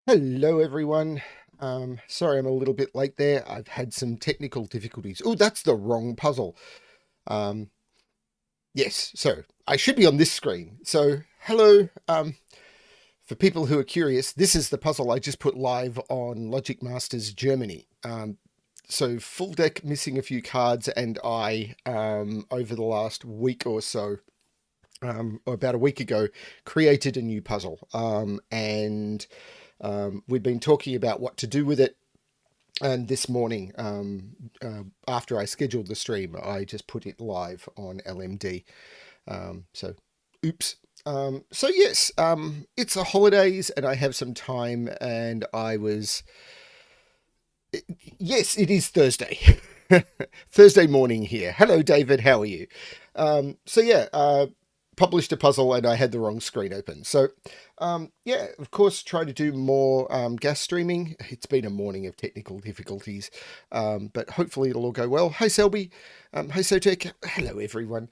Hello, everyone. Sorry I'm a little bit late there. I've had some technical difficulties. Oh, that's the wrong puzzle. Um, yes, so I should be on this screen. So, hello. For people who are curious, this is the puzzle I just put live on Logic Masters Germany. So full deck, missing a few cards, and over the last week or so, or about a week ago, created a new puzzle. We've been talking about what to do with it. And this morning, after I scheduled the stream, I just put it live on LMD. So, oops. So yes, it's the holidays and I have some time and yes, it is Thursday. Thursday morning here. Hello, David. How are you? So yeah, published a puzzle and I had the wrong screen open. So, yeah, of course, try to do more gas streaming. It's been a morning of technical difficulties, but hopefully it'll all go well. Hi, Selby. Hi, Sotek. Hello, everyone.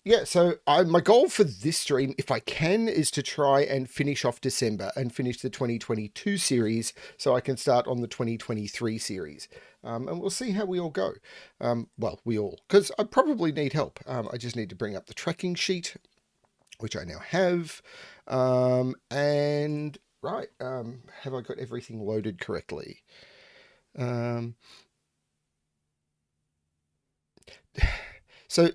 Yeah, so my goal for this stream, if I can, is to try and finish off December and finish the 2022 series so I can start on the 2023 series. And we'll see how we all go. Well, because I probably need help. I just need to bring up the tracking sheet, which I now have. Have I got everything loaded correctly? So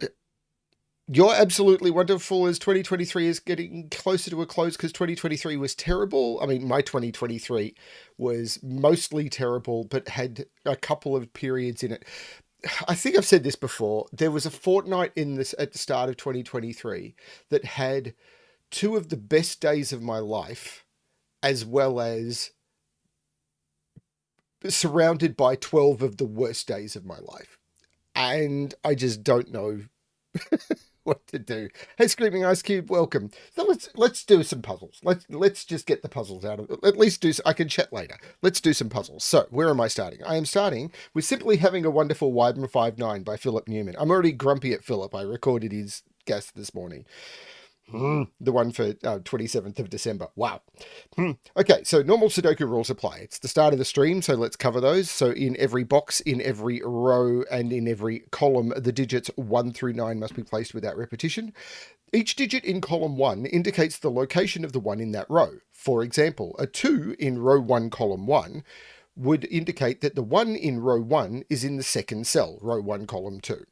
you're absolutely wonderful as 2023 is getting closer to a close because 2023 was terrible. I mean, my 2023 was mostly terrible, but had a couple of periods in it. I think I've said this before. There was a fortnight at the start of 2023 that had two of the best days of my life, as well as surrounded by 12 of the worst days of my life. And I just don't know what to do. Hey, Screaming Ice Cube, welcome. So let's do some puzzles. Let's just get the puzzles out of it. At least I can chat later. Let's do some puzzles. So where am I starting? I am starting with Simply Having a Wonderful Wyvern 59 by Philip Newman. I'm already grumpy at Philip. I recorded his guest this morning. The one for 27th of December. Wow. Okay, so normal Sudoku rules apply. It's the start of the stream, so let's cover those. So in every box, in every row, and in every column, the digits 1 through 9 must be placed without repetition. Each digit in column 1 indicates the location of the one in that row. For example, a 2 in row 1, column 1 would indicate that the 1 in row 1 is in the second cell, row 1, column 2.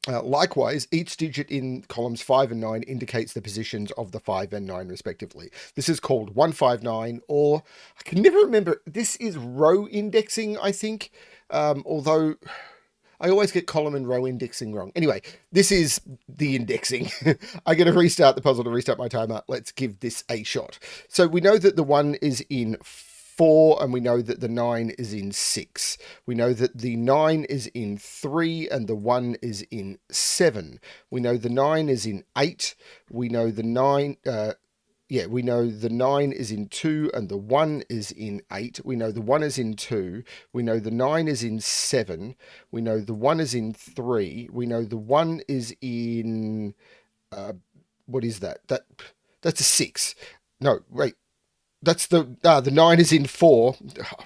Likewise, each digit in columns 5 and 9 indicates the positions of the 5 and 9 respectively. This is called 159, or I can never remember. This is row indexing, I think, although I always get column and row indexing wrong. Anyway, this is the indexing. I'm going to restart the puzzle to restart my timer. Let's give this a shot. So we know that the 1 is in 4, and we know that the 9 is in 6. We know that the 9 is in 3 and the 1 is in 7. We know the 9 is in 8. We know the 9 we know the 9 is in 2 and the 1 is in 8. We know the 1 is in 2. We know the 9 is in 7. We know the 1 is in 3. We know the 1 is in what is that? That's a 6. No, wait. That's the 9 is in 4.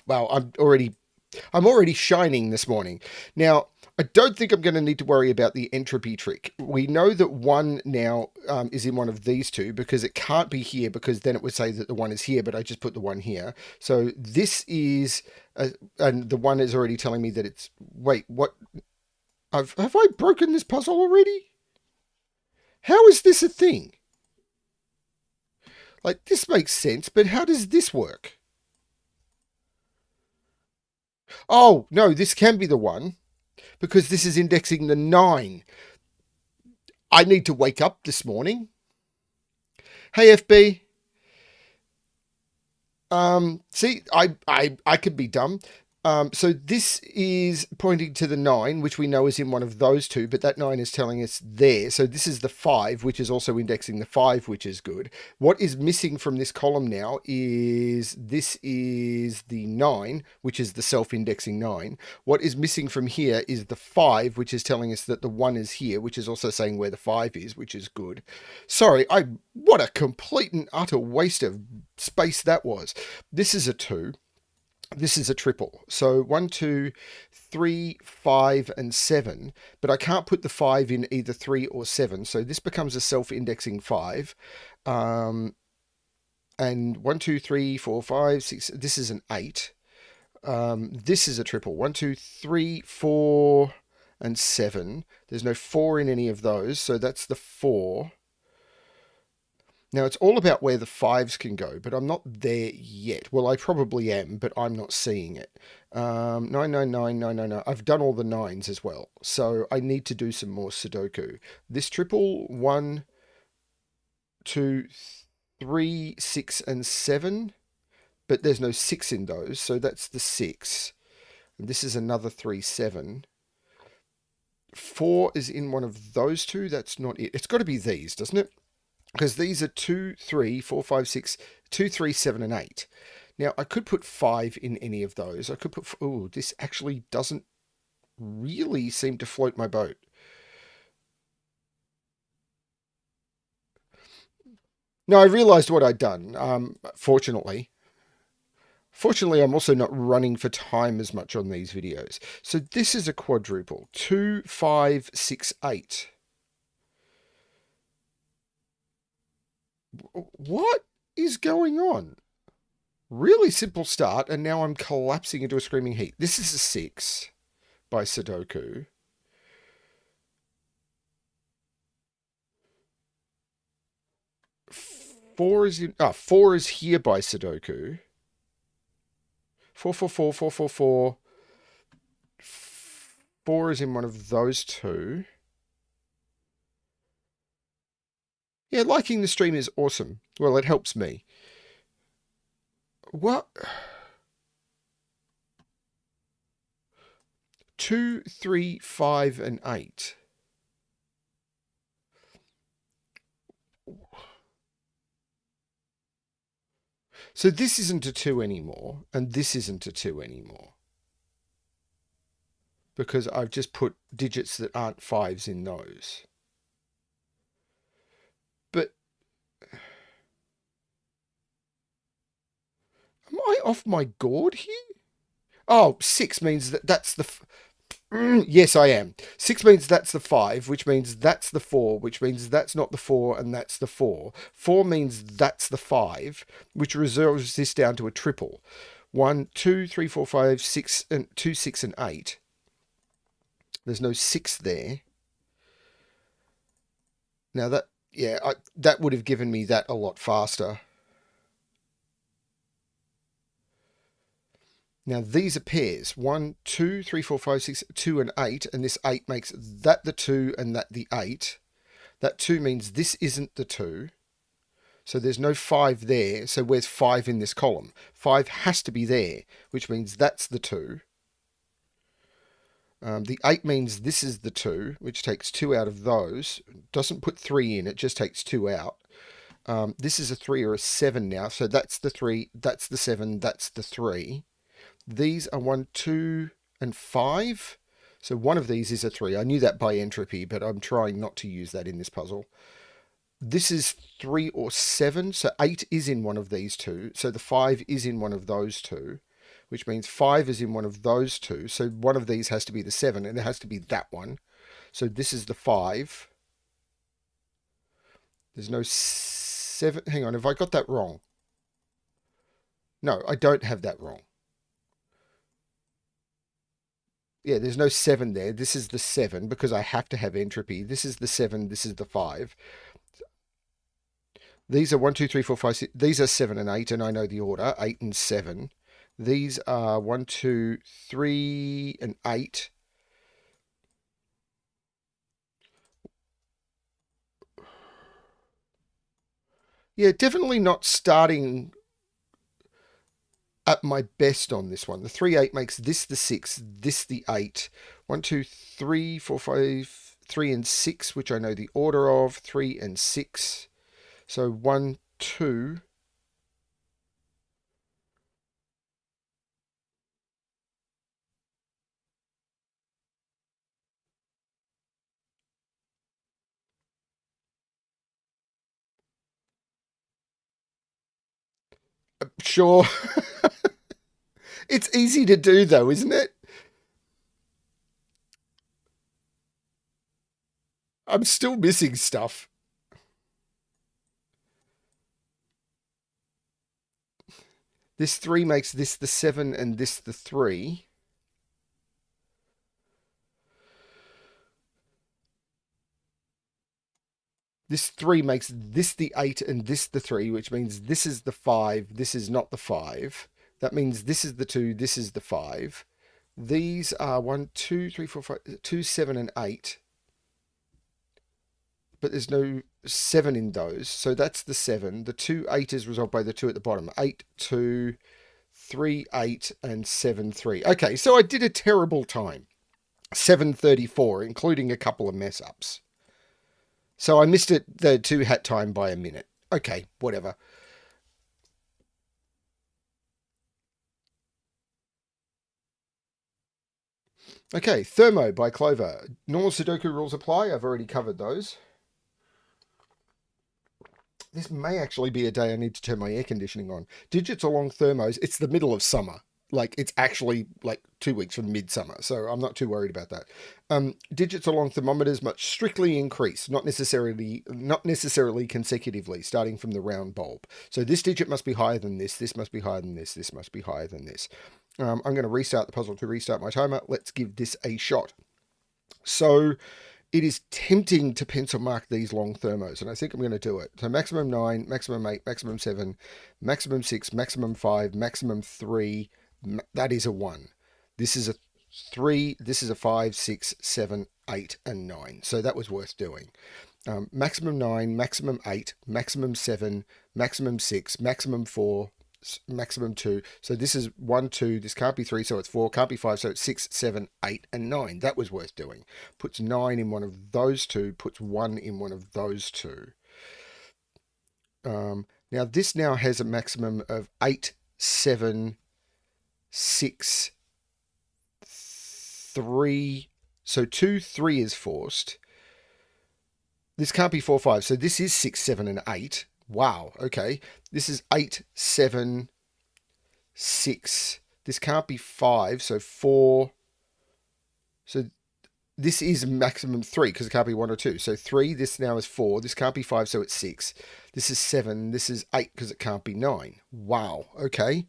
Wow, I'm already shining this morning. Now, I don't think I'm going to need to worry about the entropy trick. We know that 1 now is in one of these two because it can't be here because then it would say that the 1 is here, but I just put the 1 here. So this is, and the 1 is already telling me that it's, wait, what? Have I broken this puzzle already? How is this a thing? Like, this makes sense, but how does this work? Oh, no, this can be the 1 because this is indexing the 9. I need to wake up this morning. Hey, FB. See, I could be dumb. So this is pointing to the 9, which we know is in one of those two, but that 9 is telling us there. So this is the 5, which is also indexing the 5, which is good. What is missing from this column now is this is the 9, which is the self-indexing 9. What is missing from here is the 5, which is telling us that the 1 is here, which is also saying where the 5 is, which is good. Sorry, what a complete and utter waste of space that was. This is a 2. This is a triple. So 1, 2, 3, 5, and 7. But I can't put the 5 in either 3 or 7. So this becomes a self-indexing 5. And 1, 2, 3, 4, 5, 6. This is an 8. This is a triple. 1, 2, 3, 4, and 7. There's no 4 in any of those. So that's the 4. Now, it's all about where the 5s can go, but I'm not there yet. Well, I probably am, but I'm not seeing it. 9, 9, 9, 9, 9, 9. I've done all the 9s as well, so I need to do some more Sudoku. This triple, 1, 2, 3, 6, and 7, but there's no 6 in those, so that's the 6. And this is another 3, 7. 4 is in one of those two. That's not it. It's got to be these, doesn't it? Because these are 2, 3, 4, 5, 6, 2, 3, 7, and 8. Now, I could put 5 in any of those. I could put... Oh, this actually doesn't really seem to float my boat. No, I realised what I'd done, fortunately. Fortunately, I'm also not running for time as much on these videos. So this is a quadruple. 2, 5, 6, 8. What is going on? Really simple start, and now I'm collapsing into a screaming heap. This is a 6 by Sudoku. Four is here by Sudoku. 4, 4, 4, 4, 4, 4. 4 is in one of those two. Yeah, liking the stream is awesome. Well, it helps me. What? 2, 3, 5, and 8. So this isn't a 2 anymore, and this isn't a 2 anymore. Because I've just put digits that aren't 5s in those. But am I off my gourd here? Oh, 6 means that's the... yes, I am. 6 means that's the 5, which means that's the 4, which means that's not the 4, and that's the 4. 4 means that's the 5, which resolves this down to a triple. 1, 2, 3, 4, 5, 6, and 2, 6, and 8. There's no 6 there. Now that, yeah, that would have given me that a lot faster. Now these are pairs. 1, 2, 3, 4, 5, 6, 2, and 8. And this 8 makes that the 2 and that the 8. That 2 means this isn't the 2. So there's no 5 there. So where's 5 in this column? 5 has to be there, which means that's the 2. The 8 means this is the 2, which takes 2 out of those. Doesn't put 3 in, it just takes 2 out. This is a 3 or a 7 now. So that's the 3, that's the 7, that's the 3. These are 1, 2, and 5. So one of these is a 3. I knew that by entropy, but I'm trying not to use that in this puzzle. This is 3 or 7. So 8 is in one of these two. So the 5 is in one of those two, which means 5 is in one of those two. So one of these has to be the 7, and it has to be that one. So this is the 5. There's no 7. Hang on, have I got that wrong? No, I don't have that wrong. Yeah, there's no 7 there. This is the 7 because I have to have entropy. This is the 7. This is the 5. These are 1, 2, 3, 4, 5, 6. These are 7 and 8, and I know the order. 8 and 7. These are 1, 2, 3, and 8. Yeah, definitely not starting at my best on this one. The 3, 8 makes this the 6, this the 8. 1, 2, 3, 4, 5, 3 and 6, which I know the order of. 3 and 6. So 1, 2. Sure. It's easy to do though, isn't it? I'm still missing stuff. This 3 makes this the 7 and this the 3. This 3 makes this the 8 and this the 3, which means this is the 5, this is not the 5. That means this is the 2, this is the 5. These are 1, 2, 3, 4, 5, 2, 7, and 8. But there's no 7 in those. So that's the 7. The 2, 8 is resolved by the 2 at the bottom. 8, 2, 3, 8, and 7, 3. Okay, so I did a terrible time. 7:34, including a couple of mess ups. So I missed it, the 2 hat time by a minute. Okay, whatever. Okay, Thermo by Clover. Normal Sudoku rules apply. I've already covered those. This may actually be a day I need to turn my air conditioning on. Digits along thermos. It's the middle of summer. Like, it's actually like 2 weeks from midsummer, so I'm not too worried about that. Digits along thermometers must strictly increase, not necessarily consecutively, starting from the round bulb. So this digit must be higher than this must be higher than this must be higher than this. I'm going to restart the puzzle to restart my timer. Let's give this a shot. So it is tempting to pencil mark these long thermos, and I think I'm going to do it. So maximum 9, maximum 8, maximum 7, maximum 6, maximum 5, maximum 3. That is a 1. This is a 3. This is a 5, 6, 7, 8, and 9. So that was worth doing. Maximum 9, maximum 8, maximum 7, maximum 6, maximum 4, maximum 2. So this is 1, 2. This can't be 3, so it's 4. Can't be 5, so it's 6, 7, 8, and 9. That was worth doing. Puts 9 in one of those two. Puts 1 in one of those two. Now this now has a maximum of 8, 7, 6, 3. So 2, 3 is forced. This can't be 4, 5. So this is 6, 7, and 8. Wow. Okay. This is 8, 7, 6. This can't be 5. So 4. So this is maximum 3 because it can't be 1 or 2. So 3. This now is 4. This can't be 5. So it's 6. This is 7. This is 8 because it can't be 9. Wow. Okay.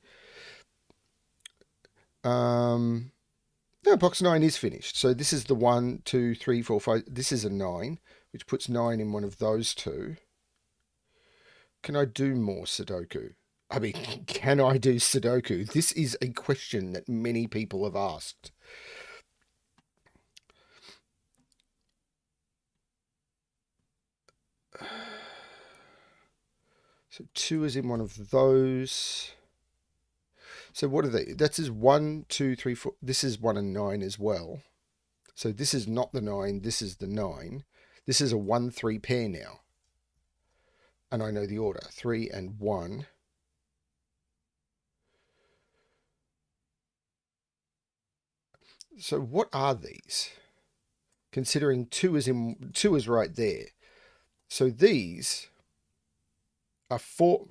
No, box 9 is finished. So this is the 1, 2, 3, 4, 5. This is a 9, which puts 9 in one of those two. Can I do more Sudoku? I mean, can I do Sudoku? This is a question that many people have asked. So 2 is in one of those. So what are they? That's is 1, 2, 3, 4. This is 1 and 9 as well. So this is not the 9. This is the 9. This is a 1, 3 pair now. And I know the order. 3 and 1. So what are these? Considering 2 is right there. So these are 4.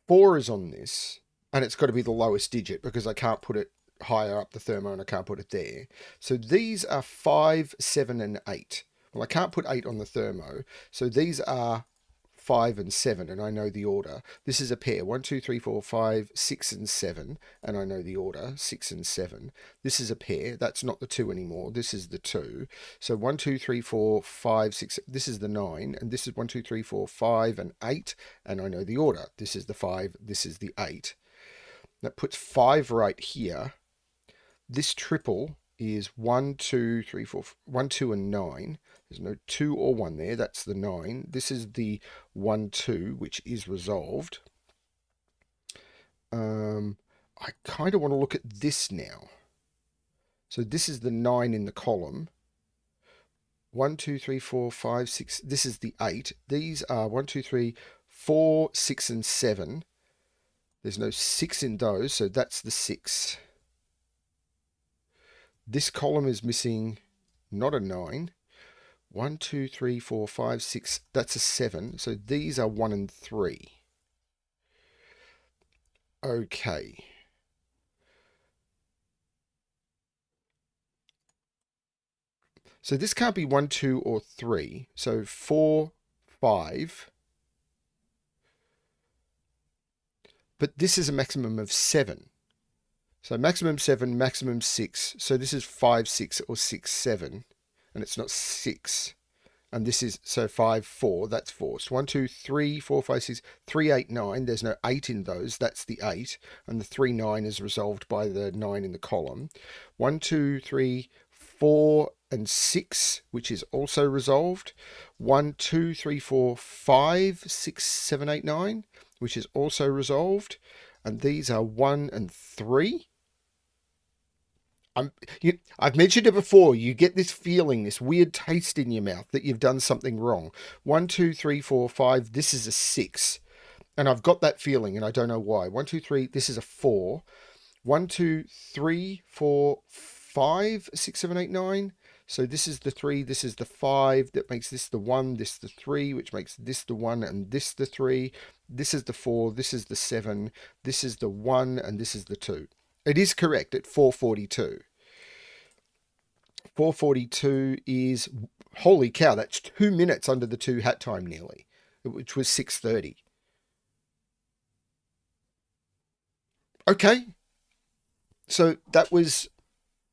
4 is on this, and it's got to be the lowest digit because I can't put it higher up the thermo and I can't put it there. So these are 5, 7, and 8. Well, I can't put 8 on the thermo, so these are 5 and 7, and I know the order. This is a pair, 1, 2, 3, 4, 5, 6, and 7, and I know the order, 6 and 7. This is a pair, that's not the 2 anymore, this is the 2. So 1, 2, 3, 4, 5, 6, this is the 9, and this is 1, 2, 3, 4, 5, and 8, and I know the order. This is the 5, this is the 8. That puts 5 right here. This triple is 1, 2, 3, 4, 1, 2, and 9. There's no 2 or 1 there. That's the 9. This is the 1, 2, which is resolved. I kind of want to look at this now. So this is the 9 in the column. 1, 2, 3, 4, 5, 6. This is the 8. These are 1, 2, 3, 4, 6, and 7. There's no 6 in those, so that's the 6. This column is missing not a 9. 1, 2, 3, 4, 5, 6. That's a 7. So these are 1 and 3. Okay. So this can't be 1, 2, or 3. So 4, 5. But this is a maximum of 7. So maximum 7, maximum 6. So this is 5, 6, or 6, 7. And it's not 6. And this is, so 5, 4, that's 4. So 1, 2, 3, 4, 5, 6, 3, 8, 9. There's no 8 in those. That's the 8. And the 3, 9 is resolved by the 9 in the column. 1, 2, 3, 4, and 6, which is also resolved. 1, 2, 3, 4, 5, 6, 7, 8, 9, which is also resolved. And these are 1 and 3. I've mentioned it before. You get this feeling, this weird taste in your mouth that you've done something wrong. 1, 2, 3, 4, 5. This is a 6. And I've got that feeling, and I don't know why. 1, 2, 3. This is a 4. 1, 2, 3, 4, 5, 6, 7, 8, 9. So this is the 3, this is the 5, that makes this the 1, this the 3, which makes this the 1, and this the 3. This is the 4, this is the 7, this is the 1, and this is the 2. It is correct at 442. 442 is, holy cow, that's 2 minutes under the 2 hat time nearly, which was 6:30. Okay. So that was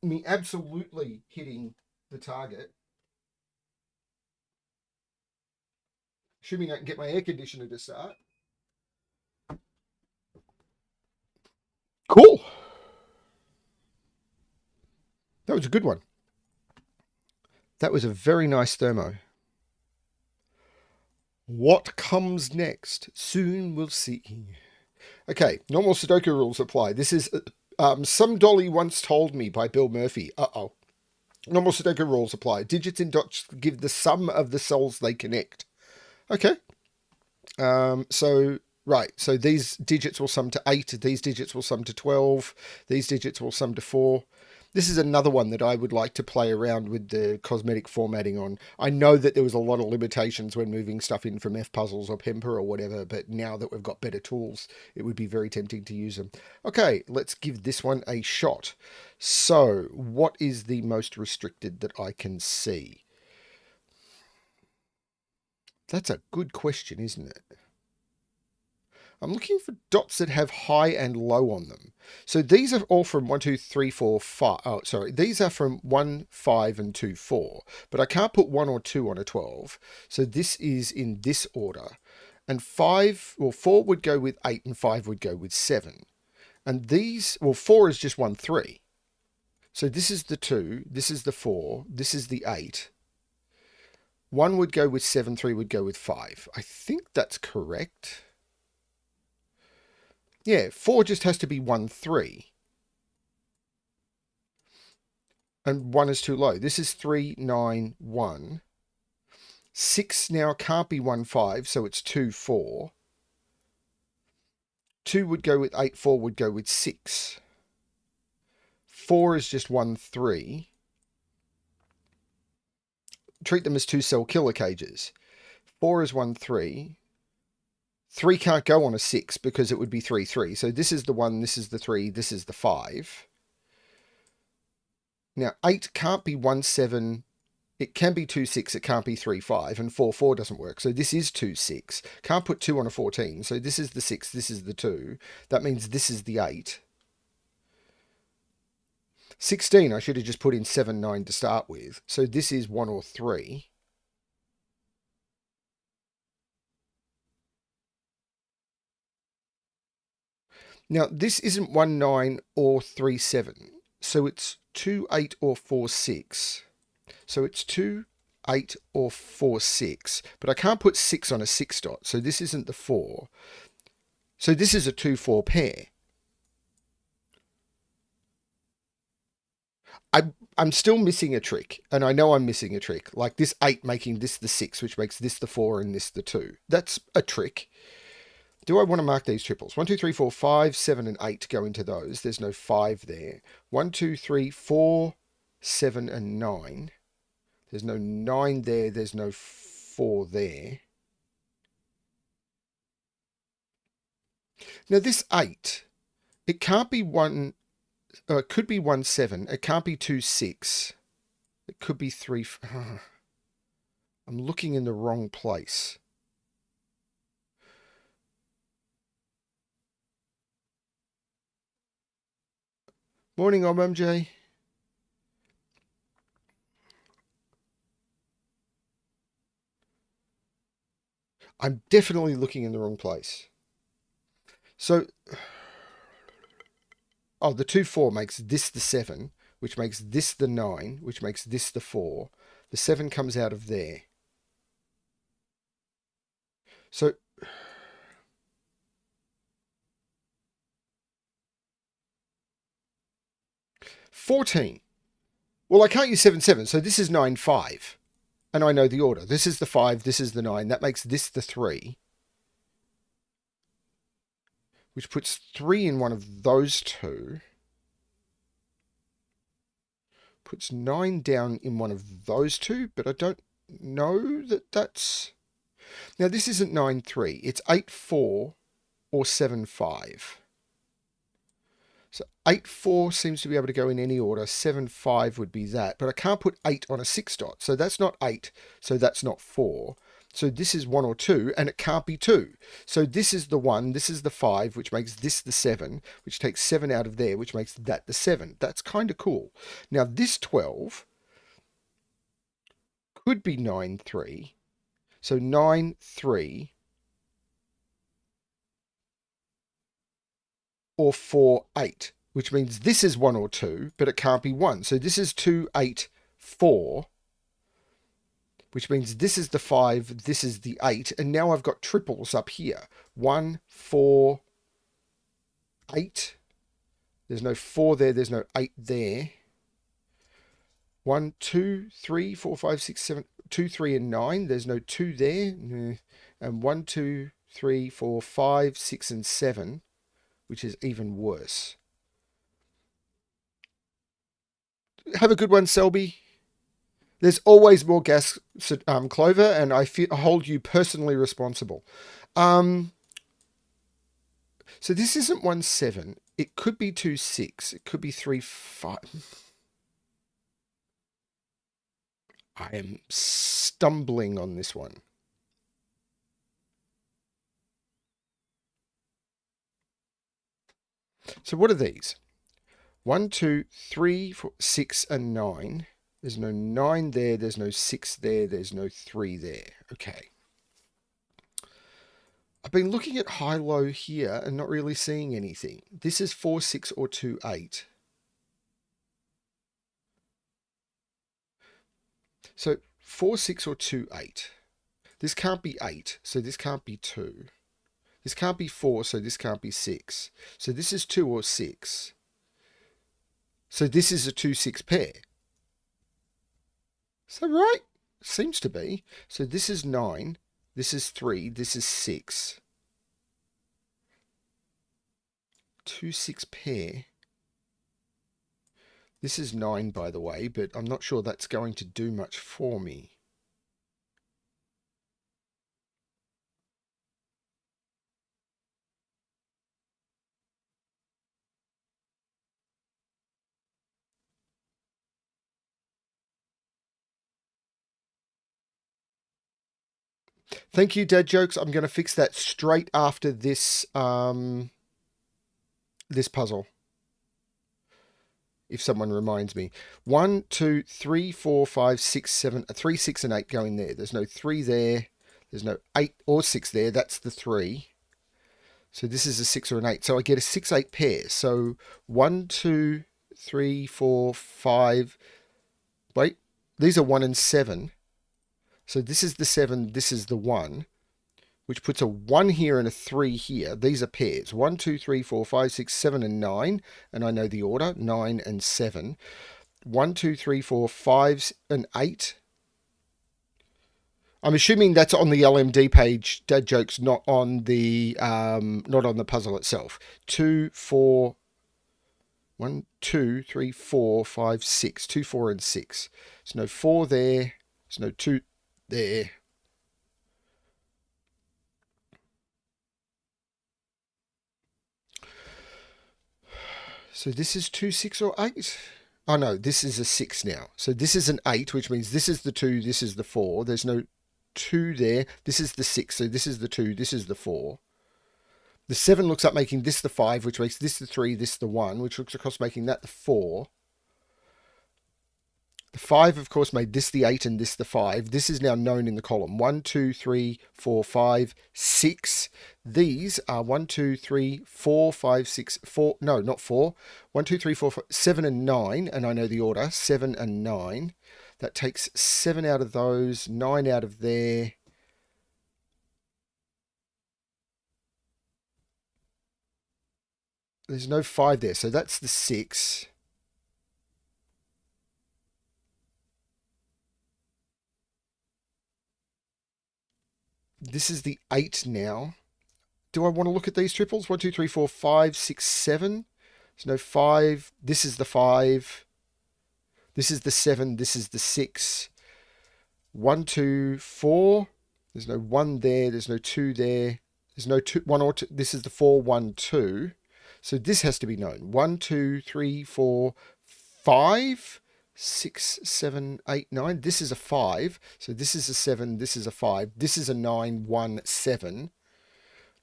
me absolutely hitting the target. Assuming I can get my air conditioner to start. Cool. That was a good one. That was a very nice thermo. What comes next? Soon we'll see. Okay, normal Sudoku rules apply. This is Some Dolly Once Told Me by Bill Murphy. Uh-oh. Normal Sudoku rules apply. Digits in dots give the sum of the cells they connect. Okay. So these digits will sum to 8. These digits will sum to 12. These digits will sum to 4. This is another one that I would like to play around with the cosmetic formatting on. I know that there was a lot of limitations when moving stuff in from FPuzzles or Pemper or whatever, but now that we've got better tools, it would be very tempting to use them. Okay, let's give this one a shot. So, what is the most restricted that I can see? That's a good question, isn't it? I'm looking for dots that have high and low on them. So these are all from 1, 2, 3, 4, 5. Oh, sorry. These are from 1, 5, and 2, 4. But I can't put 1 or 2 on a 12. So this is in this order. And 4 would go with 8 and 5 would go with 7. And these, 4 is just 1, 3. So this is the 2, this is the 4, this is the 8. 1 would go with 7, 3 would go with 5. I think that's correct. Yeah, 4 just has to be 1, 3. And 1 is too low. This is 3, 9, 1. 6 now can't be 1, 5, so it's 2, 4. 2 would go with 8, 4 would go with 6. 4 is just 1, 3. Treat them as 2-cell killer cages. 4 is 1, 3. 3 can't go on a 6 because it would be 3, 3. So this is the 1, this is the 3, this is the 5. Now, 8 can't be 1, 7. It can be 2, 6. It can't be 3, 5. And 4, 4 doesn't work. So this is 2, 6. Can't put 2 on a 14. So this is the 6, this is the 2. That means this is the 8. 16, I should have just put in 7, 9 to start with. So this is 1 or 3. Now, this isn't 1, 9 or 3, 7. So it's 2, 8 or 4, 6. So it's 2, 8 or 4, 6. But I can't put 6 on a 6 dot. So this isn't the 4. So this is a 2, 4 pair. I'm still missing a trick, and I know I'm missing a trick. Like this 8 making this the 6, which makes this the 4 and this the 2. That's a trick. Do I want to mark these triples? 1, 2, 3, 4, 5, 7, and 8 go into those. There's no 5 there. 1, 2, 3, 4, 7, and 9. There's no 9 there. There's no 4 there. Now this 8, it can't be 1, it could be 1, 7. It can't be 2, 6. It could be 3. I'm looking in the wrong place. Morning, MJ. I'm definitely looking in the wrong place. So, oh, the 2, 4 makes this the 7, which makes this the 9, which makes this the 4. The 7 comes out of there. So, $14. Well, I can't use 7, 7, so this is 9, 5. And I know the order. This is the 5, this is the 9. That makes this the 3. Which puts 3 in one of those two. Puts 9 down in one of those two, but I don't know that that's... Now, this isn't 9, 3. It's 8, 4 or 7, 5. So 8, 4 seems to be able to go in any order. 7, 5 would be that. But I can't put 8 on a 6 dot. So that's not 8. So that's not 4. So this is 1 or 2, and it can't be 2. So this is the 1, this is the 5, which makes this the 7, which takes 7 out of there, which makes that the 7. That's kind of cool. Now this 12 could be 9, 3. So 9, 3. Or 4, 8, which means this is 1 or 2, but it can't be 1. So this is 2, 8, 4. Which means this is the 5, this is the 8, and now I've got triples up here. 1, 4, 8. There's no 4 there, there's no 8 there. 1, 2, 3, 4, 5, 6, 7, 2, 3, and 9. There's no 2 there. And 1, 2, 3, 4, 5, 6, and 7, which is even worse. Have a good one, Selby. There's always more gas, Clover, and I hold you personally responsible. So this isn't 1, 7. It could be 2, 6. It could be 3, 5. I am stumbling on this one. So what are these? 1, 2, 3, 4, 6, and 9. There's no 9 there. There's no 6 there. There's no 3 there. Okay. I've been looking at high-low here and not really seeing anything. This is 4, 6, or 2, 8. So 4, 6, or 2, 8. This can't be 8, so this can't be 2. This can't be 4, so this can't be 6. So this is 2 or 6. So this is a 2, 6 pair. Is that right? Seems to be. So this is 9. This is 3. This is 6. 2, 6 pair. This is 9, by the way, but I'm not sure that's going to do much for me. Thank you, Dad Jokes. I'm going to fix that straight after this this puzzle. If someone reminds me. 1, 2, 3, 4, 5, 6, 7, 3, 6, and 8 go in there. There's no 3 there. There's no 8 or 6 there. That's the 3. So this is a 6 or an 8. So I get a 6, 8 pair. So 1, 2, 3, 4, 5. Wait, these are 1 and 7. So this is the 7, this is the 1, which puts a 1 here and a 3 here. These are pairs. 1, 2, 3, 4, 5, 6, 7, and 9. And I know the order, 9 and 7. 1, 2, 3, 4, 5, and 8. I'm assuming that's on the LMD page, dad jokes, not on the puzzle itself. 2, 4, 1, 2, 3, 4, 5, 6. 2, 4, and 6. There's no 4 there. There's no 2 there. So this is 2, 6, or 8? Oh no, this is a 6 now. So this is an 8, which means this is the 2, this is the 4. There's no 2 there. This is the 6, so this is the 2, this is the 4. The 7 looks like making this the 5, which makes this the 3, this the 1, which looks across making that the 4. The 5, of course, made this the 8 and this the 5. This is now known in the column. 1, 2, 3, 4, 5, 6. These are 1, 2, 3, 4, 5, 6, 4. No, not 4. 1, 2, 3, 4, 5, 7 and 9. And I know the order. 7 and 9. That takes 7 out of those, 9 out of there. There's no 5 there, so that's the 6. This is the 8 now. Do I want to look at these triples? 1, 2, 3, 4, 5, 6, 7. There's no 5. This is the 5. This is the 7. This is the 6. 1, 2, 4. There's no 1 there. There's no 2 there. There's no 2, 1 or 2. This is the 4, 1, 2. So this has to be known. 1, 2, 3, 4, 5, 6, 7, 8, 9. This is a 5. So this is a 7. This is a 5. This is a 9, 1, 7.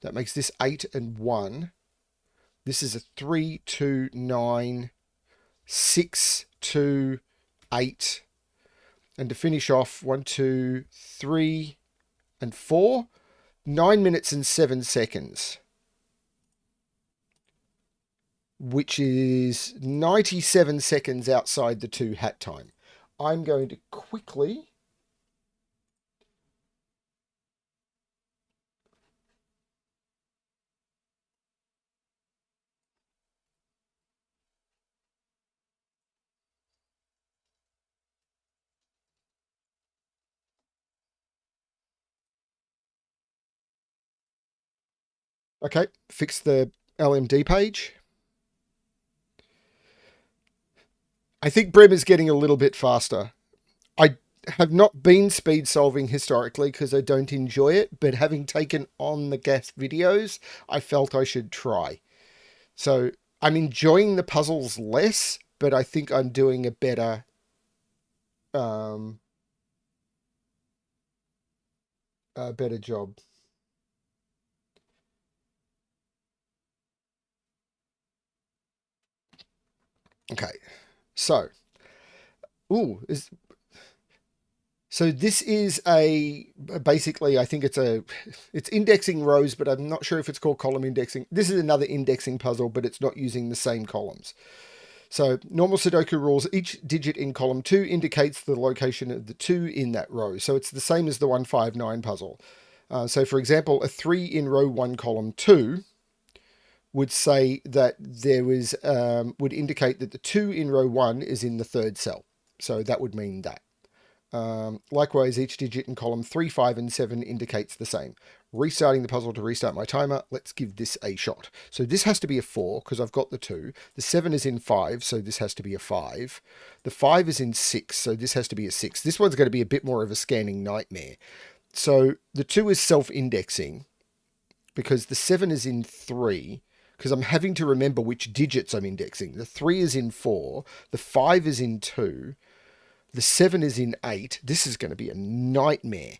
That makes this 8 and 1. This is a 3, 2, 9, 6, 2, 8. And to finish off, 1, 2, 3, and 4. 9 minutes and 7 seconds. Which is 97 seconds outside the 2 hat time. I'm going to quickly... Okay, fix the LMD page. I think Brem is getting a little bit faster. I have not been speed solving historically because I don't enjoy it, but having taken on the gas videos, I felt I should try. So I'm enjoying the puzzles less, but I think I'm doing a better job. Okay, so so this is basically, I think it's indexing rows, but I'm not sure if it's called column indexing. This is another indexing puzzle, but it's not using the same columns. So normal Sudoku rules, each digit in column 2 indicates the location of the 2 in that row. So it's the same as the 159 puzzle. So for example, a 3 in row 1 column 2 would say that there was, would indicate that the 2 in row 1 is in the 3rd cell. So that would mean that. Likewise, each digit in column 3, 5, and 7 indicates the same. Restarting the puzzle to restart my timer. Let's give this a shot. So this has to be a 4 because I've got the 2. The 7 is in 5, so this has to be a 5. The 5 is in 6, so this has to be a 6. This one's going to be a bit more of a scanning nightmare. So the 2 is self-indexing because the 7 is in 3, because I'm having to remember which digits I'm indexing. The 3 is in 4, the 5 is in 2, the 7 is in 8. This is going to be a nightmare.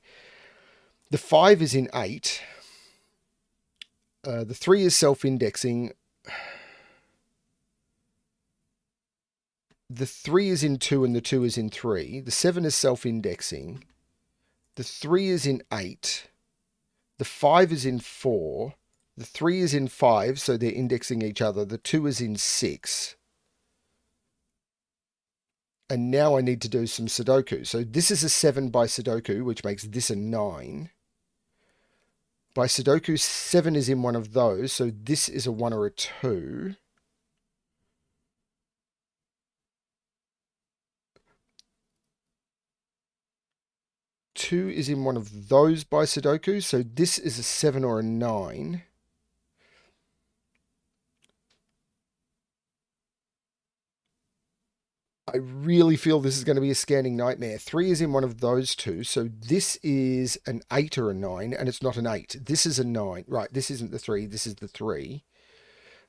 The 5 is in 8. The 3 is self-indexing. The 3 is in 2 and the 2 is in 3. The 7 is self-indexing. The 3 is in 8. The 5 is in 4. The 3 is in 5, so they're indexing each other. The 2 is in 6. And now I need to do some Sudoku. So this is a 7 by Sudoku, which makes this a 9. By Sudoku, 7 is in one of those, so this is a 1 or a 2. 2 is in one of those by Sudoku. So this is a 7 or a 9. I really feel this is going to be a scanning nightmare. 3 is in one of those two. So this is an 8 or a 9, and it's not an 8. This is a 9. Right, this isn't the 3. This is the 3.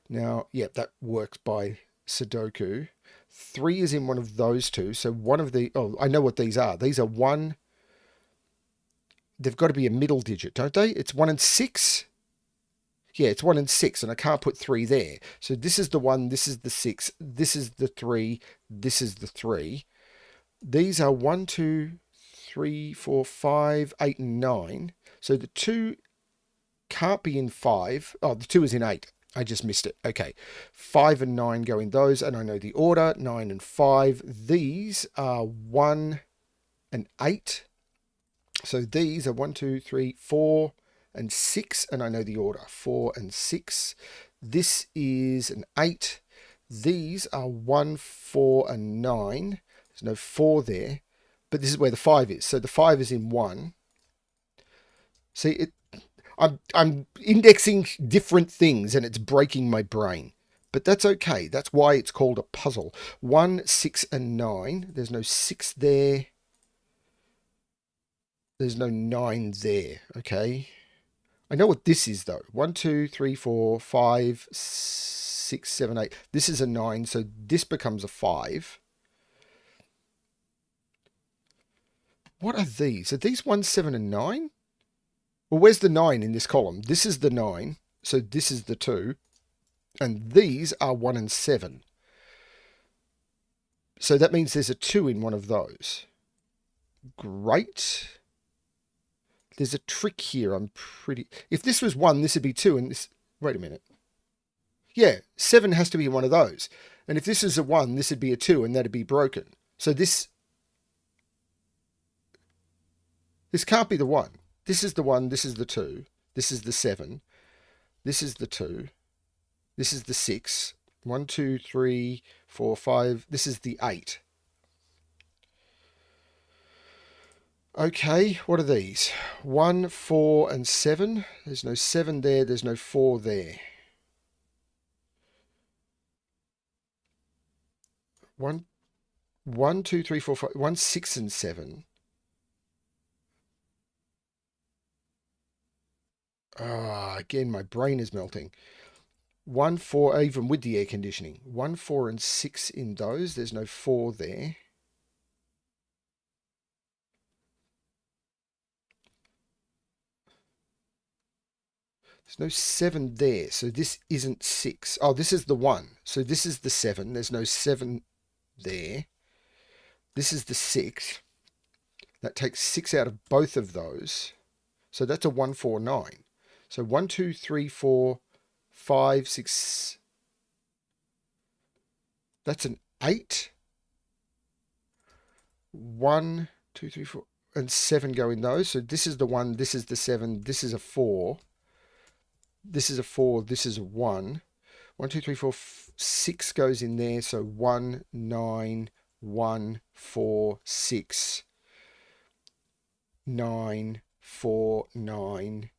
Now, yeah, that works by Sudoku. 3 is in one of those two. So one of the... Oh, I know what these are. These are 1... They've got to be a middle digit, don't they? It's 1 and 6. Yeah, it's 1 and 6, and I can't put 3 there. So this is the 1, this is the 6, this is the 3, this is the 3. These are 1, 2, 3, 4, 5, 8, and 9. So the 2 can't be in 5. Oh, the 2 is in 8. I just missed it. Okay. 5 and 9 go in those, and I know the order. 9 and 5. These are 1 and 8. So these are 1, 2, 3, 4, and 6, and I know the order. 4 and 6. This is an 8. These are 1, 4, and 9. There's no 4 there, but this is where the 5 is. So the 5 is in 1. See, I'm indexing different things, and it's breaking my brain. But that's okay. That's why it's called a puzzle. 1, 6, and 9. There's no 6 there. There's no 9 there. Okay. I know what this is, though. 1, 2, 3, 4, 5, 6, 7, 8. This is a 9, so this becomes a 5. What are these? Are these 1, 7, and 9? Well, where's the 9 in this column? This is the 9, so this is the 2. And these are 1 and 7. So that means there's a 2 in one of those. Great. There's a trick here. If this was 1, this would be 2, and this... Wait a minute. Yeah, 7 has to be one of those. And if this is a 1, this would be a 2, and that'd be broken. So this can't be the 1. This is the 1, this is the 2, this is the 7, this is the 2, this is the 6, 1, 2, 3, 4, 5, this is the 8. Okay, what are these? 1, 4, and 7. There's no 7 there, there's no 4 there. 1, 2, 3, 4, 5, 1, 6, and 7. Again, my brain is melting. 1, 4, even with the air conditioning. 1, 4, and 6 in those. There's no 4 there. There's no 7 there, so this isn't 6. Oh, this is the 1. So this is the 7. There's no 7 there. This is the 6. That takes 6 out of both of those. So that's a 1, 4, 9. So 1, 2, 3, 4, 5, 6. That's an 8. 1, 2, 3, 4, and 7 go in those. So this is the 1, this is the 7, this is a 4. This is a 4, this is a 1. 1, 2, 3, 4, 6 goes in there. So 1, 9, 1, 4, 6. 9, 4, 9,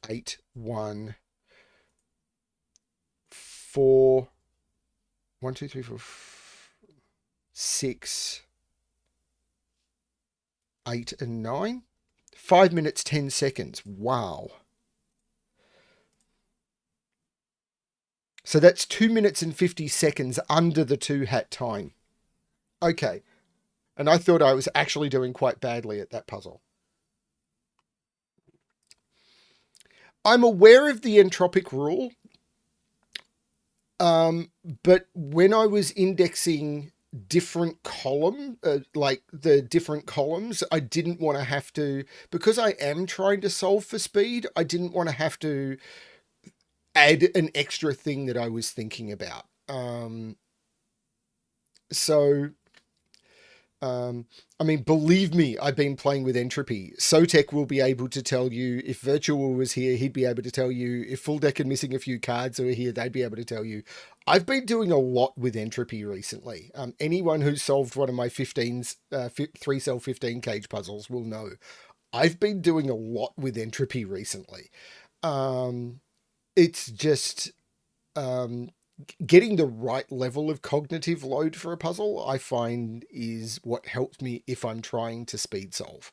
8, 1, 4, 1, 2, 3, 4, 6, 8, and 9. 5 minutes, 10 seconds. Wow. So that's 2 minutes and 50 seconds under the 2 hat time. Okay. And I thought I was actually doing quite badly at that puzzle. I'm aware of the entropic rule, but when I was indexing different like the different columns, I didn't want to have to, because I am trying to solve for speed, I didn't want to have to add an extra thing that I was thinking about. I mean, believe me, I've been playing with entropy. Sotek will be able to tell you. If Virtual was here, he'd be able to tell you. If Full Deck and Missing a Few Cards are here, they'd be able to tell you. I've been doing a lot with entropy recently. Anyone who's solved one of my 3-cell 15 cage puzzles will know I've been doing a lot with entropy recently. It's just getting the right level of cognitive load for a puzzle, I find, is what helps me if I'm trying to speed solve.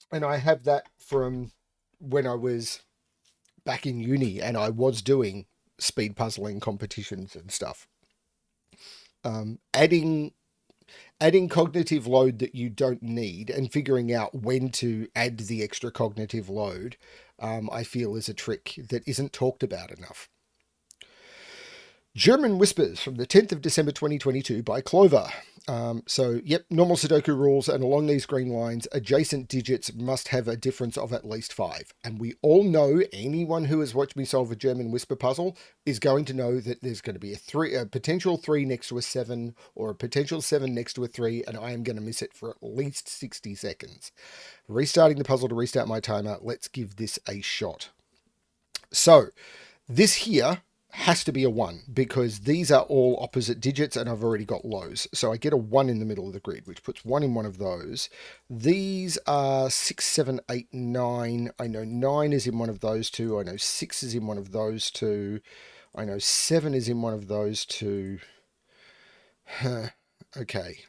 And I have that from when I was back in uni and I was doing speed puzzling competitions and stuff. Adding cognitive load that you don't need and figuring out when to add the extra cognitive load, I feel is a trick that isn't talked about enough. German Whispers from the 10th of December 2022 by Clover. Yep, normal Sudoku rules, and along these green lines, adjacent digits must have a difference of at least 5. And we all know, anyone who has watched me solve a German Whisper puzzle is going to know that there's going to be a potential 3 next to a 7, or a potential 7 next to a 3, and I am going to miss it for at least 60 seconds. Restarting the puzzle to restart my timer. Let's give this a shot. So, this here has to be a 1 because these are all opposite digits and I've already got lows. So I get a 1 in the middle of the grid, which puts 1 in one of those. These are 6, 7, 8, 9. I know 9 is in one of those two. I know 6 is in one of those two. I know 7 is in one of those two. Okay.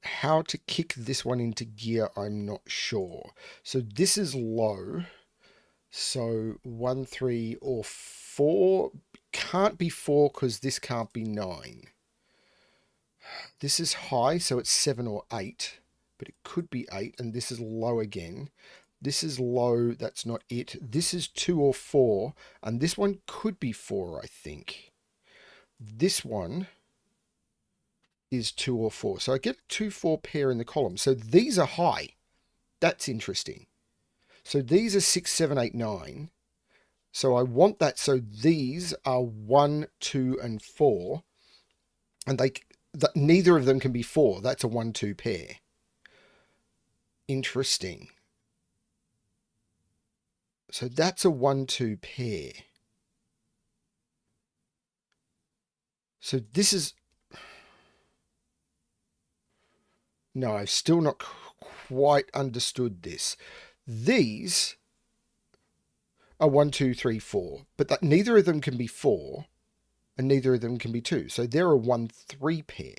How to kick this one into gear, I'm not sure. So this is low. So 1, 3, or 4. Can't be 4 because this can't be 9. This is high, so it's 7 or 8. But it could be 8, and this is low again. This is low, that's not it. This is 2 or 4, and this one could be 4, I think. This one is 2 or 4. So I get a 2, 4 pair in the column. So these are high. That's interesting. So these are 6, 7, 8, 9. So I want that. So these are 1, 2, and 4. And neither of them can be 4. That's a 1, 2 pair. Interesting. So that's a 1, 2 pair. So this is... No, I've still not quite understood this. These are 1, 2, 3, 4, but neither of them can be 4, and neither of them can be 2. So they're a 1, 3 pair.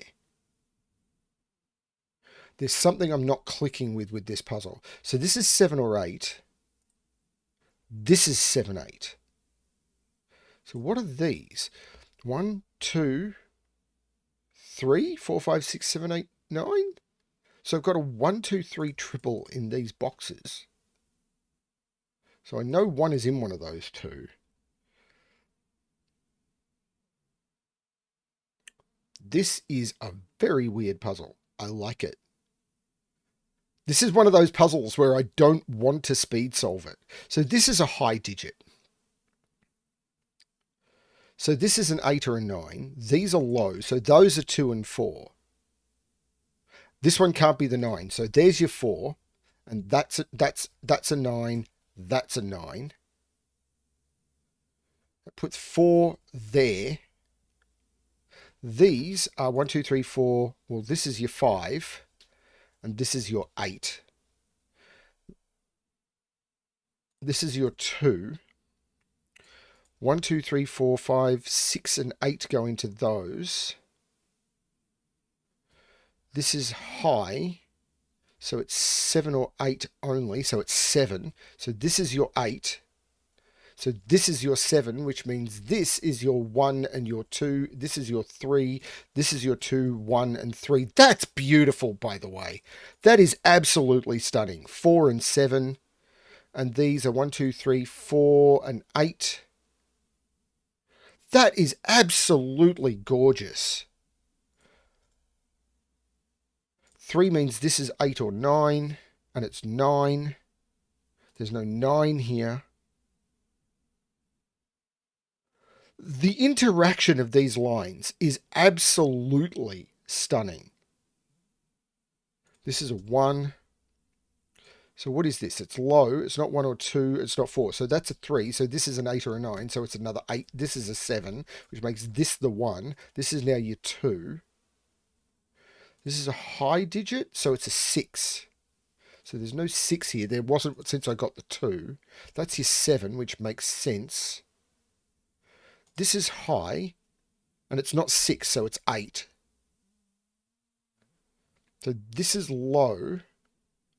There's something I'm not clicking with this puzzle. So this is 7 or 8. This is 7, 8. So what are these? 1, 2, 3, 4, 5, 6, 7, 8, 9. So I've got a 1, 2, 3 triple in these boxes. So I know 1 is in one of those two. This is a very weird puzzle. I like it. This is one of those puzzles where I don't want to speed solve it. So this is a high digit. So this is an 8 or a 9. These are low. So those are 2 and 4. This one can't be the 9. So there's your 4. And that's a 9. That's a 9. That puts 4 there. These are 1, 2, 3, 4. Well, this is your 5. And this is your 8. This is your 2. 1, 2, 3, 4, 5, 6, and 8 go into those. This is high. So it's 7 or 8 only. So it's 7. So this is your 8. So this is your 7, which means this is your 1 and your 2. This is your 3. This is your 2, 1, and 3. That's beautiful, by the way. That is absolutely stunning. 4 and 7. And these are 1, 2, 3, 4, and 8. That is absolutely gorgeous. 3 means this is 8 or 9, and it's 9. There's no 9 here. The interaction of these lines is absolutely stunning. This is a 1. So what is this? It's low. It's not 1 or 2. It's not 4. So that's a 3. So this is an 8 or a 9. So it's another 8. This is a 7, which makes this the 1. This is now your 2. This is a high digit, so it's a 6. So there's no 6 here. There wasn't since I got the 2. That's your 7, which makes sense. This is high, and it's not 6, so it's 8. So this is low,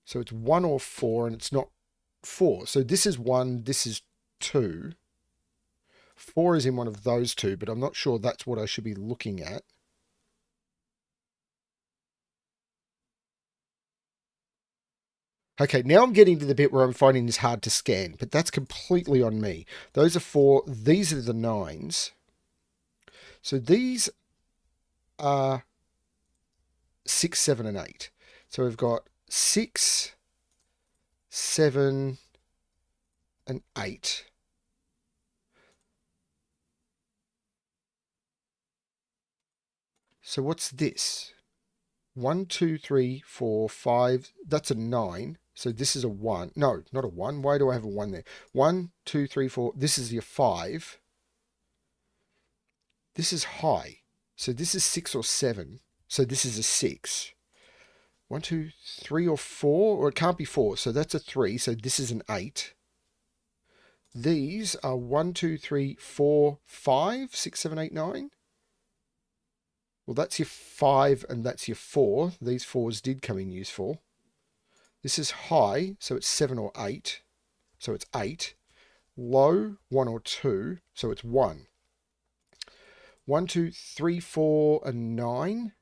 so it's 1 or 4, and it's not 4. So this is 1, this is 2. 4 is in one of those two, but I'm not sure that's what I should be looking at. Okay, now I'm getting to the bit where I'm finding this hard to scan, but that's completely on me. Those are 4. These are the 9s. So these are 6, 7, and 8. So we've got 6, 7, and 8. So what's this? 1, 2, 3, 4, 5. That's a 9. So this is a 1. No, not a 1. Why do I have a 1 there? 1, 2, 3, 4. This is your 5. This is high. So this is 6 or 7. So this is a 6. 1, 2, 3 or 4. Or it can't be 4. So that's a 3. So this is an 8. These are 1, 2, 3, 4, 5, 6, 7, 8, 9. Well, that's your 5 and that's your 4. These 4s did come in useful. This is high, so it's 7 or 8. So it's 8. Low, 1 or 2. So it's 1. 1, 2, 3, 4, and 9.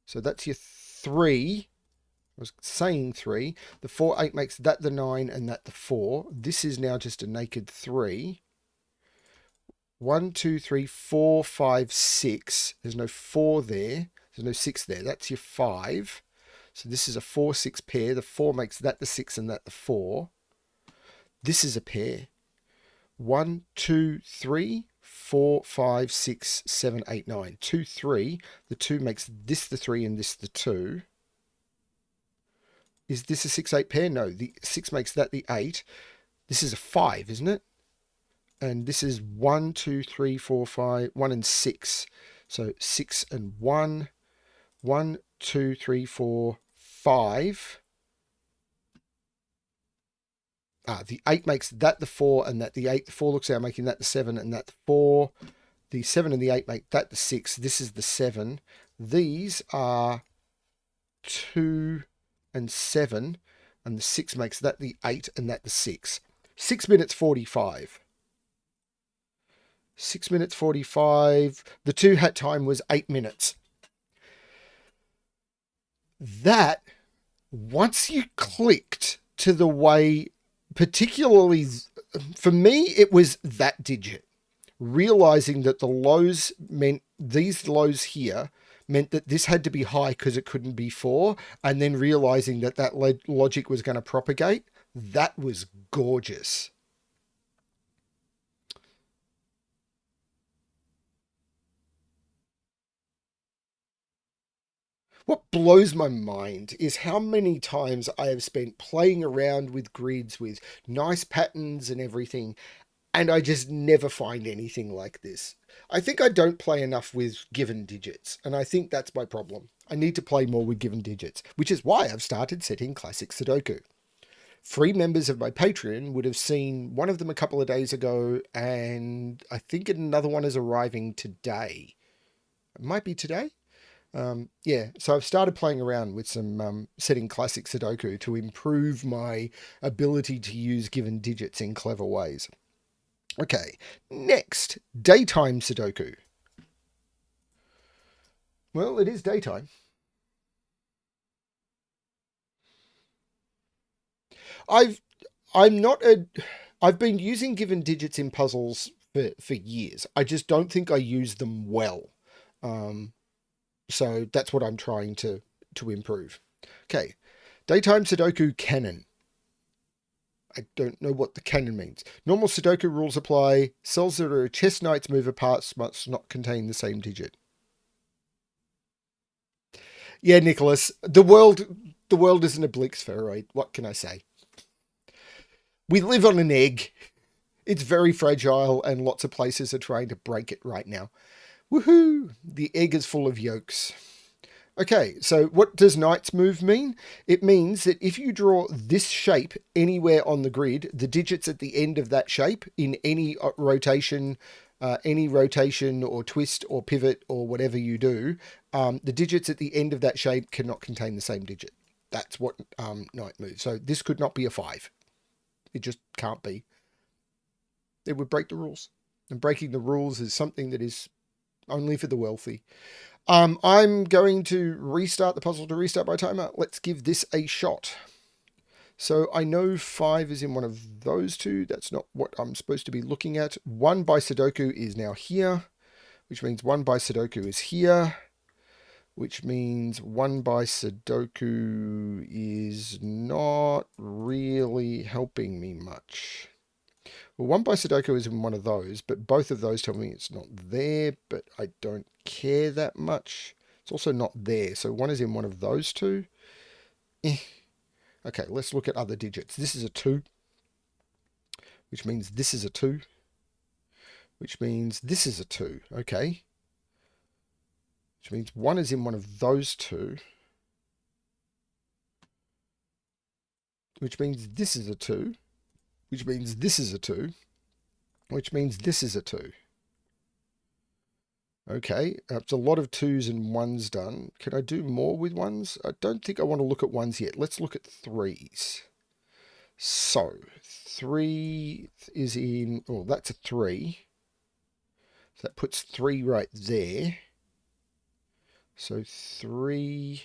So that's your 3. I was saying 3. The 4, 8 makes that the 9 and that the 4. This is now just a naked 3. 1, 2, 3, 4, 5, 6. There's no 4 there. There's no 6 there. That's your 5. So this is a 4, 6 pair. The 4 makes that the 6 and that the 4. This is a pair. 1, 2, 3, 4, 5, 6, 7, 8, 9. 2, 3. The 2 makes this the 3 and this the 2. Is this a 6, 8 pair? No, the 6 makes that the 8. This is a 5, isn't it? And this is 1, 2, 3, 4, 5, 1 and 6. So 6 and 1. 1, 2, 3, 4, 5. The 8 makes that the 4 and that the 8. The 4 looks out making that the 7 and that the 4. The 7 and the 8 make that the 6. This is the 7. These are 2 and 7. And the 6 makes that the 8 and that the 6. 6 minutes 45. 6 minutes 45. The 2 hat time was 8 minutes. That, once you clicked to the way, particularly for me, it was that digit. Realizing that the lows meant, these lows here meant that this had to be high because it couldn't be 4. And then realizing that that logic was going to propagate. That was gorgeous. What blows my mind is how many times I have spent playing around with grids with nice patterns and everything, and I just never find anything like this. I think I don't play enough with given digits, and I think that's my problem. I need to play more with given digits, which is why I've started setting classic Sudoku. Free members of my Patreon would have seen one of them a couple of days ago, and I think another one is arriving today. It might be today. Yeah, so I've started playing around with some setting classic Sudoku to improve my ability to use given digits in clever ways. Okay, next, daytime Sudoku. Well, it is daytime. I've I'm not a I've been using given digits in puzzles for years. I just don't think I use them well. Um, So that's what I'm trying to improve. Okay, daytime Sudoku canon. I don't know what the canon means. Normal Sudoku rules apply. Cells that are chess knights move apart must not contain the same digit. Yeah, Nicholas, the world isn't a bleak spheroid. What can I say? We live on an egg. It's very fragile, and lots of places are trying to break it right now. Woohoo! The egg is full of yolks. Okay, so what does Knight's move mean? It means that if you draw this shape anywhere on the grid, the digits at the end of that shape in any rotation or twist or pivot or whatever you do, the digits at the end of that shape cannot contain the same digit. That's what Knight moves. So this could not be a 5. It just can't be. It would break the rules. And breaking the rules is something that is only for the wealthy. I'm going to restart the puzzle to restart my timer. Let's give this a shot. So I know 5 is in one of those two. That's not what I'm supposed to be looking at. 1 by Sudoku is now here, which means 1 by Sudoku is here, which means 1 by Sudoku is not really helping me much. Well, 1 by Sudoku is in one of those, but both of those tell me it's not there, but I don't care that much. It's also not there, so 1 is in one of those two. Okay, let's look at other digits. This is a 2, which means this is a 2, which means this is a 2, okay. Which means 1 is in one of those two, which means this is a 2, which means this is a 2, which means this is a 2. Okay, it's a lot of 2s and 1s done. Can I do more with 1s? I don't think I want to look at 1s yet. Let's look at 3s. So, 3 is in... Oh, that's a 3. So that puts 3 right there. So 3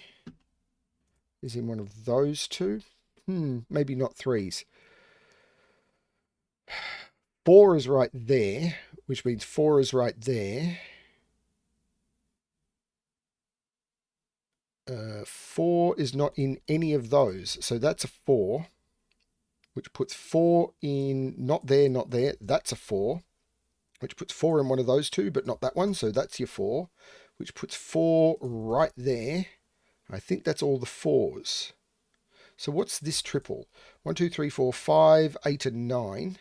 is in one of those two. Maybe not 3s. 4 is right there, which means 4 is right there. 4 is not in any of those. So that's a 4, which puts 4 in not there, not there. That's a 4, which puts 4 in one of those two, but not that one. So that's your 4, which puts 4 right there. I think that's all the 4s. So what's this triple? 1, 2, 3, 4, 5, 8, and 9.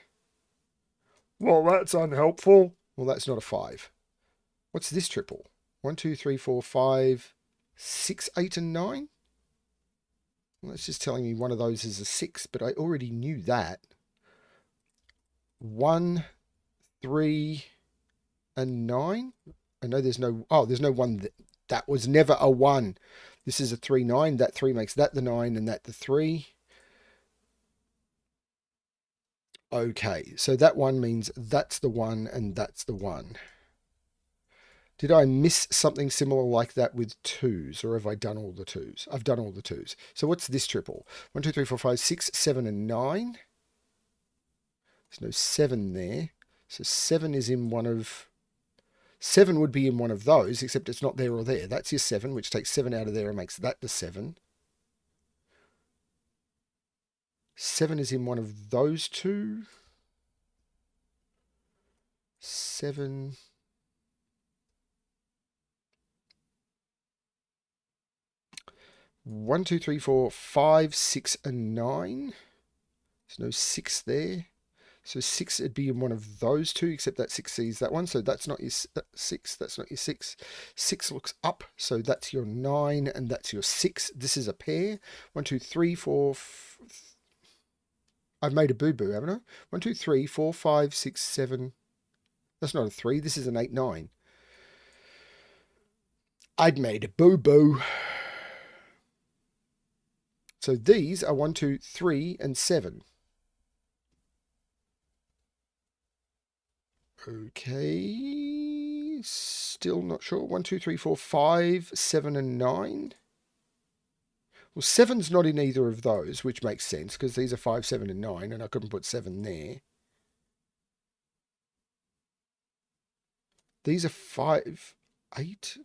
Well, that's unhelpful. Well, that's not a 5. What's this triple? 1, 2, 3, 4, 5, 6, 8, and 9? Well, that's just telling me one of those is a 6, but I already knew that. 1, 3, and 9? I know there's no... Oh, there's no 1. That was never a 1. This is a 3, 9. That 3 makes that the 9 and that the 3. Okay, so that 1 means that's the 1 and that's the 1. Did I miss something similar like that with 2s, or have I done all the 2s? I've done all the 2s. So what's this triple? 1, 2, 3, 4, 5, 6, 7, and 9. There's no 7 there. So 7 is in one of... 7 would be in one of those, except it's not there or there. That's your 7, which takes 7 out of there and makes that the 7. 7 is in one of those two. 7... 1, 2, 3, 4, 5, 6, and 9. There's no 6 there. So 6 would be in one of those two, except that 6 sees that one. So that's not your 6. That's not your 6. 6 looks up. So that's your 9 and that's your 6. This is a pair. 1, 2, 3, 4... I've made a boo-boo, haven't I? 1, 2, 3, 4, 5, 6, 7. That's not a 3. This is an 8, 9. I'd made a boo-boo. So these are 1, 2, 3, and 7. Okay, still not sure. 1, 2, 3, 4, 5, 7, and 9. Well, 7's not in either of those, which makes sense because these are 5, 7, and 9, and I couldn't put 7 there. These are 5, 8.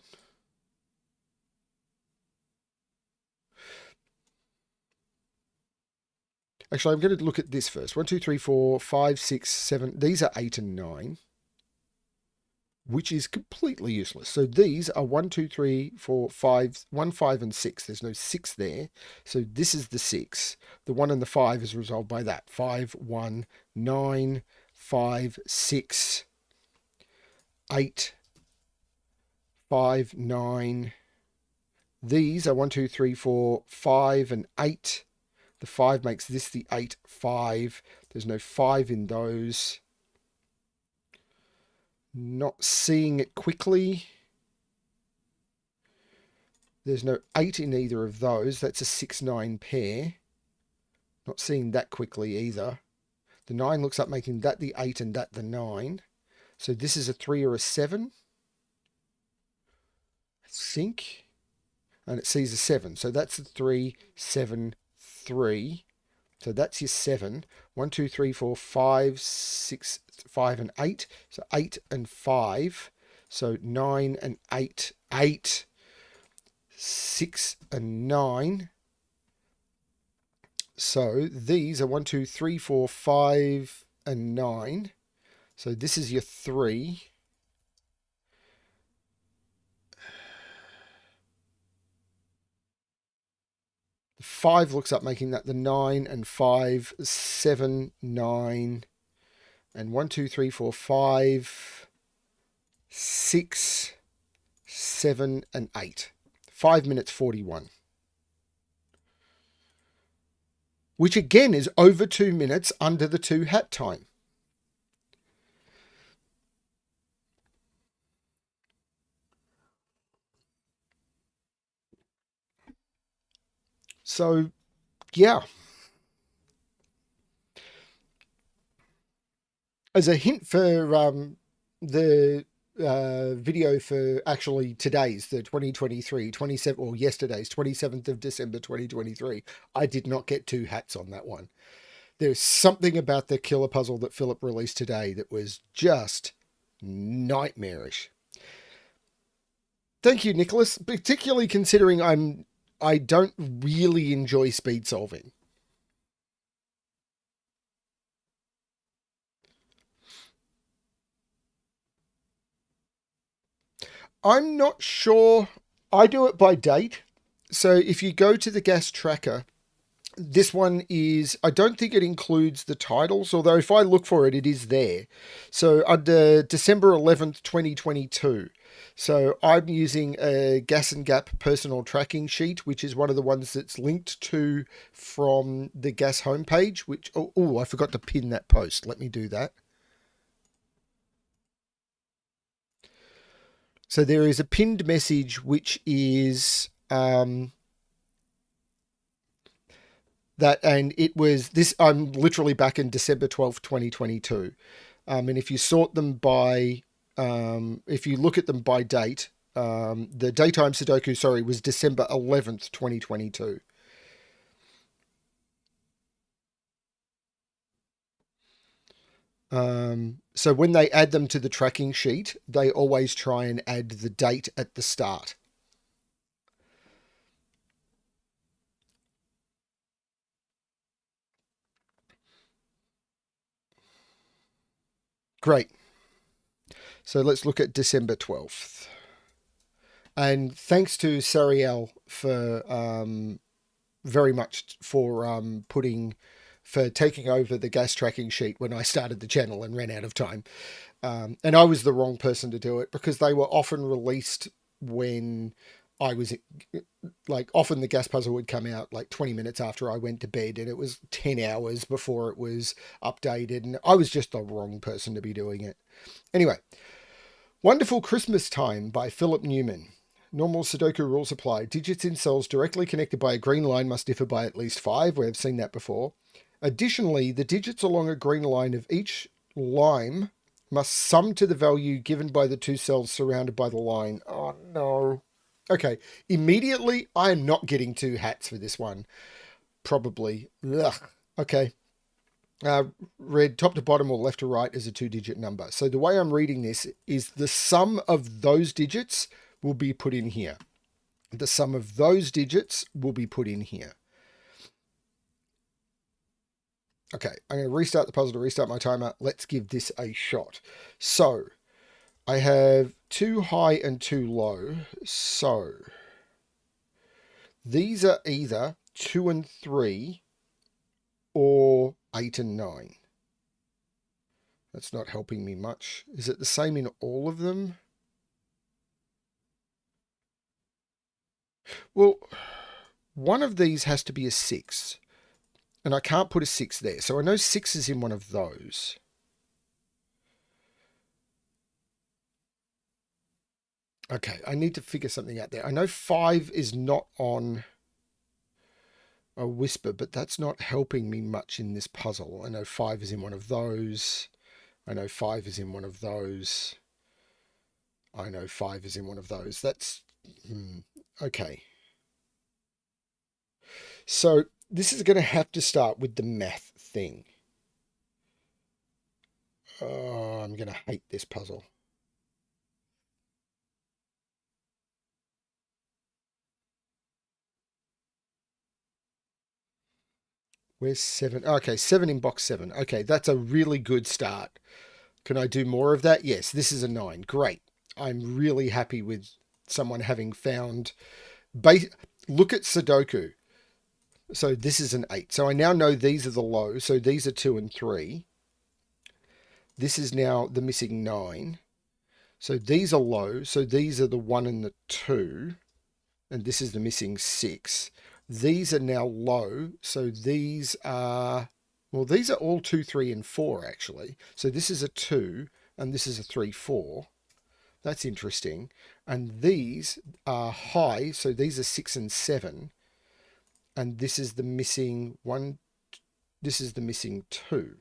Actually, I'm going to look at this first. 1, 2, 3, 4, 5, 6, 7. These are 8 and 9, which is completely useless. So these are 1, 2, 3, 4, 5, 1, 5, and 6. There's no 6 there. So this is the 6. The 1 and the 5 is resolved by that. 5, 1, 9, 5, 6, 8, 5, 9, These are 1, 2, 3, 4, 5, and 8. The 5 makes this the 8, 5. There's no 5 in those. Not seeing it quickly. There's no 8 in either of those. That's a 6, 9 pair. Not seeing that quickly either. The 9 looks up making that the 8 and that the 9. So this is a 3 or a 7. I think. And it sees a 7. So that's a 3, 7, 3. So that's your 7. 1, 2, 3, 4, 5, 6, 5, and 8. So 8 and 5. So 9 and 8. 8, 6 and 9. So these are 1, 2, 3, 4, 5, and 9. So this is your 3. The 5 looks up making that the 9 and 5, 7, 9. And 1, 2, 3, 4, 5, 6, 7, and 8. 5 minutes 41. Which again is over 2 minutes under the 2 hat time. So, yeah. As a hint for the video for actually today's, the 2023, 27, or yesterday's, 27th of December 2023, I did not get 2 hats on that one. There's something about the killer puzzle that Philip released today that was just nightmarish. Thank you, Nicholas, particularly considering I don't really enjoy speed solving. I'm not sure. I do it by date. So if you go to the gas tracker, this one is, I don't think it includes the titles, although if I look for it, it is there. So under December 11th, 2022. So I'm using a Gas and Gap personal tracking sheet, which is one of the ones that's linked to from the gas homepage, which, oh, I forgot to pin that post. Let me do that. So there is a pinned message, which is that, and it was this, I'm literally back in December 12th, 2022. And if you sort them by, if you look at them by date, the daytime Sudoku, sorry, was December 11th, 2022. So when they add them to the tracking sheet, they always try and add the date at the start. Great. So let's look at December 12th. And thanks to Sariel for very much for for taking over the gas tracking sheet when I started the channel and ran out of time. And I was the wrong person to do it because they were often released when I was like, often the gas puzzle would come out like 20 minutes after I went to bed, and it was 10 hours before it was updated, and I was just the wrong person to be doing it. Anyway, Wonderful Christmas Time by Philip Newman. Normal Sudoku rules apply. Digits in cells directly connected by a green line must differ by at least 5. We've seen that before. Additionally, the digits along a green line of each line must sum to the value given by the 2 cells surrounded by the line. Oh, no. Okay, immediately, I am not getting 2 hats for this one. Probably. Ugh. Okay. Read top to bottom or left to right as a 2-digit number. So the way I'm reading this is the sum of those digits will be put in here. The sum of those digits will be put in here. Okay, I'm going to restart the puzzle to restart my timer. Let's give this a shot. So I have 2 high and 2 low. So these are either 2 and 3 or 8 and 9. That's not helping me much. Is it the same in all of them? Well, one of these has to be a 6. And I can't put a 6 there. So I know 6 is in one of those. Okay, I need to figure something out there. I know 5 is not on a whisper, but that's not helping me much in this puzzle. I know 5 is in one of those. I know 5 is in one of those. I know 5 is in one of those. That's... okay. So this is going to have to start with the math thing. Oh, I'm going to hate this puzzle. Where's 7? Okay, 7 in box 7. Okay, that's a really good start. Can I do more of that? Yes, this is a 9. Great. I'm really happy with someone having found... Look at Sudoku. So this is an 8. So I now know these are the low. So these are 2 and 3. This is now the missing 9. So these are low. So these are the 1 and the 2. And this is the missing 6. These are now low. So these are... Well, these are all 2, 3, and 4, actually. So this is a 2, and this is a 3, 4. That's interesting. And these are high. So these are 6 and 7. And this is the missing 1. This is the missing 2.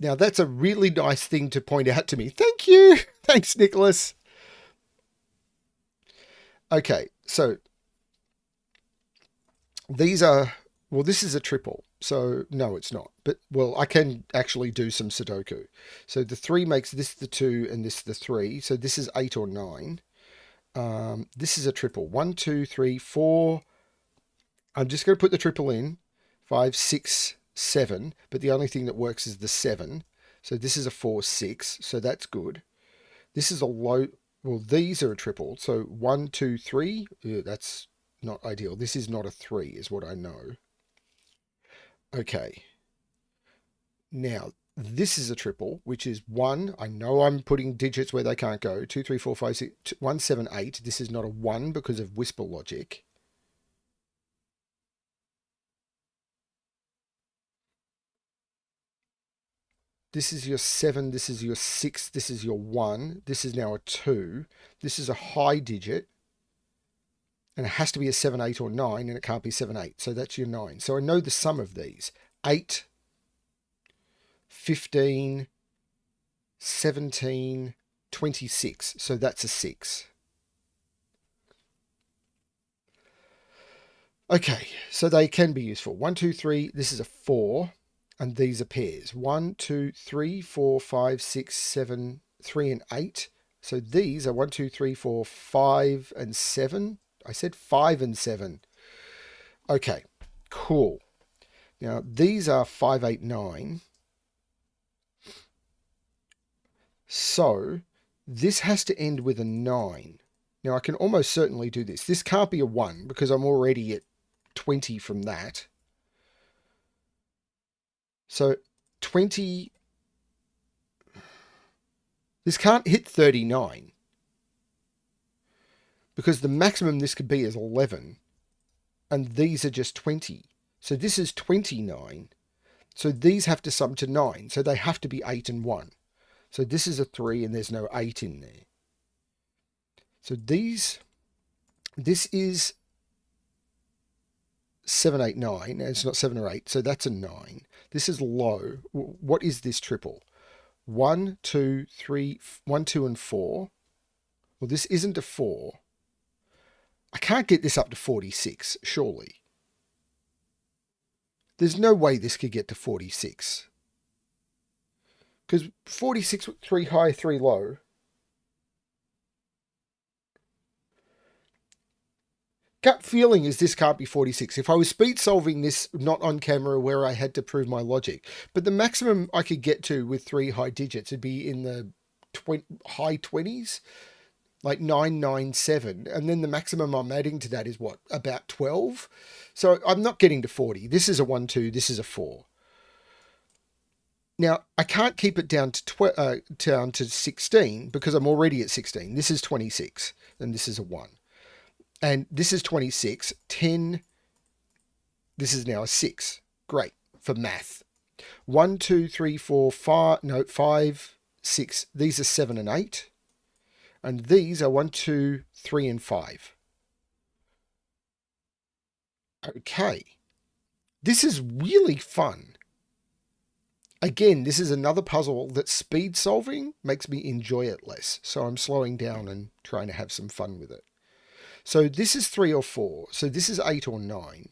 Now, that's a really nice thing to point out to me. Thank you. Thanks, Nicholas. Okay, so these are... Well, this is a triple. So, no, it's not. But, well, I can actually do some Sudoku. So the 3 makes this the 2 and this the 3. So this is 8 or 9. This is a triple. 1, 2, 3, 4. I'm just going to put the triple in. 5, 6, 7. But the only thing that works is the 7. So this is a 4, 6. So that's good. This is a low... Well, these are a triple. So 1, 2, 3. That's not ideal. This is not a 3 is what I know. Okay. Now, this is a triple, which is 1. I know I'm putting digits where they can't go. 2, 3, 4, 5, 6, 1, 7, 8. This is not a 1 because of whisper logic. This is your 7. This is your 6. This is your 1. This is now a 2. This is a high digit. And it has to be a 7, 8, or 9, and it can't be 7, 8. So that's your 9. So I know the sum of these. 8, 15, 17, 26. So that's a 6. Okay, so they can be useful. 1, 2, 3. This is a 4, and these are pairs. 1, 2, 3, 4, 5, 6, 7, 3, and 8. So these are 1, 2, 3, 4, 5, and 7. I said 5 and 7. Okay, cool. Now, these are 5, 8, 9. So, this has to end with a 9. Now, I can almost certainly do this. This can't be a 1 because I'm already at 20 from that. So, 20... This can't hit 39. Because the maximum this could be is 11. And these are just 20. So this is 29. So these have to sum to 9. So they have to be 8 and 1. So this is a 3 and there's no 8 in there. So this is 7, 8, 9. And it's not 7 or 8. So that's a 9. This is low. What is this triple? 1, 2, 3, 1, 2, and 4. Well, this isn't a 4. I can't get this up to 46, surely. There's no way this could get to 46. Because 46 with 3 high, 3 low. Gut feeling is this can't be 46. If I was speed solving this not on camera where I had to prove my logic. But the maximum I could get to with 3 high digits would be in the high 20s. Like 997, and then the maximum I'm adding to that is what, about 12? So I'm not getting to 40. This is a 1, 2, this is a 4. Now, I can't keep it down to 16 because I'm already at 16. This is 26, and this is a 1. And this is 26. 10, this is now a 6. Great for math. 1, 2, 3, 4, 5, no, 5, 6. These are 7 and 8. And these are 1, 2, 3, and 5. Okay. This is really fun. Again, this is another puzzle that speed solving makes me enjoy it less. So I'm slowing down and trying to have some fun with it. So this is 3 or 4. So this is 8 or 9.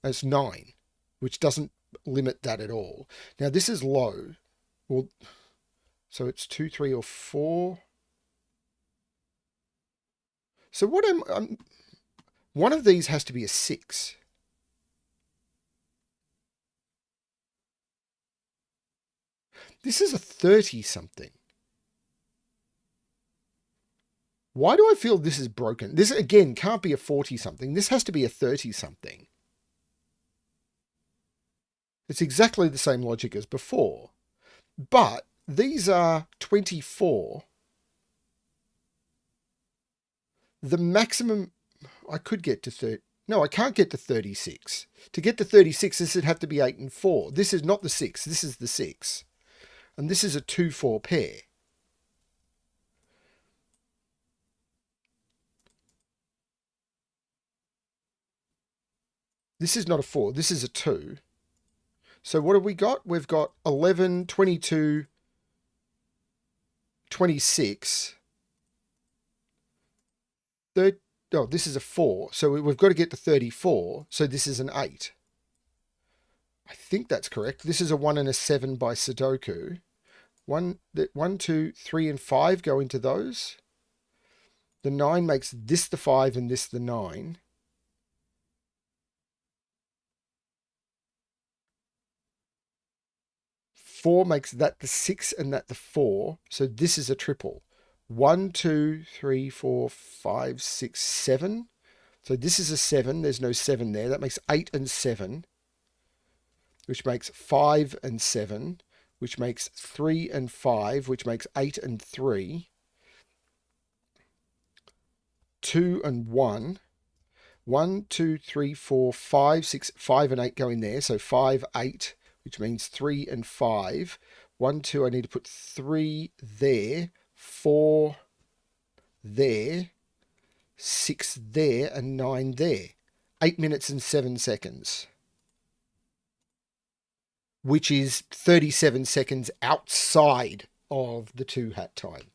That's 9, which doesn't limit that at all. Now this is low. Well, so it's 2, 3, or 4. So what one of these has to be a 6. This is a 30 something. Why do I feel this is broken? This, again, can't be a 40 something. This has to be a 30 something. It's exactly the same logic as before. But these are 24. The maximum I could get to 30. No, I can't get to 36. To get to 36, this would have to be 8 and 4. This is not the 6. This is the 6. And this is a 2-4 pair. This is not a 4. This is a 2. So what have we got? We've got 11, 22, 26. Oh, this is a 4. So we've got to get to 34. So this is an 8. I think that's correct. This is a 1 and a 7 by Sudoku. 1, 2, 3, and 5 go into those. The 9 makes this the 5 and this the 9. Four makes that the 6 and that the 4. So this is a triple. 1, 2, 3, 4, 5, 6, 7. So this is a 7. There's no 7 there. That makes 8 and 7, which makes 5 and 7, which makes 3 and 5, which makes 8 and 3. 2 and 1. 1, 2, 3, 4, 5, 6, 5 and 8 go in there. So 5, 8, which means 3 and 5. 1, 2, I need to put 3 there, 4 there, 6 there, and 9 there. 8 minutes and 7 seconds. Which is 37 seconds outside of the 2-hat time.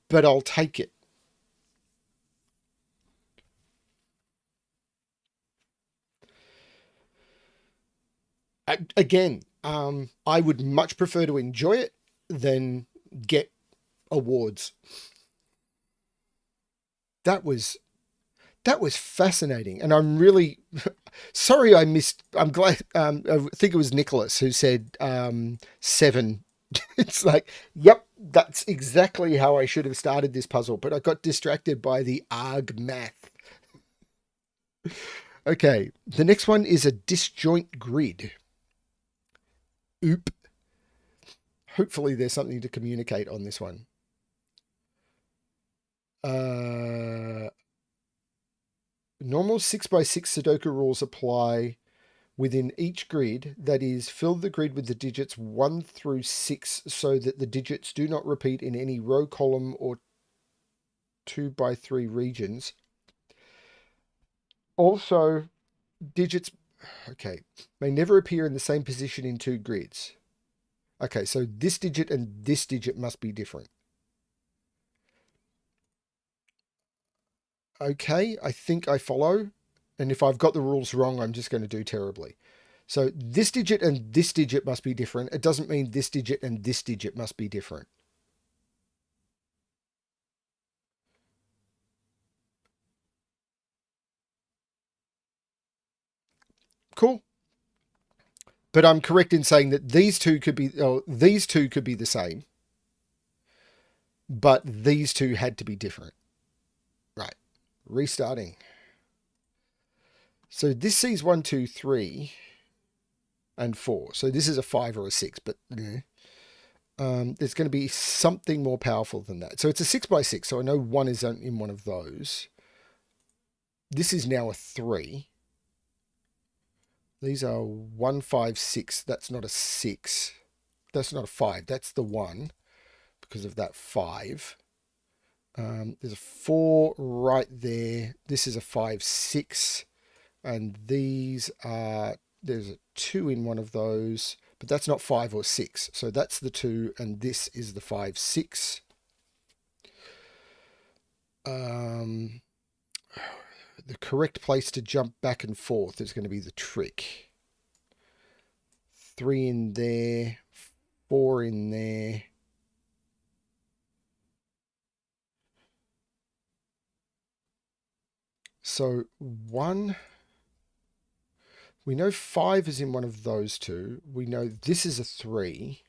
But I'll take it. Again, I would much prefer to enjoy it than get awards. That was fascinating, and I'm really sorry I missed. I'm glad. I think it was Nicholas who said 7. It's like, yep, that's exactly how I should have started this puzzle, but I got distracted by the arg math. Okay, the next one is a disjoint grid. Oop. Hopefully there's something to communicate on this one. Normal 6x6 Sudoku rules apply within each grid. That is, fill the grid with the digits 1 through 6 so that the digits do not repeat in any row, column, or 2x3 regions. Also, digits, okay, may never appear in the same position in 2 grids. Okay, so this digit and this digit must be different. Okay, I think I follow. And if I've got the rules wrong, I'm just going to do terribly. So this digit and this digit must be different. It doesn't mean this digit and this digit must be different. Cool. But I'm correct in saying that these two could be the same, but these two had to be different. Right. Restarting. So this sees 1, 2, 3, and 4. So this is a 5 or a 6, but there's going to be something more powerful than that. So it's a 6x6. So I know 1 is in one of those. This is now a 3. These are 1, 5, 6. That's not a 6. That's not a 5. That's the 1 because of that 5. There's a 4 right there. This is a 5, 6. And these are, there's a 2 in one of those, but that's not 5 or 6. So that's the 2, and this is the 5, 6. The correct place to jump back and forth is going to be the trick. 3 in there, 4 in there. So 1, we know 5 is in one of those two. We know this is a 3.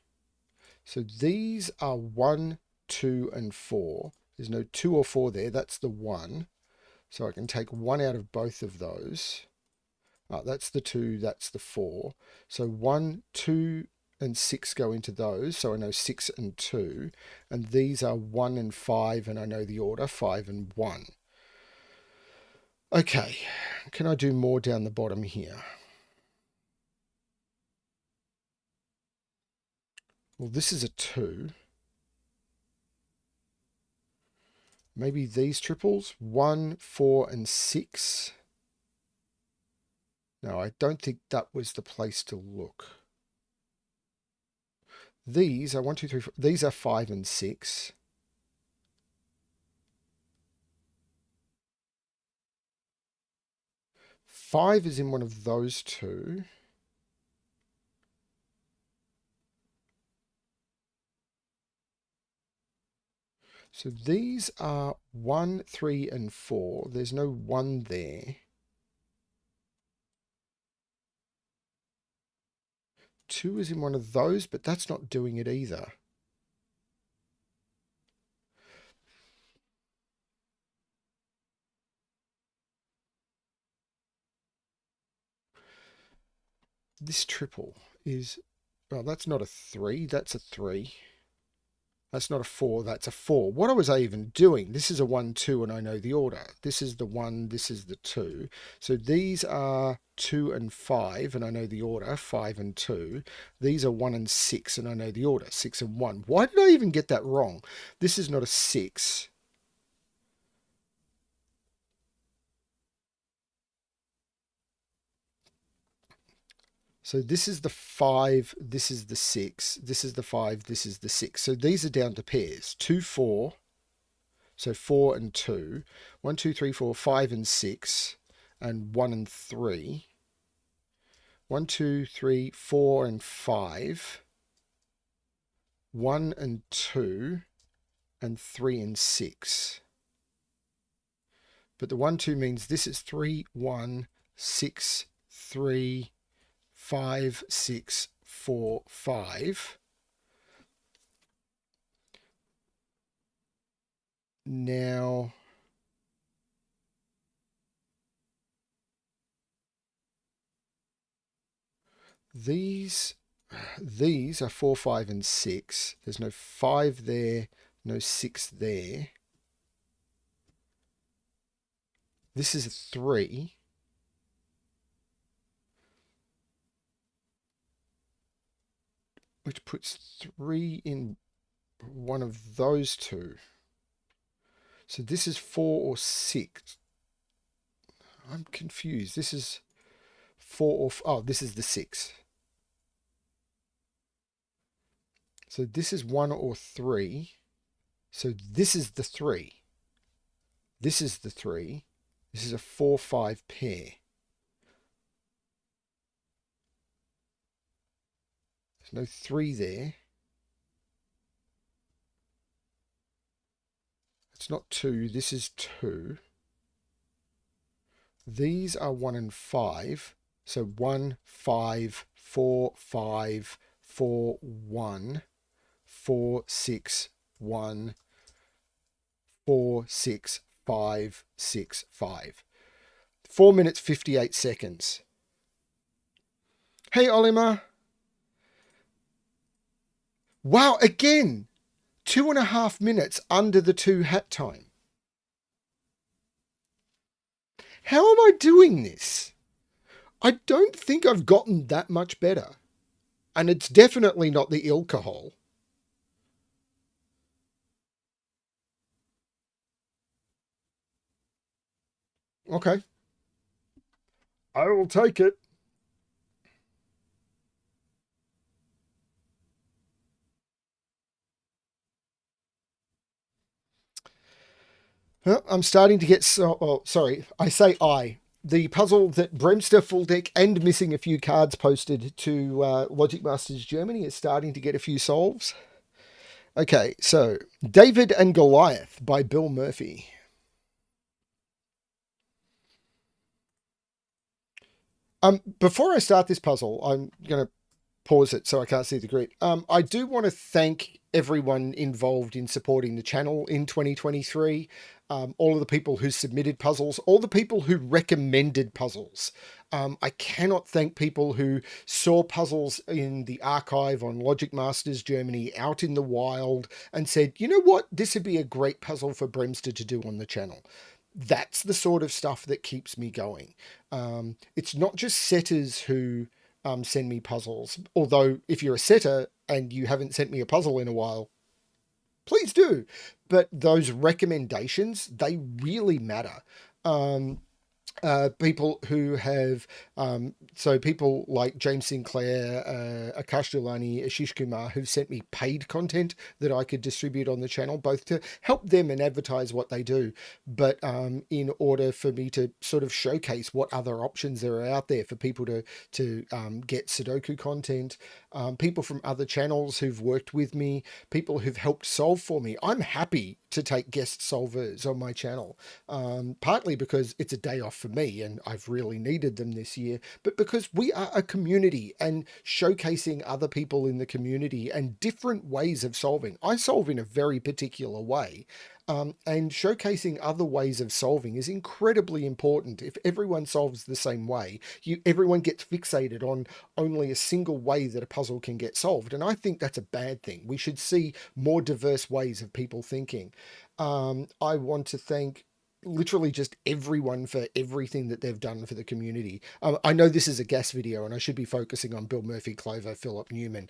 So these are 1, 2, and 4. There's no 2 or 4 there. That's the 1. So I can take 1 out of both of those. That's the 2, that's the 4. So 1, 2, and 6 go into those. So I know 6 and 2. And these are 1 and 5, and I know the order, 5 and 1. Okay, can I do more down the bottom here? Well, this is a 2. Maybe these triples, 1, 4, and 6. No, I don't think that was the place to look. These are 1, 2, 3, 4. These are 5 and 6. Five is in one of those two. So these are 1, 3, and 4. There's no 1 there. 2 is in one of those, but that's not doing it either. This triple is, well, that's not a 3, that's a 3. That's not a 4, that's a 4. What was I even doing? This is a 1, 2, and I know the order. This is the 1, this is the 2. So these are 2 and 5, and I know the order, 5 and 2. These are 1 and 6, and I know the order, 6 and 1. Why did I even get that wrong? This is not a 6. So this is the 5, this is the 6, this is the 5, this is the 6. So these are down to pairs. 2, 4. So 4 and 2. 1, 2, 3, 4, 5 and 6. And 1 and 3. 1, 2, 3, 4 and 5. 1 and 2. And 3 and 6. But the 1, 2 means this is 3, 1, 6, 3, 5, 6, 4, 5. Now, these are 4, 5, and 6. There's no 5 there, no 6 there. This is a 3. Which puts 3 in one of those two. So this is 4 or 6. I'm confused. This is 4 or... Oh, this is the 6. So this is 1 or 3. So this is the 3. This is the 3. This is a 4, 5 pair. There's no 3 there. It's not 2. This is 2. These are 1 and 5. So 1, 5, 4, 5, 4, 1, 4, 6, 1, 4, 6, 5, 6, 5. 4 minutes, 58 seconds. Hey, Olimar. Wow, again, 2.5 minutes under the 2 hat time. How am I doing this? I don't think I've gotten that much better. And it's definitely not the alcohol. Okay, I will take it. Well, I'm starting to get so. Oh, sorry, I say I. The puzzle that Bremster full deck and missing a few cards posted to Logic Masters Germany is starting to get a few solves. Okay, so David and Goliath by Bill Murphy. Before I start this puzzle, I'm going to pause it so I can't see the grid. I do want to thank everyone involved in supporting the channel in 2023. All of the people who submitted puzzles, all the people who recommended puzzles. I cannot thank people who saw puzzles in the archive on Logic Masters Germany out in the wild and said, you know what, this would be a great puzzle for Bremster to do on the channel. That's the sort of stuff that keeps me going. It's not just setters who send me puzzles. Although, if you're a setter and you haven't sent me a puzzle in a while, please do. But those recommendations, they really matter. People who have, so people like James Sinclair, Akash Dulani, Ashish Kumar, who've sent me paid content that I could distribute on the channel, both to help them and advertise what they do, but in order for me to sort of showcase what other options there are out there for people to get Sudoku content, people from other channels who've worked with me, people who've helped solve for me. I'm happy to take guest solvers on my channel, partly because it's a day off for me and I've really needed them this year, but because we are a community and showcasing other people in the community and different ways of solving. I solve in a very particular way. And showcasing other ways of solving is incredibly important. If everyone solves the same way, everyone gets fixated on only a single way that a puzzle can get solved. And I think that's a bad thing. We should see more diverse ways of people thinking. I want to thank literally just everyone for everything that they've done for the community. I know this is a guest video and I should be focusing on Bill Murphy, Clover, Philip Newman,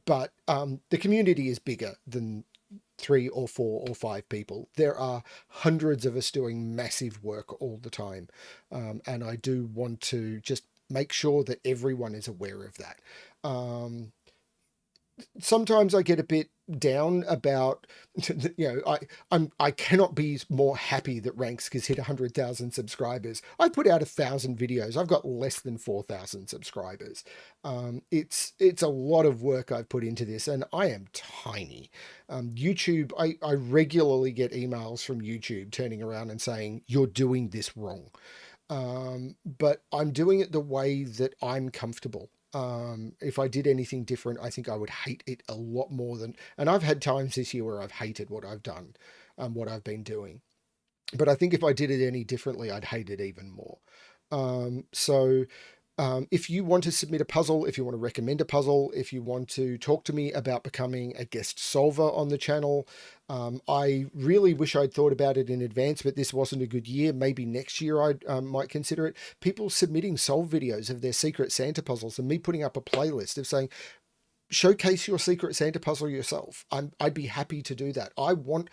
but the community is bigger than 3 or 4 or 5 people. There are hundreds of us doing massive work all the time. And I do want to just make sure that everyone is aware of that. Sometimes I get a bit down about, I cannot be more happy that Ranks has hit 100,000 subscribers. I put out 1,000 videos. I've got less than 4,000 subscribers. It's a lot of work I've put into this, and I am tiny. YouTube, I regularly get emails from YouTube turning around and saying you're doing this wrong. But I'm doing it the way that I'm comfortable. If I did anything different, I think I would hate it a lot more than, and I've had times this year where I've hated what I've done, what I've been doing. But I think if I did it any differently, I'd hate it even more. So if you want to submit a puzzle, if you want to recommend a puzzle, if you want to talk to me about becoming a guest solver on the channel, I really wish I'd thought about it in advance, but this wasn't a good year. Maybe next year I might consider it. People submitting solve videos of their Secret Santa puzzles and me putting up a playlist of saying, showcase your Secret Santa puzzle yourself. I'd be happy to do that. I want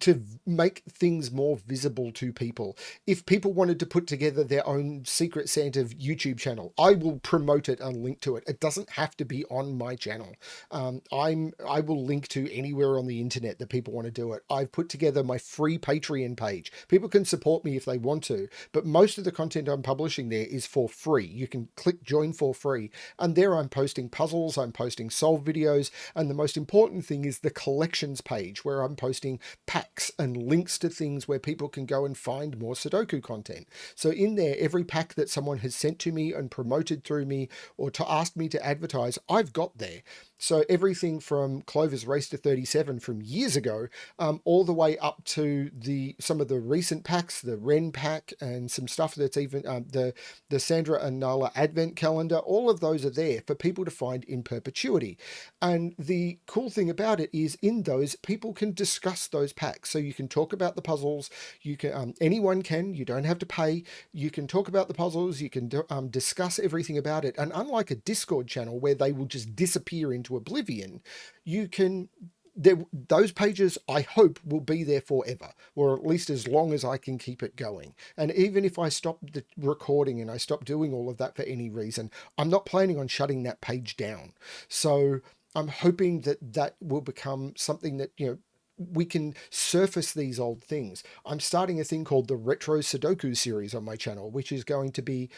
to make things more visible to people. If people wanted to put together their own Secret Santa YouTube channel, I will promote it and link to it. It doesn't have to be on my channel. I will link to anywhere on the internet that people want to do it. I've put together my free Patreon page. People can support me if they want to, but most of the content I'm publishing there is for free. You can click join for free, and there I'm posting puzzles, I'm posting solve videos, and the most important thing is the collections page where I'm posting packs and links to things where people can go and find more Sudoku content. So in there, every pack that someone has sent to me and promoted through me or to ask me to advertise, I've got there. So everything from Clover's Race to 37 from years ago, all the way up to some of the recent packs, the Ren pack, and some stuff that's even the Sandra and Nala Advent calendar. All of those are there for people to find in perpetuity. And the cool thing about it is, in those, people can discuss those packs. So you can talk about the puzzles. You can anyone can. You don't have to pay. You can talk about the puzzles. You can discuss everything about it. And unlike a Discord channel where they will just disappear into oblivion, you can those pages, I hope, will be there forever, or at least as long as I can keep it going. And even if I stop the recording and I stop doing all of that for any reason, I'm not planning on shutting that page down. So I'm hoping that that will become something that, we can surface these old things. I'm starting a thing called the Retro Sudoku series on my channel, which is going to be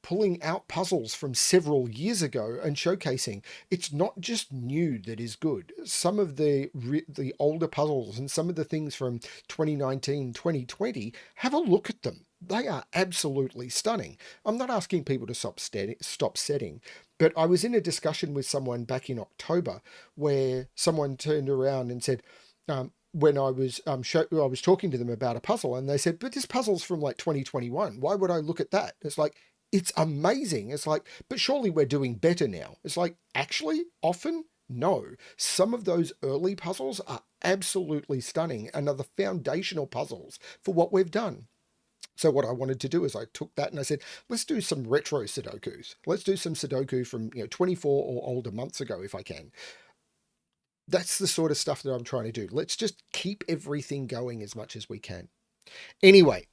pulling out puzzles from several years ago and showcasing it's not just new that is good. Some of the older puzzles and some of the things from 2019, 2020, have a look at them. They are absolutely stunning. I'm not asking people to stop setting, but I was in a discussion with someone back in October where someone turned around and said, when I was I was talking to them about a puzzle, and they said, but this puzzle's from like 2021. Why would I look at that? It's like, it's amazing. It's like, but surely we're doing better now. It's like, actually, often, no. Some of those early puzzles are absolutely stunning and are the foundational puzzles for what we've done. So what I wanted to do is I took that and I said, let's do some retro Sudokus. Let's do some Sudoku from 24 or older months ago if I can. That's the sort of stuff that I'm trying to do. Let's just keep everything going as much as we can. Anyway,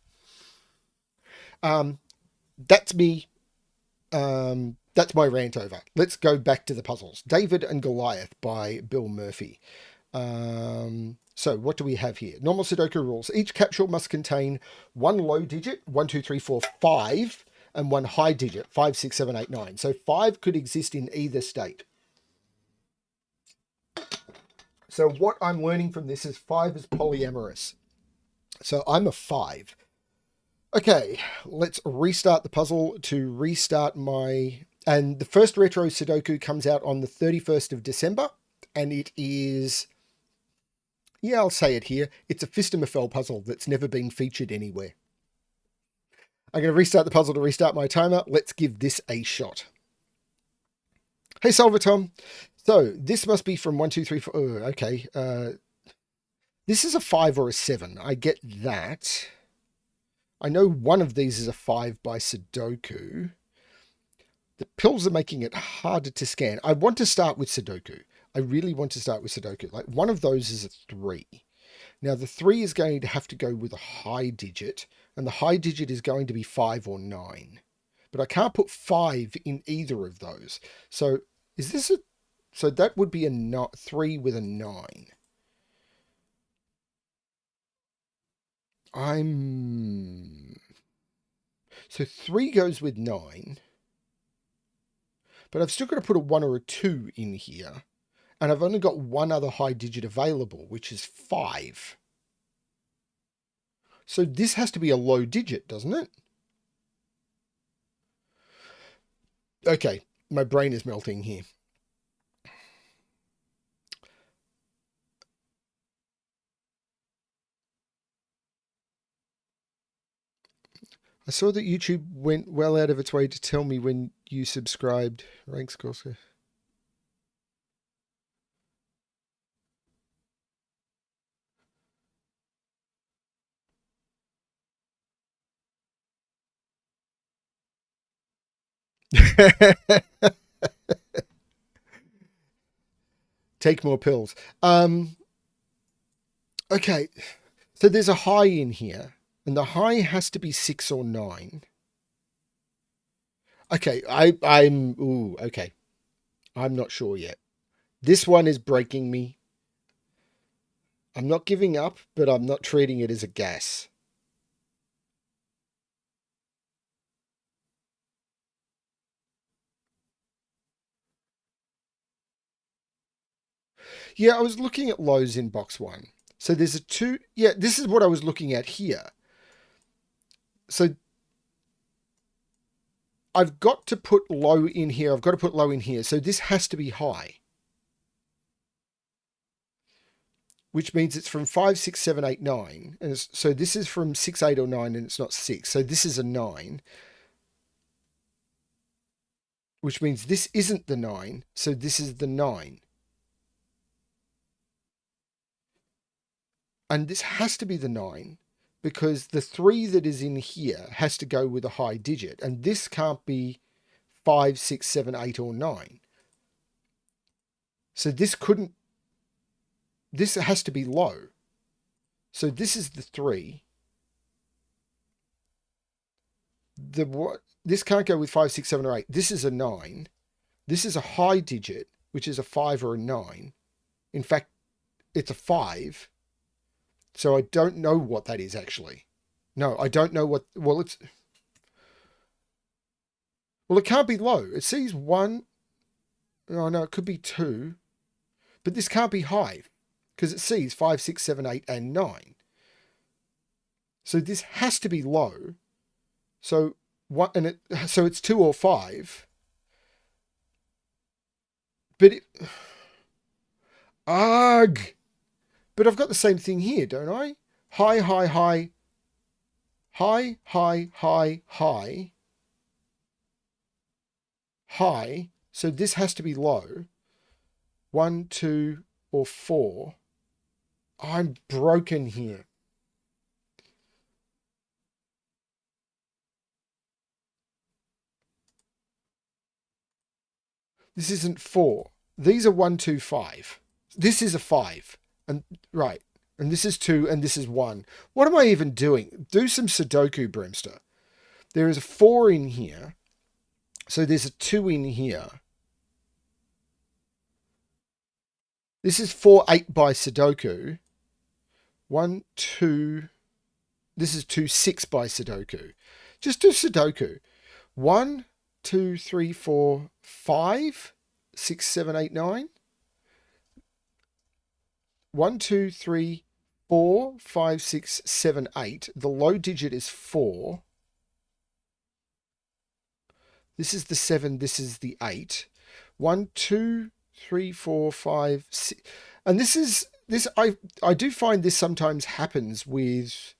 that's me. That's my rant over. Let's go back to the puzzles. David and Goliath by Bill Murphy. So what do we have here? Normal Sudoku rules. Each capsule must contain one low digit, 1, 2, 3, 4, 5, and one high digit, 5, 6, 7, 8, 9. So 5 could exist in either state. So what I'm learning from this is 5 is polyamorous. So I'm a 5. Okay, let's restart the puzzle to restart my... And the first Retro Sudoku comes out on the 31st of December, and it is... Yeah, I'll say it here. It's a Fistamafel puzzle that's never been featured anywhere. I'm going to restart the puzzle to restart my timer. Let's give this a shot. Hey, Salvatom. So this must be from 1, 2, 3, 4. Oh, okay. This is a 5 or a 7. I get that. I know one of these is a 5 by Sudoku. The pills are making it harder to scan. I want to start with Sudoku. I really want to start with Sudoku. Like, one of those is a 3. Now, the 3 is going to have to go with a high digit, and the high digit is going to be 5 or 9. But I can't put 5 in either of those. So, is this a... So that would be a 3 with a 9. So 3 goes with 9. But I've still got to put a 1 or a 2 in here. And I've only got one other high digit available, which is 5. So this has to be a low digit, doesn't it? Okay, my brain is melting here. I saw that YouTube went well out of its way to tell me when you subscribed. Ranks Corsa. Take more pills. Okay, so there's a high in here, and the high has to be 6 or 9. Okay, okay. I'm not sure yet. This one is breaking me. I'm not giving up, but I'm not treating it as a gas. Yeah, I was looking at lows in box 1. So there's a 2. Yeah, this is what I was looking at here. So I've got to put low in here. I've got to put low in here. So this has to be high. which means it's from 5, 6, 7, 8, 9. And so this is from 6, 8, or 9, and it's not 6. So this is a 9, which means this isn't the 9. So this is the 9. And this has to be the 9 because the 3 that is in here has to go with a high digit. And this can't be 5, 6, 7, 8, or 9. So this couldn't, this has to be low. So this is the 3. This can't go with 5, 6, 7, or 8. This is a 9. This is a high digit, which is a 5 or a 9. In fact, it's a 5. So I don't know what that is actually. No, I don't know what, well, it can't be low. It sees 1. Oh, no, it could be 2. But this can't be high because it sees 5, 6, 7, 8, and 9. So this has to be low. So what? And so it's 2 or 5. But ugh. But I've got the same thing here, don't I? High, high, high. High, high, high, high. High. So this has to be low. 1, 2, or 4. I'm broken here. This isn't 4. These are 1, 2, 5. This is a 5. And right. And this is 2 and this is 1. What am I even doing? Do some Sudoku, BremSter. There is a 4 in here. So there's a 2 in here. This is 4, 8 by Sudoku. 1, 2. This is 2, 6 by Sudoku. Just do Sudoku. 1, 2, 3, 4, 5, 6, 7, 8, 9. 1, 2, 3, 4, 5, 6, 7, 8. The low digit is 4. This is the 7. This is the 8. 1, 2, 3, 4, 5, 6. And this is this. I do find this sometimes happens with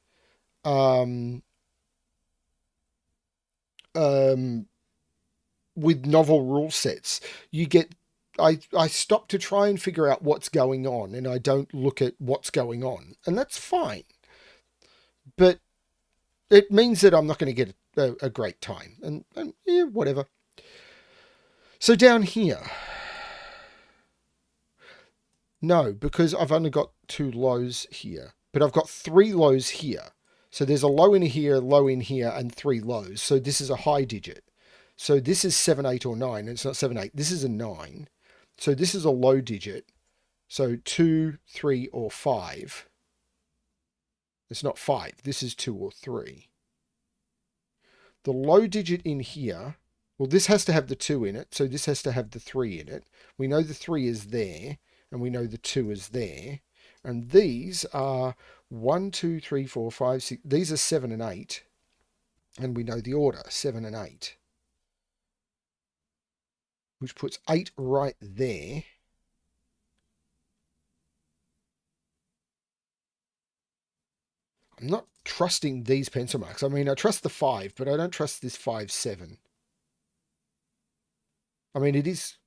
with novel rule sets. You get I stop to try and figure out what's going on, and I don't look at what's going on, and that's fine. But it means that I'm not going to get a great time, and yeah, whatever. So down here, no, because I've only got 2 lows here, but I've got 3 lows here. So there's a low in here, low in here, and 3 lows. So this is a high digit. So this is 7, 8, or 9. It's not 7, 8. This is a 9. So this is a low digit. So 2, 3, or 5. It's not 5. This is 2 or 3. The low digit in here, well, this has to have the 2 in it. So this has to have the 3 in it. We know the 3 is there, and we know the 2 is there. And these are 1, 2, 3, 4, 5, 6. These are 7 and 8. And we know the order, 7 and 8. Which puts 8 right there. I'm not trusting these pencil marks. I mean, I trust the 5, but I don't trust this 5, 7. I mean, it is,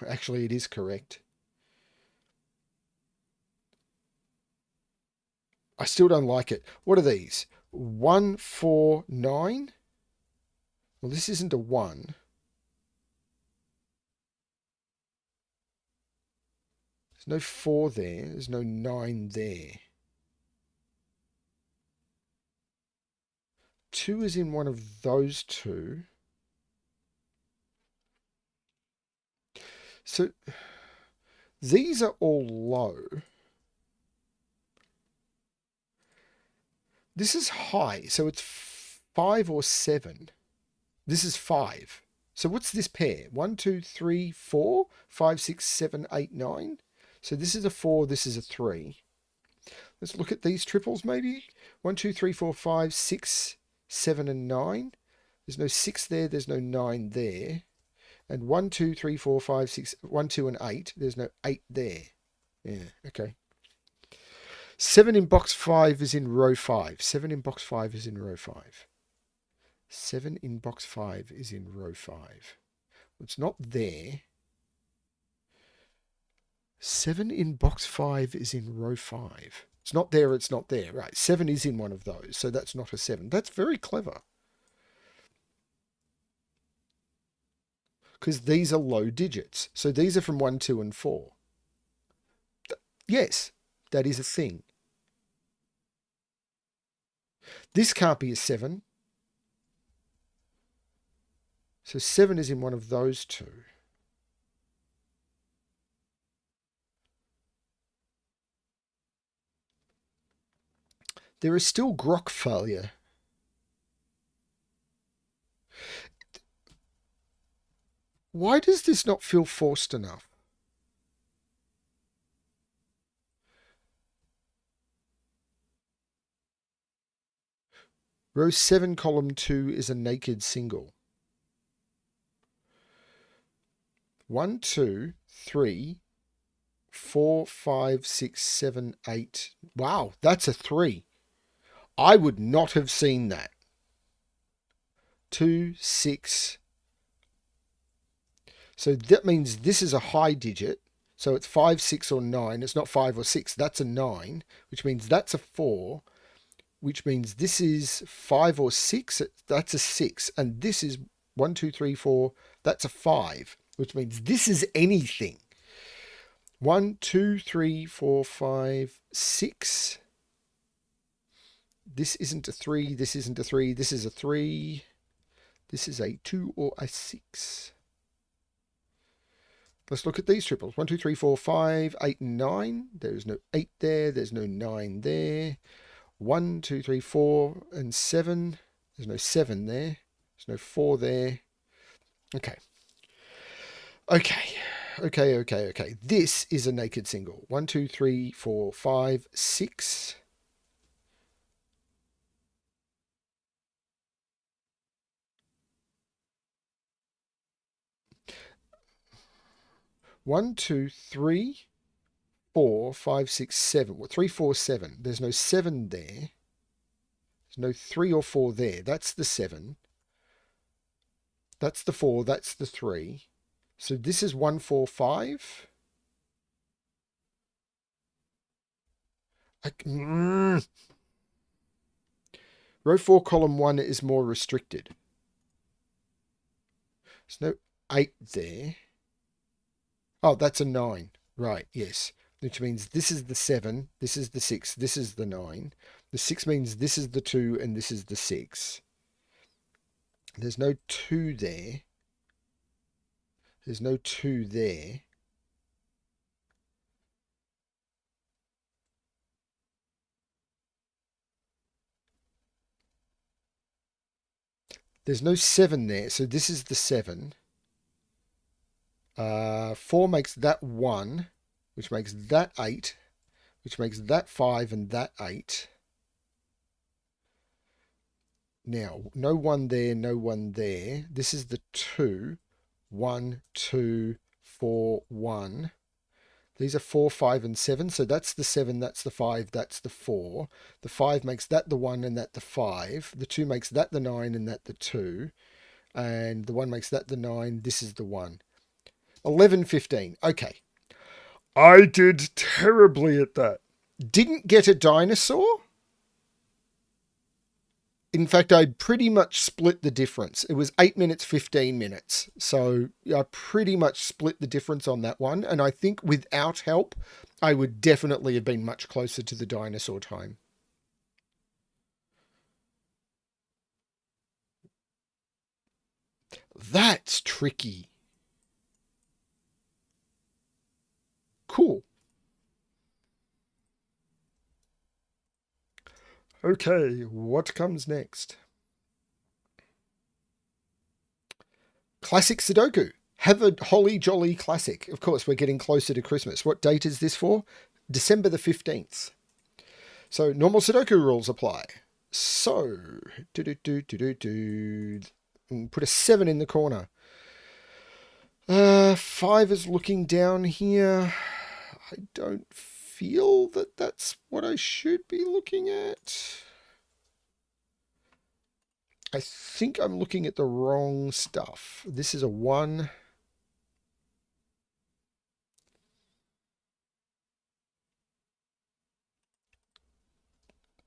actually, it is correct. I still don't like it. What are these? 1, 4, 9? Well, this isn't a 1. There's no 4 there. There's no 9 there. 2 is in one of those 2. So these are all low. This is high, so it's 5 or 7. This is 5. So what's this pair? 1, 2, 3, 4, 5, 6, 7, 8, 9. So this is a 4, this is a 3. Let's look at these triples maybe. 1, 2, 3, 4, 5, 6, 7, and 9. There's no 6 there, there's no 9 there. And 1, 2, 3, 4, 5, 6, 1, 2, and 8. There's no 8 there. Yeah, okay. 7 in box 5 is in row 5. 7 in box 5 is in row 5. 7 in box 5 is in row 5. It's not there. 7 in box 5 is in row 5. It's not there, it's not there. Right, 7 is in one of those, so that's not a 7. That's very clever. Because these are low digits. So these are from 1, 2, and 4. Yes, that is a thing. This can't be a 7. So 7 is in one of those two. There is still grok failure. Why does this not feel forced enough? Row 7, column 2 is a naked single. 1, 2, 3, 4, 5, 6, 7, 8. Wow, that's a 3. I would not have seen that. 2, 6. So that means this is a high digit. So it's 5, 6, or 9. It's not 5 or 6. That's a 9, which means that's a 4, which means this is 5 or 6. That's a 6. And this is 1, 2, 3, 4. That's a 5, which means this is anything. 1, 2, 3, 4, 5, 6. This isn't a 3. This isn't a 3. This is a 3. This is a 2 or a 6. Let's look at these triples. 1, 2, 3, 4, 5, 8, and 9. There's no 8 there. There's no 9 there. 1, 2, 3, 4, and 7. There's no 7 there. There's no 4 there. Okay. Okay. This is a naked single. 1, 2, 3, 4, 5, 6. One, 2, 3, 4, 5, 6, 7. Well, 3, 4, 7. There's no 7 there. There's no 3 or 4 there. That's the 7. That's the 4. That's the 3. So this is 1, 4, 5. Row 4, column 1 is more restricted. There's no 8 there. Oh, that's a 9. Right, yes. Which means this is the 7, this is the 6, this is the 9. The 6 means this is the 2 and this is the 6. There's no 2 there. There's no 2 there. There's no 7 there, so this is the 7. 4 makes that 1, which makes that 8, which makes that 5 and that 8. Now, no 1 there, no 1 there. This is the 2. 1, 2, 4, 1. These are 4, 5, and 7. So that's the 7, that's the 5, that's the 4. The 5 makes that the 1 and that the 5. The 2 makes that the 9 and that the 2. And the 1 makes that the 9. This is the 1. 11, 15. Okay. I did terribly at that. Didn't get a dinosaur. In fact, I pretty much split the difference. It was 8 minutes, 15 minutes. So I pretty much split the difference on that one. And I think without help, I would definitely have been much closer to the dinosaur time. That's tricky. Cool. Okay, what comes next? Classic Sudoku. Have a holly jolly classic. Of course, we're getting closer to Christmas. What date is this for? December the 15th. So normal Sudoku rules apply. So, put a 7 in the corner. 5 is looking down here. I don't feel that that's what I should be looking at. I think I'm looking at the wrong stuff. This is a 1.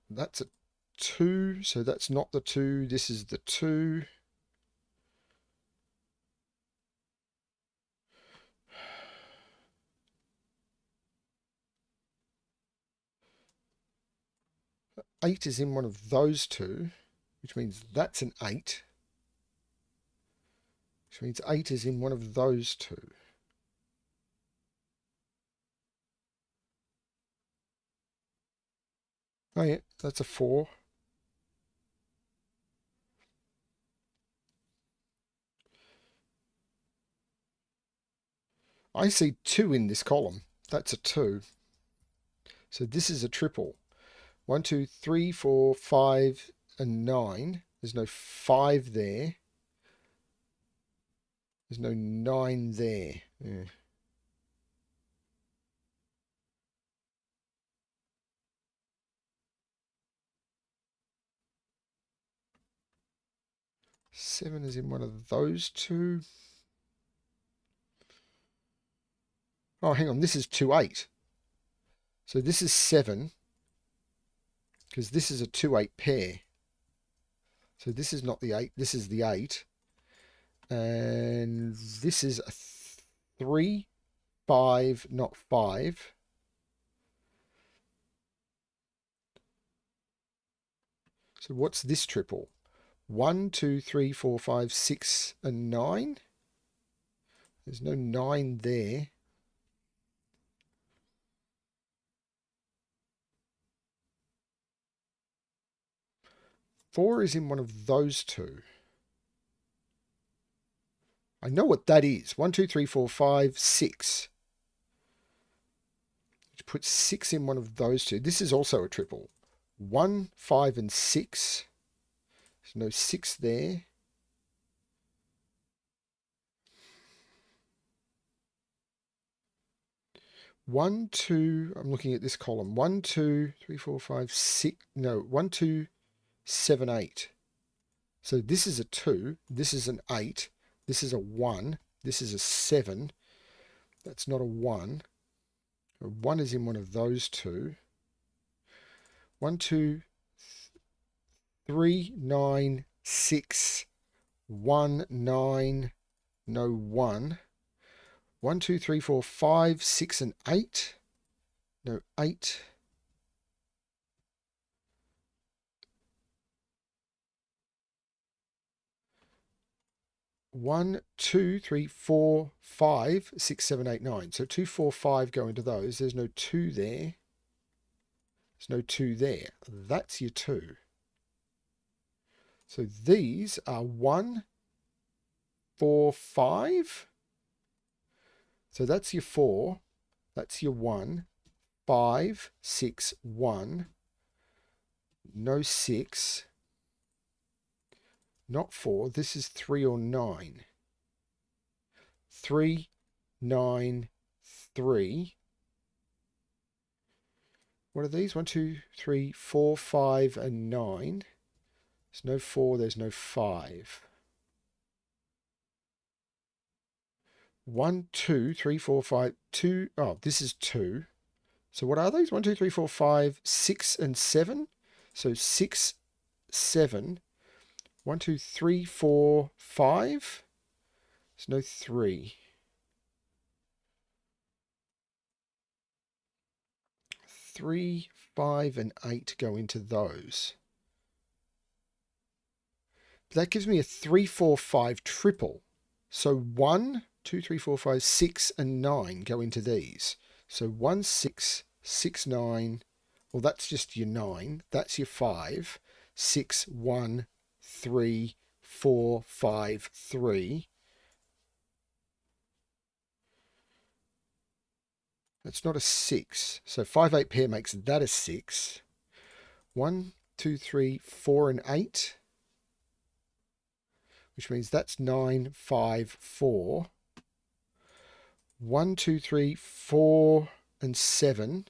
That's a 2, so that's not the 2. This is the 2. Eight is in one of those two, which means that's an 8. Which means 8 is in one of those two. Oh yeah, that's a 4. I see 2 in this column. That's a 2. So this is a triple. 1, 2, 3, 4, 5, and 9. There's no 5 there. There's no 9 there. Yeah. Seven is in one of those two. Oh, hang on. This is 2, 8. So this is 7. Because this is a 2, 8 pair. So this is not the 8. This is the 8. And this is a 3, 5, not 5. So what's this triple? 1, 2, 3, 4, 5, 6, and 9. There's no 9 there. Four is in one of those two. I know what that is. 1, 2, 3, 4, 5, 6. Which puts 6 in one of those two. This is also a triple. 1, 5, and 6. There's no 6 there. One, two, I'm looking at this column. 1, 2, 3, 4, 5, 6. No, 1, 2, 7, 8. So this is a 2. This is an 8. This is a 1. This is a 7. That's not a 1. A 1 is in one of those two. 1, 2, 3, 9, 6, 1, 9, no 1. 1, 2, 3, 4, 5, 6, and 8. No 8. One, 2, 3, 4, 5, 6, 7, 8, 9. So 2, 4, 5 go into those. There's no 2 there. There's no 2 there. That's your 2. So these are 1, 4, 5. So that's your 4. That's your 1. 5, 6, 1. No 6. Not 4. This is 3 or 9. 3, 9, 3. What are these? 1, 2, 3, 4, 5, and 9. There's no 4. There's no 5. 1, 2, 3, 4, 5, 2. Oh, this is 2. So what are these? 1, 2, 3, 4, 5, 6, and 7. So 6, 7. 1, 2, 3, 4, 5. There's no 3. 3, 5, and 8 go into those. But that gives me a 3, 4, 5 triple. So 1, 2, 3, 4, 5, 6, and 9 go into these. So 1, 6, 6, 9. Well, that's just your 9. That's your 5. 6, 1, 3, 4, 5, 3. That's not a 6. So 5, 8 pair makes that a 6. 1, 2, 3, 4, and 8. Which means that's 9, 5, 4. 1, 2, 3, 4, and 7.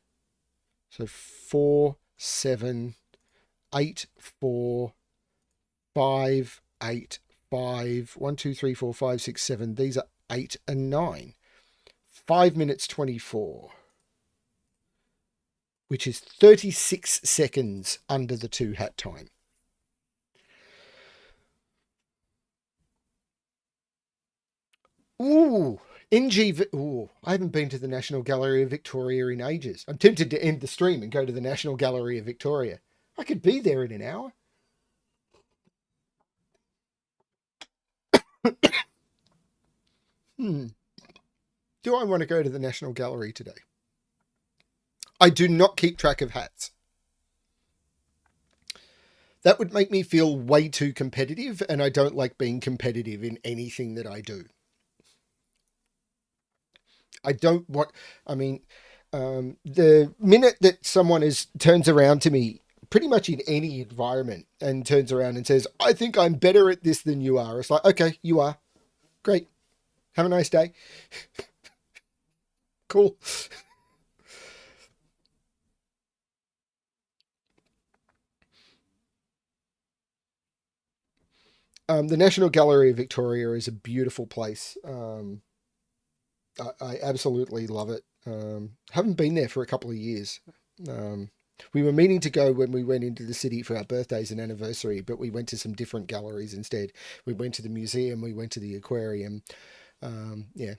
So 4, 7, 8, 4, 5, 8, 5, 1, 2, 3, 4, 5, 6, 7. These are 8 and 9. 5 minutes 24, which is 36 seconds under the 2 hat time. Ooh, Ooh, I haven't been to the National Gallery of Victoria in ages. I'm tempted to end the stream and go to the National Gallery of Victoria. I could be there in an hour. Do I want to go to the National Gallery today? I do not keep track of hats. That would make me feel way too competitive, and I don't like being competitive in anything that I do. I don't want, I mean, the minute that someone turns around to me, pretty much in any environment, and turns around and says, I think I'm better at this than you are, it's like, okay, you are. Great. Have a nice day. Cool. The National Gallery of Victoria is a beautiful place. I absolutely love it. Haven't been there for a couple of years. We were meaning to go when we went into the city for our birthdays and anniversary, but we went to some different galleries instead. We went to the museum, we went to the aquarium. Yeah.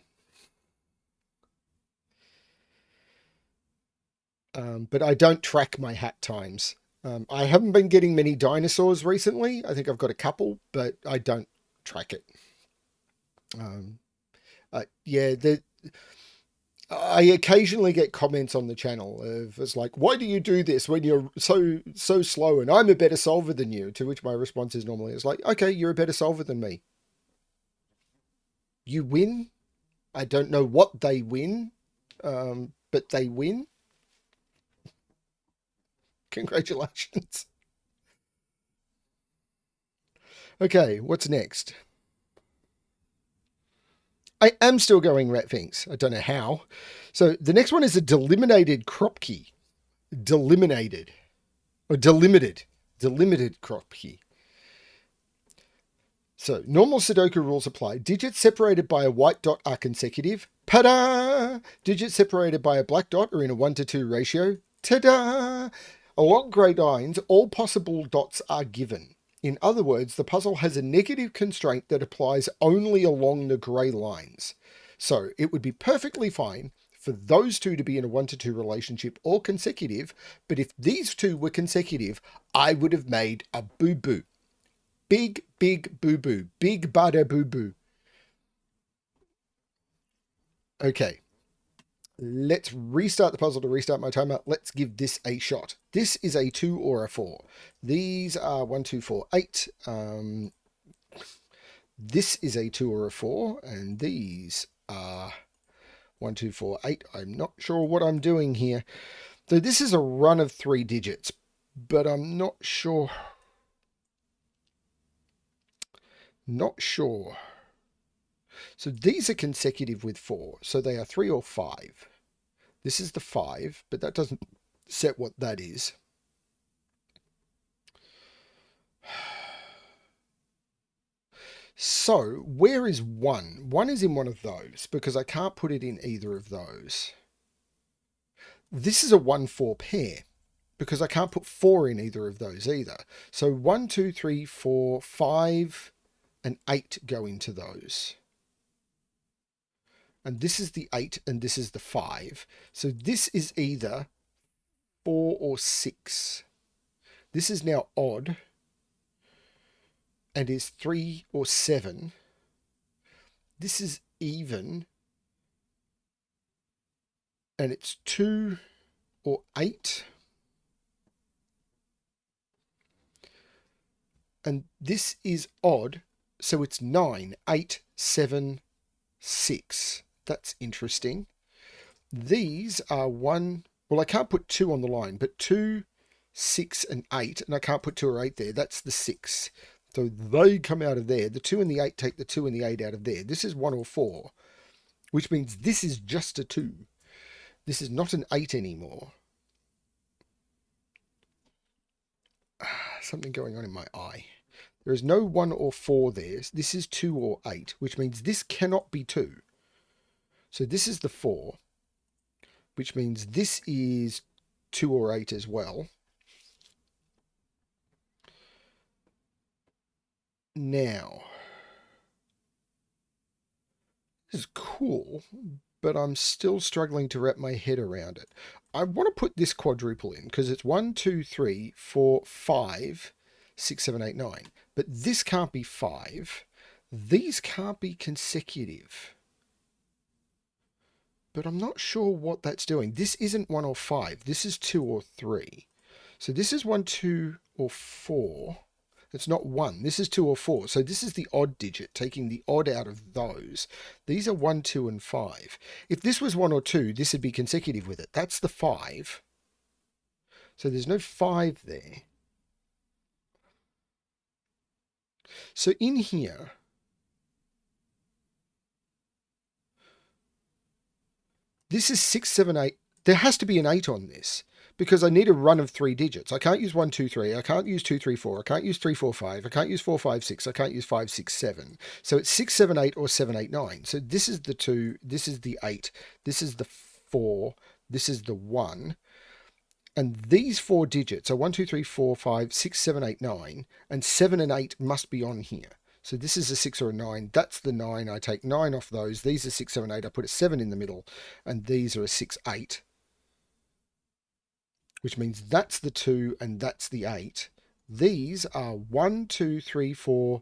But I don't track my hat times. I haven't been getting many dinosaurs recently. I think I've got a couple, but I don't track it. Yeah, I occasionally get comments on the channel of it's like, why do you do this when you're so slow and I'm a better solver than you? To which my response is normally it's like, okay, you're a better solver than me. You win. I don't know what they win, but they win. Congratulations. Okay, what's next? I am still going rat things. I don't know how. So the next one is a delimited Cropki. Delimited. Or delimited. Delimited Cropki. So normal Sudoku rules apply. Digits separated by a white dot are consecutive. Ta-da! Digits separated by a black dot are in a 1-to-2 ratio. Ta-da! Along grey lines, all possible dots are given. In other words, the puzzle has a negative constraint that applies only along the grey lines. So it would be perfectly fine for those two to be in a 1-to-2 relationship or consecutive, but if these two were consecutive, I would have made a boo-boo. Big boo-boo. Big bada boo-boo. Okay. Let's restart the puzzle to restart my timer. Let's give this a shot. This is a 2 or a 4. These are 1, 2, 4, 8. This is a 2 or a 4. And these are 1, 2, 4, 8. I'm not sure what I'm doing here. So this is a run of 3 digits, but I'm not sure. Not sure. So these are consecutive with 4. So they are 3 or 5. This is the 5, but that doesn't set what that is. So where is 1? 1 is in one of those because I can't put it in either of those. This is a 1-4 pair because I can't put 4 in either of those either. So 1, 2, 3, 4, 5, and 8 go into those. And this is the 8 and this is the 5. So this is either 4 or 6. This is now odd and is 3 or 7. This is even and it's 2 or 8. And this is odd, so it's 9, 8, 7, 6. That's interesting. These are 1, well, I can't put 2 on the line, but 2, 6, and 8, and I can't put 2 or 8 there. That's the 6. So they come out of there. The 2 and the 8 take the 2 and the 8 out of there. This is 1 or 4, which means this is just a 2. This is not an 8 anymore. something going on in my eye. There is no 1 or 4 there. This is 2 or 8, which means this cannot be 2. So this is the 4, which means this is 2 or 8 as well. Now, this is cool, but I'm still struggling to wrap my head around it. I want to put this quadruple in because it's 1, 2, 3, 4, 5, 6, 7, 8, 9. But this can't be 5. These can't be consecutive. But I'm not sure what that's doing. This isn't 1 or 5. This is 2 or 3. So this is 1, 2, or 4. It's not 1. This is 2 or 4. So this is the odd digit, taking the odd out of those. These are 1, 2, and 5. If this was 1 or 2, this would be consecutive with it. That's the 5. So there's no 5 there. So in here, this is 6, 7, 8. There has to be an 8 on this because I need a run of 3 digits. I can't use 1, 2, 3. I can't use 2, 3, 4. I can't use 3, 4, 5. I can't use 4, 5, 6. I can't use 5, 6, 7. So it's 6, 7, 8 or 7, 8, 9. So this is the 2. This is the 8. This is the 4. This is the 1. And these 4 digits are 1, 2, 3, 4, 5, 6, 7, 8, 9. And 7 and 8 must be on here. So this is a 6 or a 9. That's the 9. I take 9 off those. These are 6, 7, 8. I put a 7 in the middle. And these are a 6, 8. Which means that's the 2 and that's the 8. These are 1, 2, 3, 4,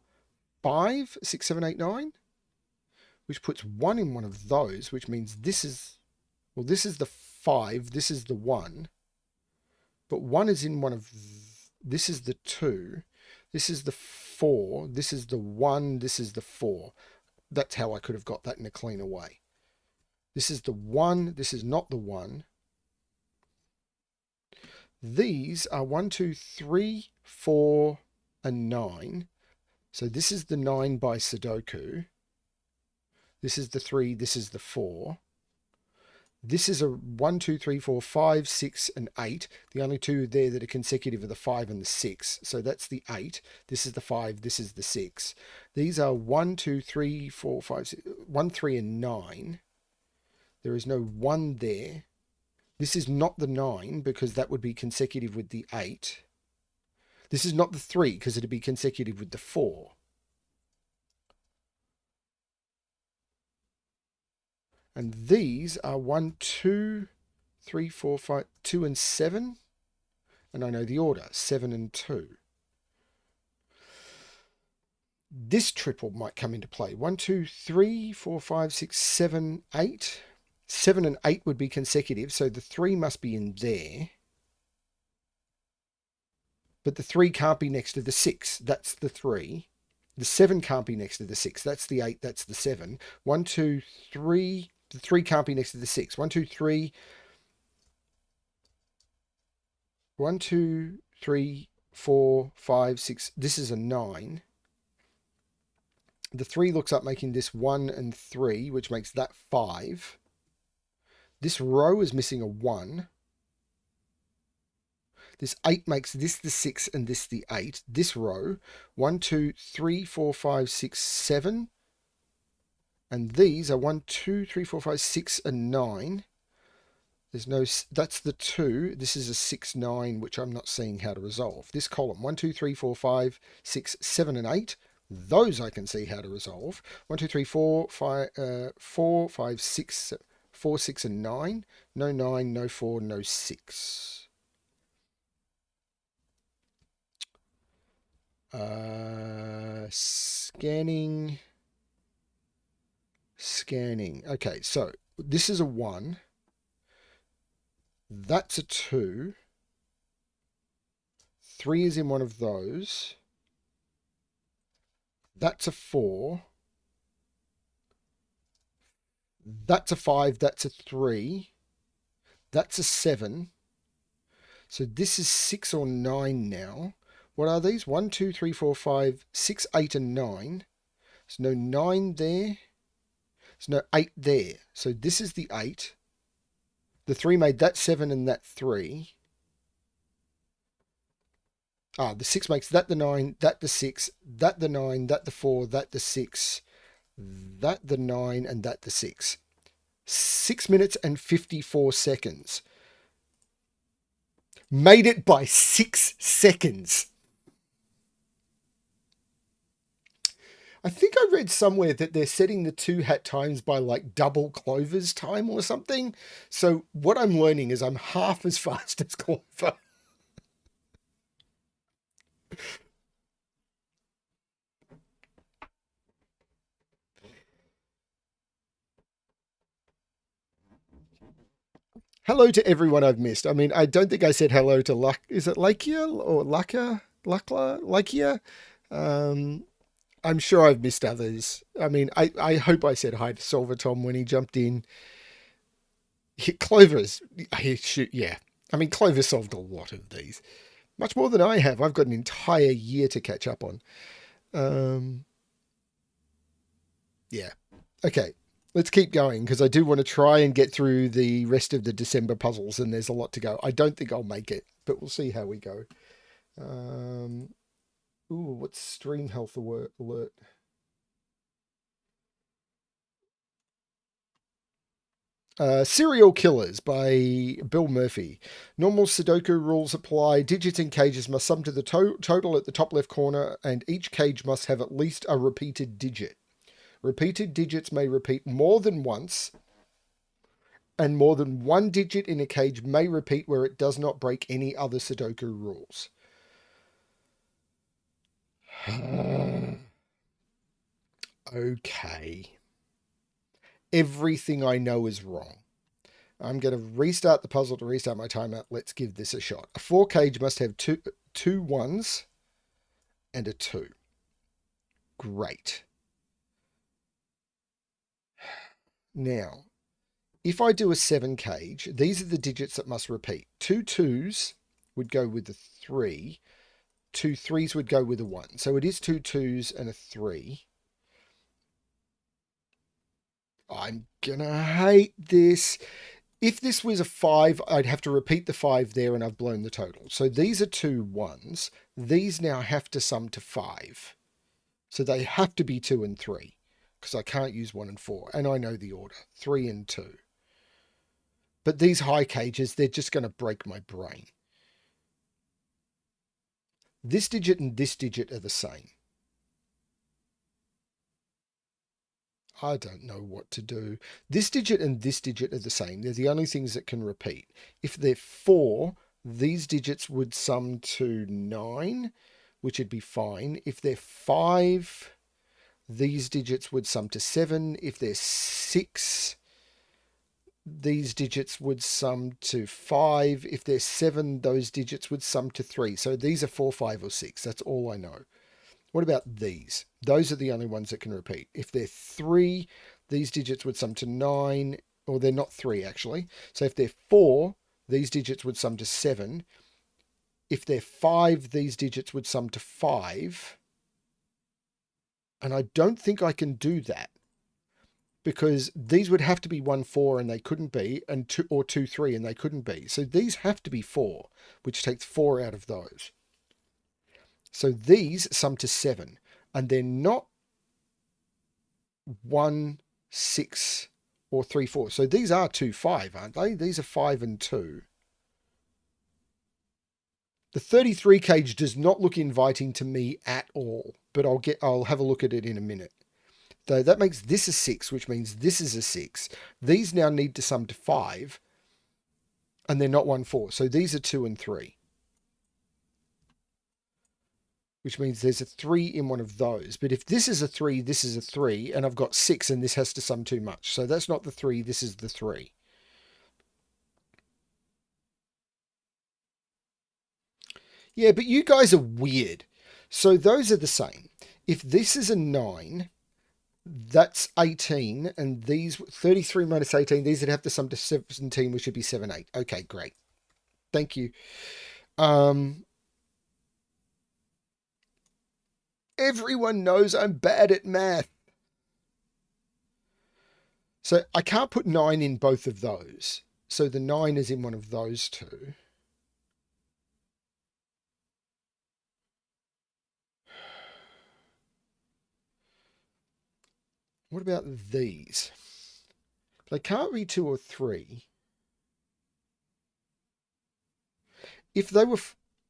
5, 6, 7, 8, 9. Which puts 1 in one of those. Which means this is... Well, this is the 5. This is the 1. But 1 is in one of... This is the 2. This is the 4. This is the 1. This is the 4. That's how I could have got that in a cleaner way. This is the 1. This is not the 1. These are 1, 2, 3, 4, and 9. So this is the 9 by Sudoku. This is the 3. This is the 4. This is a 1, 2, 3, 4, 5, 6, and 8. The only 2 there that are consecutive are the 5 and the 6. So that's the 8. This is the 5. This is the 6. These are 1, 2, 3, 4, 5, 6, 1, 3, and 9. There is no 1 there. This is not the 9 because that would be consecutive with the 8. This is not the 3 because it would be consecutive with the 4. And these are 1, 2, 3, 4, 5, 2 and 7. And I know the order, 7 and 2. This triple might come into play. 1, 2, 3, 4, 5, 6, 7, 8. 7 and 8 would be consecutive, so the 3 must be in there. But the 3 can't be next to the 6. That's the 3. The 7 can't be next to the 6. That's the 8. That's the 7. 1, 2, 3. The 3 can't be next to the 6. 1, 2, 3. 1, 2, 3, 4, 5, 6. This is a 9. The 3 looks up making this 1 and 3, which makes that 5. This row is missing a 1. This 8 makes this the 6 and this the 8. This row, 1, 2, 3, 4, 5, 6, 7. And these are 1, 2, 3, 4, 5, 6, and 9. There's no... That's the 2. This is a 6, 9, which I'm not seeing how to resolve. This column, 1, 2, 3, 4, 5, 6, 7, and 8. Those I can see how to resolve. 1, 2, 3, 4, 5, 4, 5, 6... 4, 6, and 9. No 9, no 4, no 6. Scanning. Okay, so this is a 1. That's a 2. 3 is in one of those. That's a 4. That's a 5, that's a 3. That's a 7. So this is 6 or 9 now. What are these? 1, 2, 3, 4, 5, 6, 8, and 9. There's no 9 there. There's no 8 there. So this is the 8. The 3 made that 7 and that 3. The 6 makes that the 9, that the 6, that the 9, that the 4, that the 6, that the 9, and that the 6. 6 minutes and 54 seconds. Made it by 6 seconds. I think I read somewhere that they're setting the 2 hat times by like double Clover's time or something. So what I'm learning is I'm half as fast as Clover. Hello to everyone I've missed. I mean, I don't think I said hello to Luck. Is it Lakia or Laka? Lakla? Lakia? Um, I'm sure I've missed others. I mean, I hope I said hi to Solvatom when he jumped in. Clover's, yeah. I mean, Clover solved a lot of these. Much more than I have. I've got an entire year to catch up on. Um, yeah. Okay. Let's keep going because I do want to try and get through the rest of the December puzzles, and there's a lot to go. I don't think I'll make it, but we'll see how we go. What's stream health alert? Serial Killers by Bill Murphy. Normal Sudoku rules apply. Digits in cages must sum to the total at the top left corner, and each cage must have at least a repeated digit. Repeated digits may repeat more than once, and more than one digit in a cage may repeat where it does not break any other Sudoku rules. Okay. Everything I know is wrong. I'm going to restart the puzzle to restart my timer. Let's give this a shot. A 4 cage must have two ones and a 2. Great. Now, if I do a 7 cage, these are the digits that must repeat. 2 2s would go with the 3. 2 3s would go with a 1. So it is 2 2s and a 3. I'm gonna hate this. If this was a 5, I'd have to repeat the 5 there and I've blown the total. So these are 2 1s. These now have to sum to 5. So they have to be 2 and 3 because I can't use 1 and 4. And I know the order, 3 and 2. But these high cages, they're just going to break my brain. This digit and this digit are the same. I don't know what to do. This digit and this digit are the same. They're the only things that can repeat. If they're 4, these digits would sum to 9, which would be fine. If they're 5, these digits would sum to 7. If they're 6, these digits would sum to 5. If they're 7, those digits would sum to 3. So these are 4, 5, or 6. That's all I know. What about these? Those are the only ones that can repeat. If they're 3, these digits would sum to 9, or they're not 3 actually. So if they're 4, these digits would sum to 7. If they're 5, these digits would sum to 5. And I don't think I can do that because these would have to be 1 4 and they couldn't be, and 2 or 2 3 and they couldn't be. So these have to be 4, which takes 4 out of those. So these sum to 7, and they're not 1 6 or 3 4. So these are 2 5, aren't they? These are 5 and 2. The 33 cage does not look inviting to me at all, but I'll have a look at it in a minute. So that makes this a 6, which means this is a 6. These now need to sum to 5, and they're not 1 4. So these are 2 and 3, which means there's a 3 in one of those. But if this is a 3, this is a 3, and I've got 6, and this has to sum too much. So that's not the 3, this is the 3. Yeah, but you guys are weird. So those are the same. If this is a 9, that's 18, and these 33 minus 18, these would have to sum to 17, which should be 7 8. Okay, great. Thank you. Everyone knows I'm bad at math. So I can't put 9 in both of those. So the 9 is in one of those two. What about these? They can't be 2 or 3. If they were,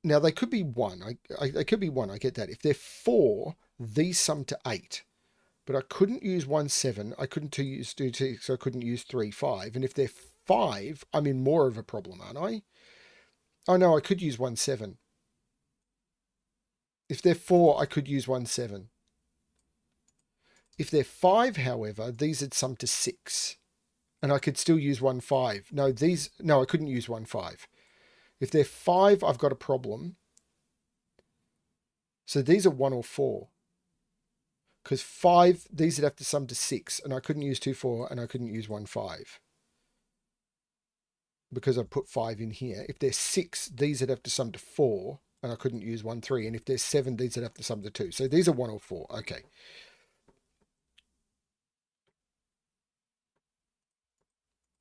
now they could be 1. They could be 1. I get that. If they're 4, these sum to 8. But I couldn't use 1, 7. I couldn't use 2, 6. I couldn't use 3, 5. And if they're 5, I'm in more of a problem, aren't I? Oh no, I could use 1, 7. If they're 4, I could use 1, 7. If they're 5, however, these would sum to 6. And I could still use 1, 5. No, I couldn't use 1, 5. If they're 5, I've got a problem. So these are 1 or 4. Because 5, these would have to sum to 6. And I couldn't use 2, 4, and I couldn't use 1, 5. Because I put 5 in here. If they're 6, these would have to sum to 4. And I couldn't use 1, 3. And if they're 7, these would have to sum to 2. So these are 1 or 4. Okay.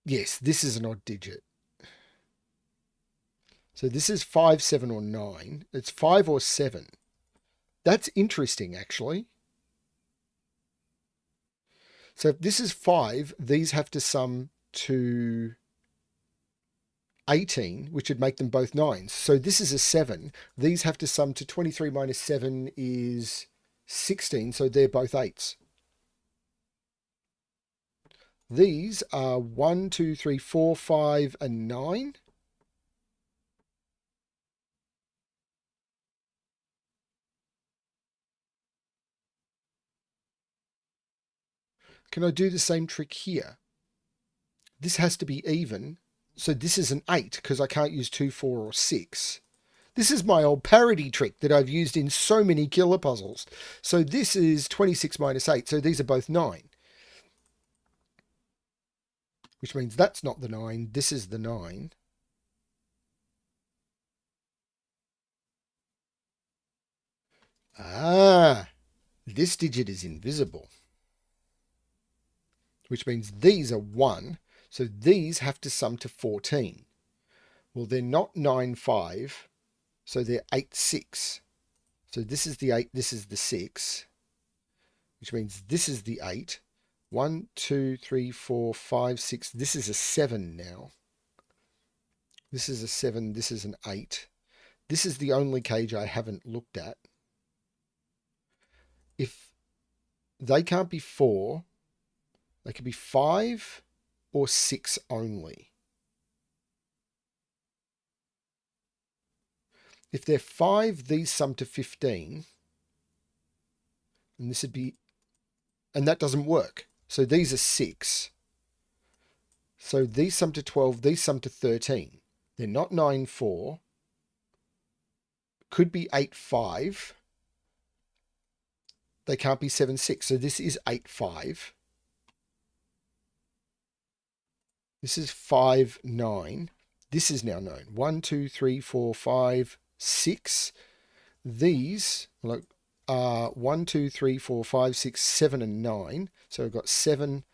Yes, this is an odd digit. So this is 5, 7, or 9. It's 5 or 7. That's interesting, actually. So if this is 5, these have to sum to 18, which would make them both 9s. So this is a 7. These have to sum to 23 minus 7 is 16, so they're both 8s. These are 1, 2, 3, 4, 5, and 9. Can I do the same trick here? This has to be even. So this is an 8 because I can't use 2, 4, or 6. This is my old parity trick that I've used in so many killer puzzles. So this is 26 minus 8. So these are both 9. Which means that's not the 9. This is the 9. Ah, this digit is invisible. Which means these are 1. So these have to sum to 14. Well, they're not 9, 5. So they're 8, 6. So this is the 8, this is the 6. Which means this is the 8. 1, 2, 3, 4, 5, 6. This is a 7 now. This is a 7. This is an 8. This is the only cage I haven't looked at. If they can't be 4, they could be 5 or 6 only. If they're 5, these sum to 15. And this would be, and that doesn't work. So these are 6. So these sum to 12, these sum to 13. They're not 9, 4. Could be 8, 5. They can't be 7, 6. So this is 8, 5. This is 5, 9. This is now known. 1, 2, 3, 4, 5, 6. These are 1, 2, 3, 4, 5, 6, 7, and 9. So we've got 7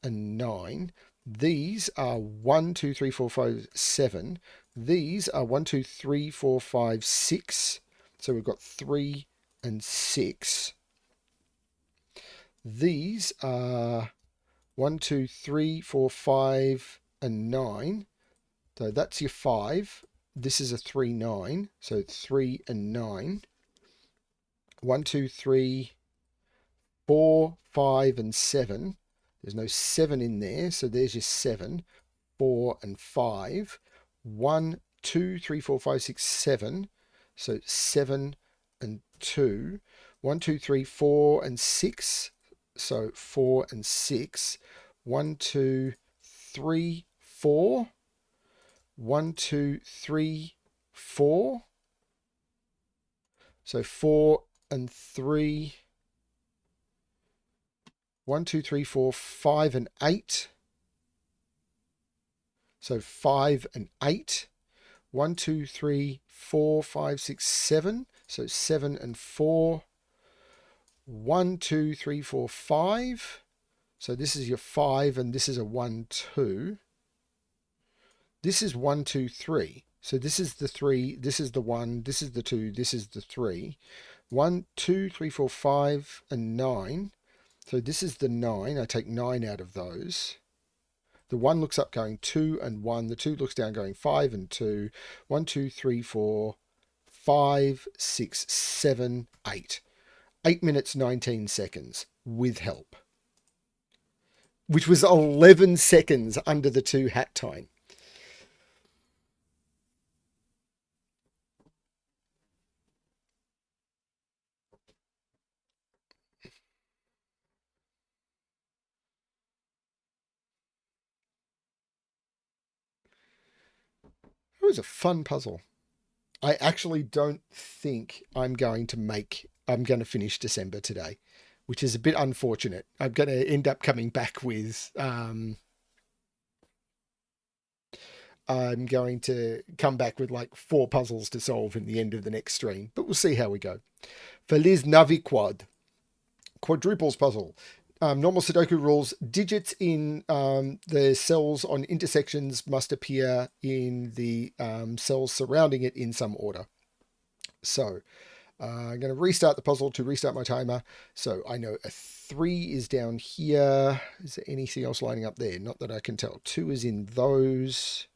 and 9. These are 1, 2, 3, 4, 5, 7. These are 1, 2, 3, 4, 5, 6. So we've got 3 and 6. These are 1, 2, 3, 4, 5, and 9. So that's your 5. This is a 3, 9. So 3 and 9. 1, 2, 3, 4, 5, and 7. There's no 7 in there. So there's your 7, 4, and 5. 1, 2, 3, 4, 5, 6, 7. So 7 and 2. 1, 2, 3, 4, and 6. So 4 and 6. 1, 2, 3, 4. 1, 2, 3, 4. So 4 and 3. 1, 2, 3, 4, 5 and 8. So 5 and 8. 1, 2, 3, 4, 5, 6, 7. So 7 and 4. 1, 2, 3, 4, 5. So this is your 5 and this is a 1, 2. This is 1, 2, 3. So this is the 3, this is the 1, this is the 2, this is the 3. 1, 2, 3, 4, 5, and 9. So this is the 9. I take 9 out of those. The 1 looks up going 2 and 1. The 2 looks down going 5 and 2. 1, 2, 3, 4, 5, 6, 7, 8. 8 minutes, 19 seconds with help, which was 11 seconds under the 2 hat time. It was a fun puzzle. I actually don't think I'm going to finish December today, which is a bit unfortunate. I'm going to end up coming back with, I'm going to come back with like 4 puzzles to solve in the end of the next stream, but we'll see how we go. Feliz Naviquad. Quadruples puzzle. Normal Sudoku rules. Digits in the cells on intersections must appear in the cells surrounding it in some order. So I'm going to restart the puzzle to restart my timer. So I know a 3 is down here. Is there anything else lining up there? Not that I can tell. 2 is in those.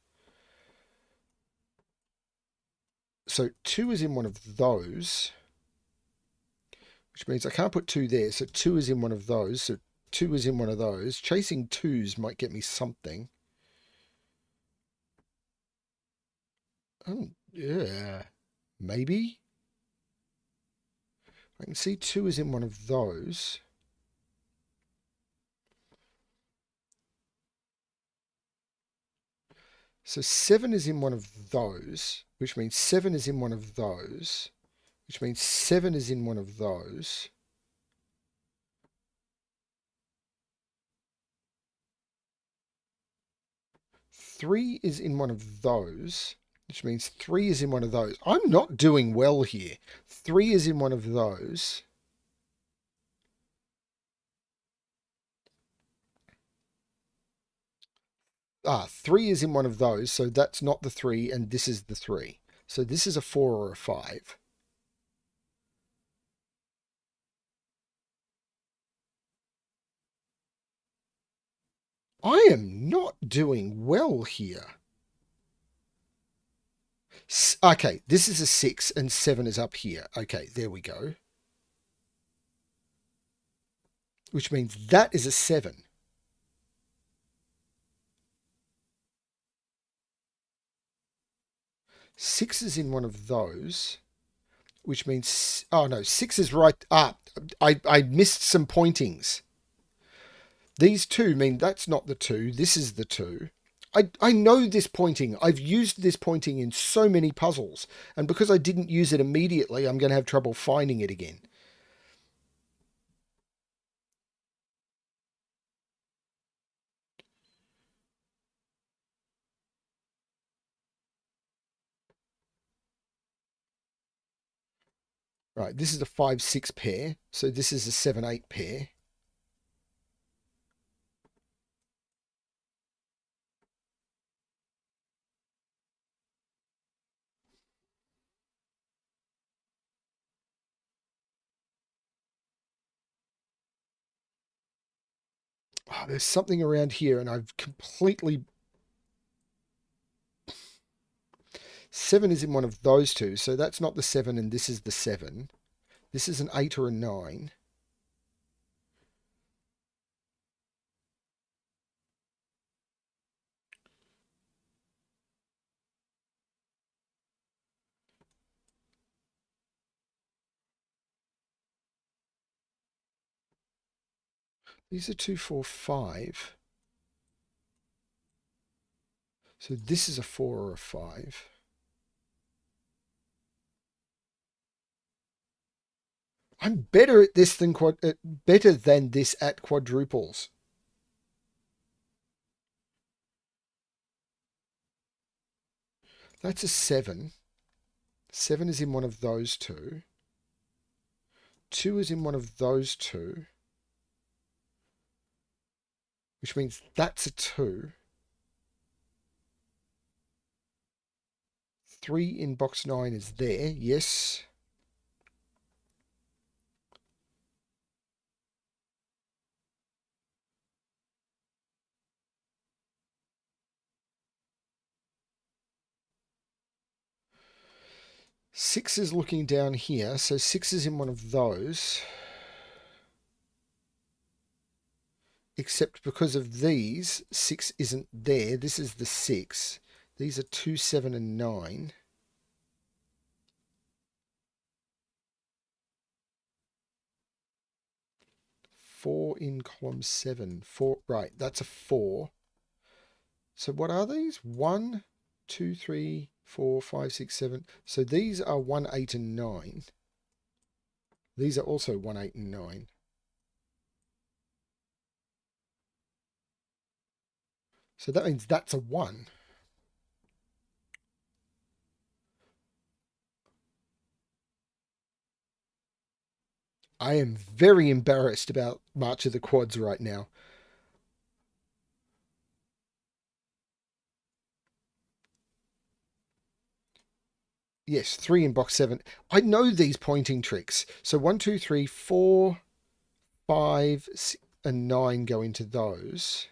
So 2 is in one of those, which means I can't put 2 there. So 2 is in one of those. So 2 is in one of those. Chasing 2s might get me something. Oh, yeah. Maybe? I can see 2 is in one of those. So 7 is in one of those, which means 7 is in one of those, which means 7 is in one of those. Three is in one of those, which means 3 is in one of those. I'm not doing well here. 3 is in one of those. Ah, 3 is in one of those, so that's not the 3, and this is the 3. So this is a 4 or a 5. I am not doing well here. Okay, this is a 6 and 7 is up here. Okay, there we go. Which means that is a 7. Six is in one of those, which means, oh no, 6 is right. I missed some pointings. These 2 mean that's not the 2. This is the 2. I know this pointing. I've used this pointing in so many puzzles. And because I didn't use it immediately, I'm going to have trouble finding it again. Right, this is a 5-6 pair. So this is a 7-8 pair. Oh, there's something around here and I've completely... 7 is in one of those 2, so that's not the 7 and this is the 7. This is an 8 or a 9. These are 2, 4, 5. So this is a 4 or a 5. I'm better at this than better than this at quadruples. That's a 7. 7 is in one of those 2. 2 is in one of those 2. Which means that's a 2. 3 in box 9 is there, yes. 6 is looking down here, so 6 is in one of those. Except because of these, 6 isn't there. This is the 6. These are 2, 7, and 9. Four in column 7. 4, right, that's a 4. So what are these? 1, 2, 3, 4, 5, 6, 7. So these are 1, 8, and 9. These are also 1, 8, and 9. So that means that's a 1. I am very embarrassed about March of the Quads right now. Yes, 3 in box 7. I know these pointing tricks. So 1, 2, 3, 4, 5, and 9 go into those,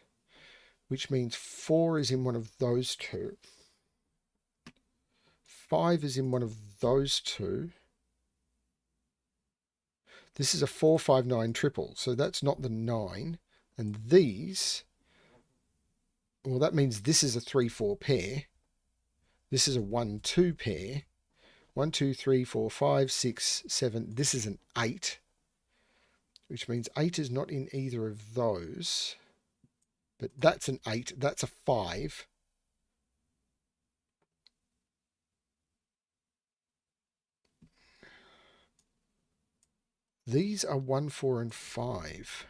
which means 4 is in one of those two. 5 is in one of those two. This is a 4, 5, 9 triple, so that's not the 9. And these, well, that means this is a 3, 4 pair. This is a 1, 2 pair. 1, 2, 3, 4, 5, 6, 7. This is an 8, which means 8 is not in either of those. But that's an 8. That's a 5. These are 1, 4, and 5.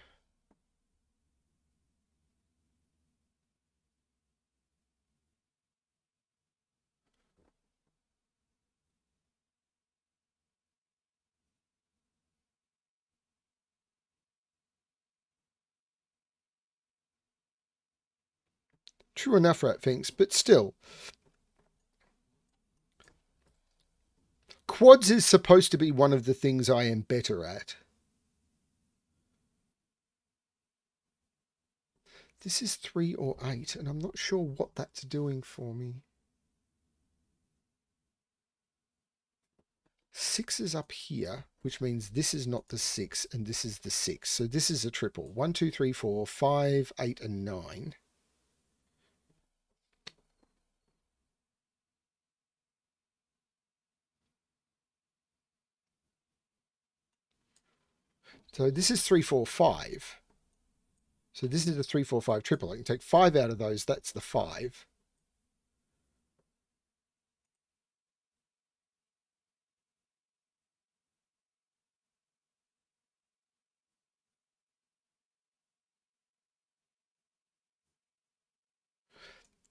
True enough, Rat Finks, but still. Quads is supposed to be one of the things I am better at. This is 3 or 8, and I'm not sure what that's doing for me. 6 is up here, which means this is not the 6, and this is the 6. So this is a triple. 1, 2, 3, 4, 5, 8, and 9. So this is 3, 4, 5. So this is a 3, 4, 5 triple. I can take 5 out of those. That's the 5.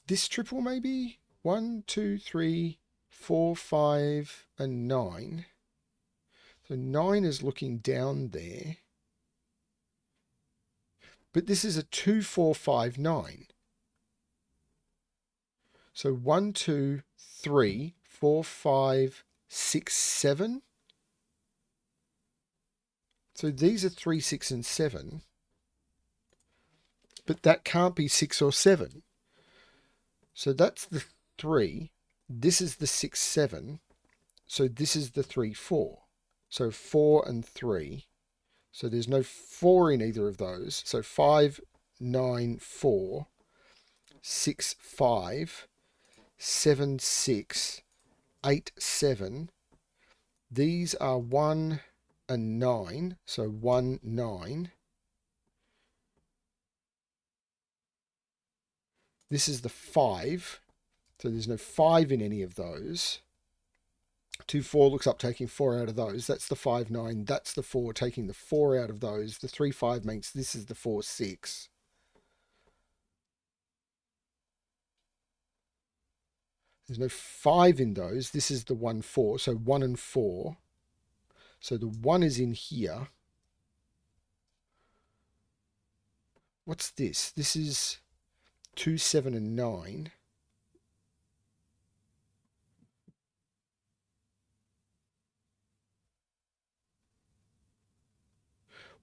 This triple maybe? 1, 2, 3, 4, 5, and 9. So 9 is looking down there. But this is a 2, 4, 5, 9. So 1, 2, 3, 4, 5, 6, 7. So these are 3, 6, and 7. But that can't be 6 or 7. So that's the 3. This is the 6, 7. So this is the 3, 4. So 4 and 3. So there's no 4 in either of those. So 5, 9, 4, 6, 5, 7, 6, 8, 7. These are 1 and 9. So 1, 9. This is the 5. So there's no 5 in any of those. 2, 4 looks up taking 4 out of those. That's the 5, 9. That's the 4 taking the 4 out of those. The 3, 5 makes this is the 4, 6. There's no 5 in those. This is the 1, 4. So 1 and 4. So the 1 is in here. What's this? This is 2, 7, and 9.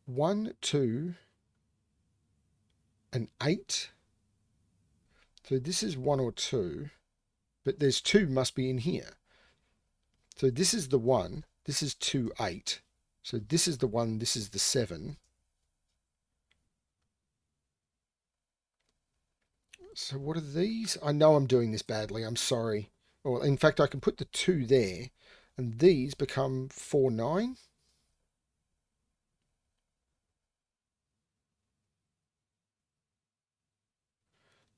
One, 2, and 8. So this is 1 or 2. But there's 2 must be in here. So this is the 1. This is 2, 8. So this is the 1. This is the 7. So what are these? I know I'm doing this badly. I'm sorry. Or in fact, I can put the 2 there. And these become 4, 9.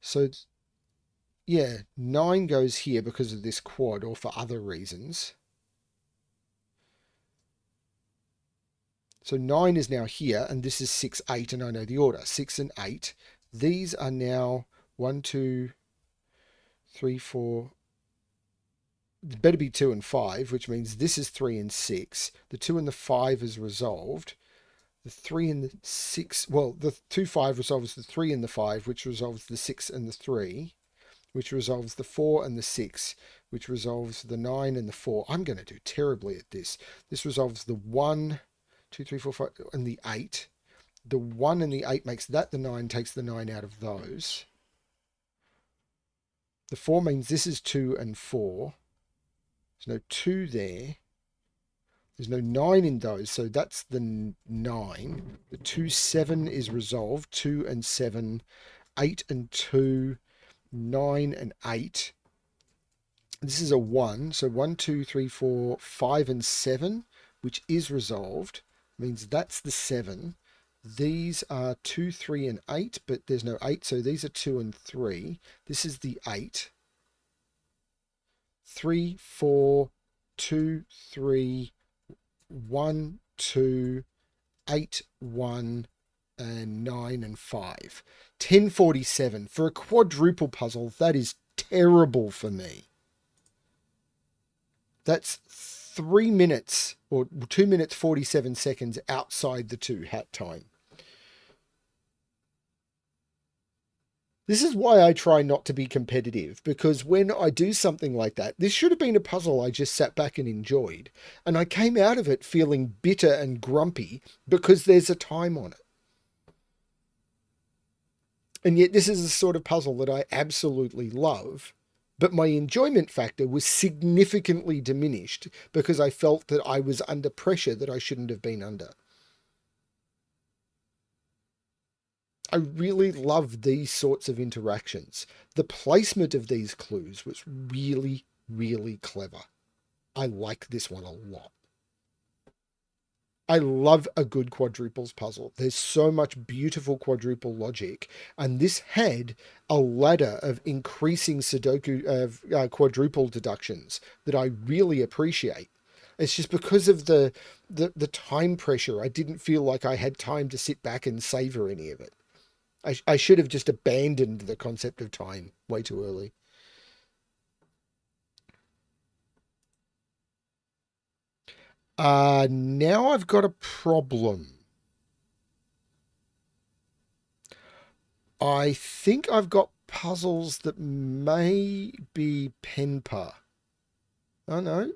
So yeah, 9 goes here because of this quad or for other reasons. So 9 is now here, and this is 6, 8, and I know the order. 6 and 8. These are now 1, 2, 3, 4. It better be 2 and 5, which means this is 3 and 6. The 2 and the 5 is resolved. The 3 and the 6, well, the 2, 5 resolves the 3 and the 5, which resolves the 6 and the 3, which resolves the 4 and the 6, which resolves the 9 and the 4. I'm going to do terribly at this. This resolves the 1, 2, 3, 4, 5, and the 8. The 1 and the 8 makes that the 9, takes the 9 out of those. The 4 means this is 2 and 4. There's no 2 there. There's no 9 in those, so that's the 9. The 2, 7 is resolved. 2 and 7. 8 and 2. 9 and 8. This is a 1, so 1, 2, 3, 4, 5 and 7, which is resolved, means that's the 7. These are 2, 3 and 8, but there's no 8, so these are 2 and 3. This is the 8. 3, 4, 2, 3, 1, 2, 8, 1, and 9 and 5. 1047. For a quadruple puzzle, that is terrible for me. That's 3 minutes or 2 minutes 47 seconds outside the 2 hat time. This is why I try not to be competitive, because when I do something like that, this should have been a puzzle I just sat back and enjoyed. And I came out of it feeling bitter and grumpy because there's a time on it. And yet this is the sort of puzzle that I absolutely love. But my enjoyment factor was significantly diminished because I felt that I was under pressure that I shouldn't have been under. I really love these sorts of interactions. The placement of these clues was really, really clever. I like this one a lot. I love a good quadruples puzzle. There's so much beautiful quadruple logic, and this had a ladder of increasing Sudoku quadruple deductions that I really appreciate. It's just because of the time pressure, I didn't feel like I had time to sit back and savor any of it. I should have just abandoned the concept of time way too early. Now I've got a problem. I think I've got puzzles that may be Penpa. Oh no.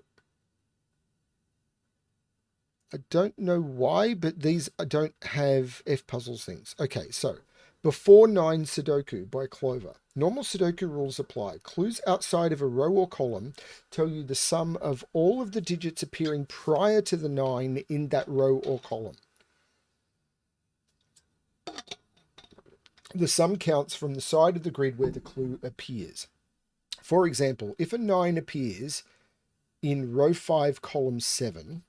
I don't know why, but these don't have F puzzles things. Okay, so before 9 Sudoku by Clover. Normal Sudoku rules apply. Clues outside of a row or column tell you the sum of all of the digits appearing prior to the 9 in that row or column. The sum counts from the side of the grid where the clue appears. For example, if a 9 appears in row 5, column 7,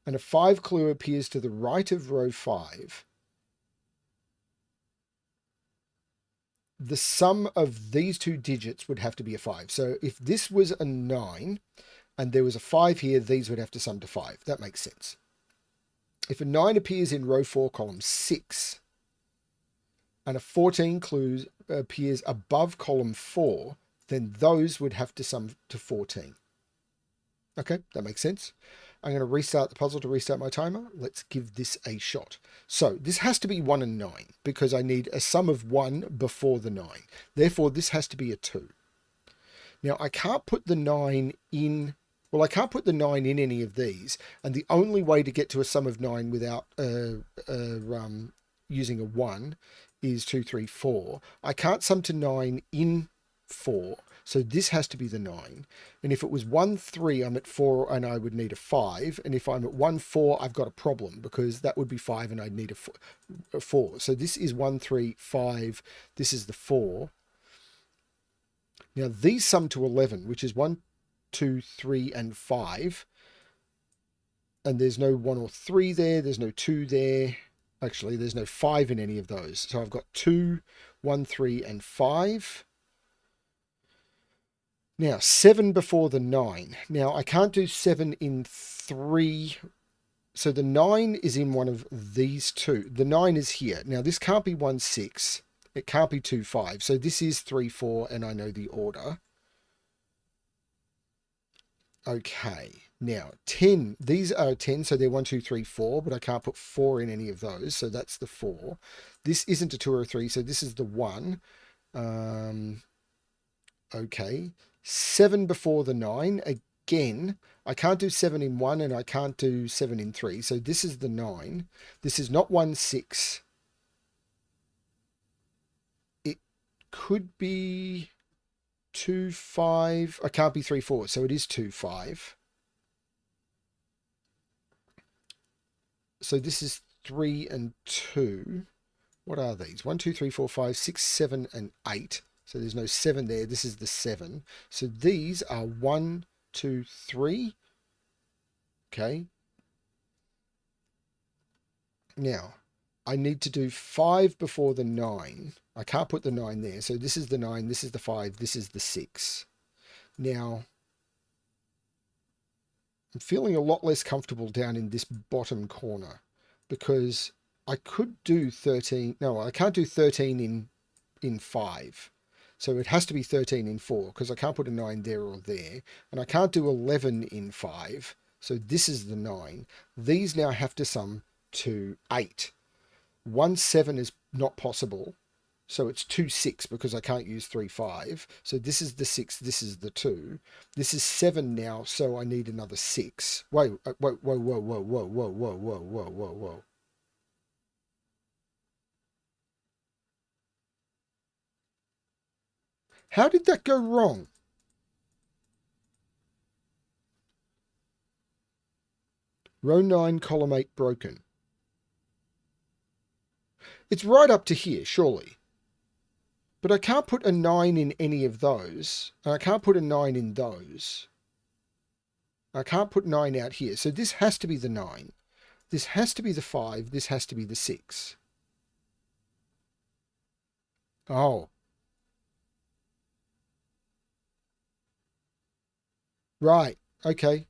and a 5 clue appears to the right of row 5, the sum of these two digits would have to be a 5. So if this was a 9 and there was a 5 here, these would have to sum to 5. That makes sense. If a 9 appears in row 4, column 6, and a 14 clue appears above column 4, then those would have to sum to 14. Okay, that makes sense. I'm going to restart the puzzle to restart my timer. Let's give this a shot. So this has to be 1 and 9 because I need a sum of 1 before the 9. Therefore, this has to be a 2. Now, I can't put the 9 in... Well, I can't put the 9 in any of these. And the only way to get to a sum of 9 without using a 1 is 2, 3, 4. I can't sum to 9 in 4. So this has to be the 9. And if it was 1, 3, I'm at 4 and I would need a 5. And if I'm at 1, 4, I've got a problem because that would be 5 and I'd need a 4. So this is 1, 3, 5. This is the 4. Now these sum to 11, which is 1, 2, 3, and 5. And there's no 1 or 3 there. There's no 2 there. Actually, there's no 5 in any of those. So I've got 2, 1, 3, and 5. Now, 7 before the 9. Now, I can't do 7 in 3. So the 9 is in one of these two. The 9 is here. Now, this can't be 1, 6. It can't be 2, 5. So this is 3, 4, and I know the order. Okay, now 10. These are 10, so they're 1, 2, 3, 4, but I can't put 4 in any of those, so that's the 4. This isn't a 2 or a 3, so this is the 1. Okay, 7 before the 9. Again, I can't do 7 in 1, and I can't do 7 in 3, so this is the 9. This is not 1, 6. It could be 2, 5. I can't be 3, 4, so it is 2, 5. So this is 3 and 2. What are these? 1, 2, 3, 4, 5, 6, 7, and 8. So there's no 7 there. This is the 7. So these are 1, 2, 3. Okay. Now, I need to do 5 before the 9. I can't put the 9 there. So this is the 9, this is the 5, this is the 6. Now, I'm feeling a lot less comfortable down in this bottom corner because I could do 13. No, I can't do 13 in 5. So it has to be 13 in 4 because I can't put a 9 there or there. And I can't do 11 in 5. So this is the 9. These now have to sum to 8. 1, 7 is not possible. So it's 2, 6 because I can't use 3, 5. So this is the 6, this is the 2. This is 7 now, so I need another 6. Whoa, whoa, whoa, whoa, whoa, whoa, whoa, whoa, whoa, whoa, whoa, whoa. How did that go wrong? Row 9, column 8 broken. It's right up to here, surely. But I can't put a 9 in any of those. And I can't put a 9 in those. I can't put 9 out here. So this has to be the 9. This has to be the 5. This has to be the 6. Oh. Right. Okay.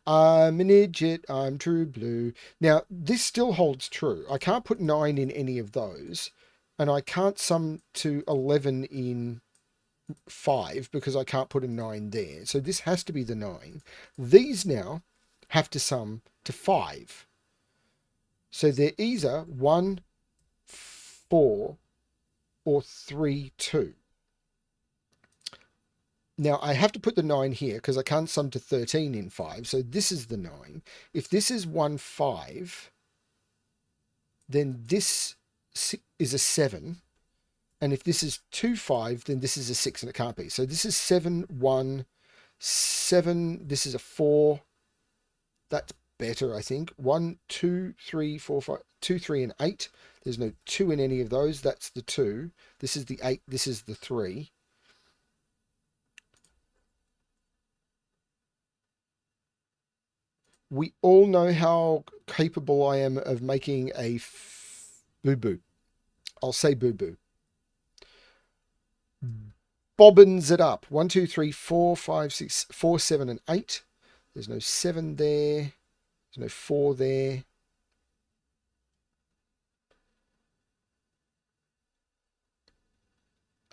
I'm an idiot. I'm true blue. Now, this still holds true. I can't put 9 in any of those. And I can't sum to 11 in 5 because I can't put a 9 there. So this has to be the 9. These now have to sum to 5. So they're either 1, 4, or 3, 2. Now I have to put the 9 here because I can't sum to 13 in 5. So this is the 9. If this is 1, 5, then this is a 7. And if this is 2, 5, then this is a 6 and it can't be. So this is 7, 1, 7. This is a 4. That's better, I think. 1, 2, 3, 4, 5, 2, 3, and 8. There's no 2 in any of those. That's the 2. This is the 8. This is the 3. We all know how capable I am of making a boo-boo. I'll say boo-boo. Bobbins it up. 1, 2, 3, 4, 5, 6, 4, 7, and 8. There's no 7 there. There's no 4 there.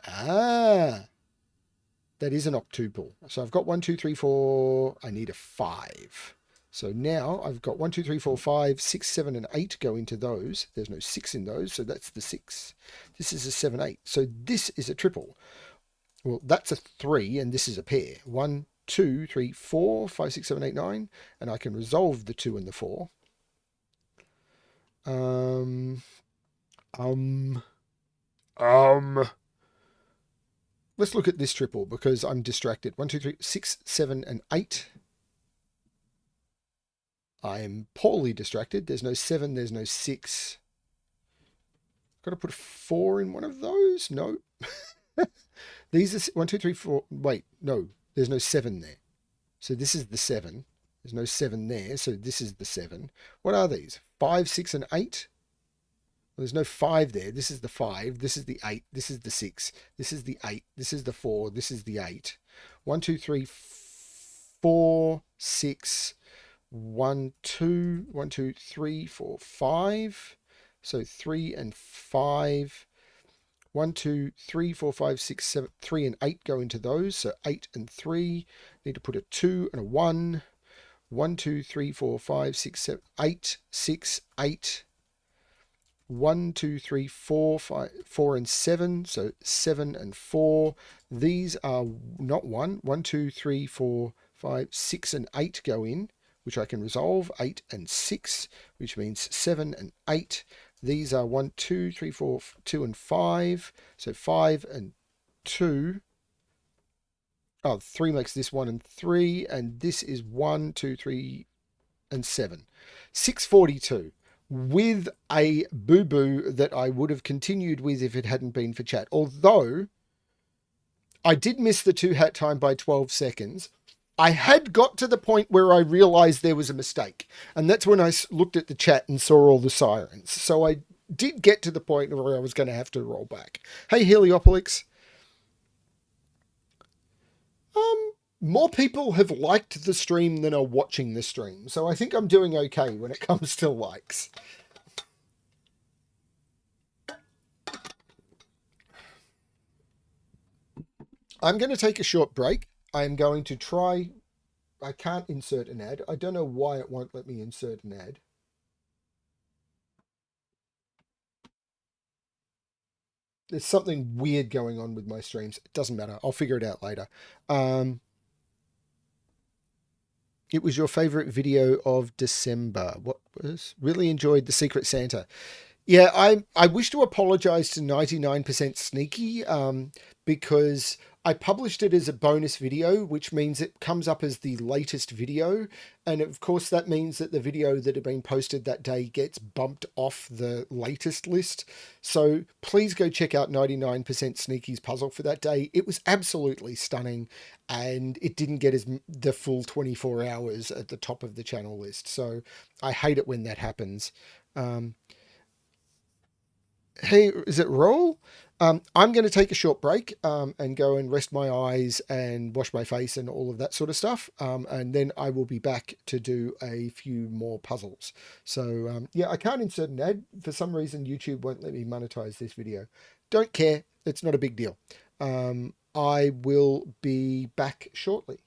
Ah, that is an octuple. So I've got 1, 2, 3, 4. I need a 5. So now I've got 1, 2, 3, 4, 5, 6, 7, and 8 go into those. There's no 6 in those, so that's the 6. This is a 7, 8. So this is a triple. Well, that's a 3, and this is a pair. 1, 2, 3, 4, 5, 6, 7, 8, 9. And I can resolve the 2 and the 4. Um, let's look at this triple because I'm distracted. 1, 2, 3, 6, 7, and 8. I'm poorly distracted. There's no 7, there's no 6. Got to put a 4 in one of those? No. These are 1, 2, 3, 4. Wait, no, there's no 7 there. So this is the 7. There's no 7 there, so this is the 7. What are these? 5, 6, and 8? Well, there's no 5 there. This is the 5. This is the 8. This is the 6. This is the 8. This is the 4. This is the 8. 1, 2, 3, 4, 6. 1, 2. 1, 2, 3, 4, 5. So 3 and 5. 1, 2, 3, 4, 5, 6, 7. 3 and 8 go into those. So 8 and 3. Need to put a 2 and a 1. 1, 2, 3, 4, 5, 6, 7, 8, 6, 8. 1, 2, 3, 4, 5, 4 and 7. So 7 and 4. These are not 1. 1, 2, 3, 4, 5, 6 and 8 go in, which I can resolve. 8 and 6, which means 7 and 8. These are 1, 2, 3, 4, 2 and 5. So 5 and 2. Oh, 3 makes this 1 and 3. And this is 1, 2, 3, and 7. 642. With a boo-boo that I would have continued with if it hadn't been for chat. Although I did miss the 2-hat time by 12 seconds. I had got to the point where I realized there was a mistake. And that's when I looked at the chat and saw all the sirens. So I did get to the point where I was going to have to roll back. Hey, Heliopolis. More people have liked the stream than are watching the stream. So I think I'm doing okay when it comes to likes. I'm going to take a short break. I'm going to try... I can't insert an ad. I don't know why it won't let me insert an ad. There's something weird going on with my streams. It doesn't matter. I'll figure it out later. It was your favorite video of December. What was? Really enjoyed the Secret Santa. Yeah, I wish to apologize to 99% Sneaky because I published it as a bonus video, which means it comes up as the latest video. And of course, that means that the video that had been posted that day gets bumped off the latest list. So please go check out 99% Sneaky's puzzle for that day. It was absolutely stunning and it didn't get the full 24 hours at the top of the channel list. So I hate it when that happens. Hey, is it roll? I'm going to take a short break and go and rest my eyes and wash my face and all of that sort of stuff. And then I will be back to do a few more puzzles. So yeah, I can't insert an ad. For some reason, YouTube won't let me monetize this video. Don't care. It's not a big deal. I will be back shortly.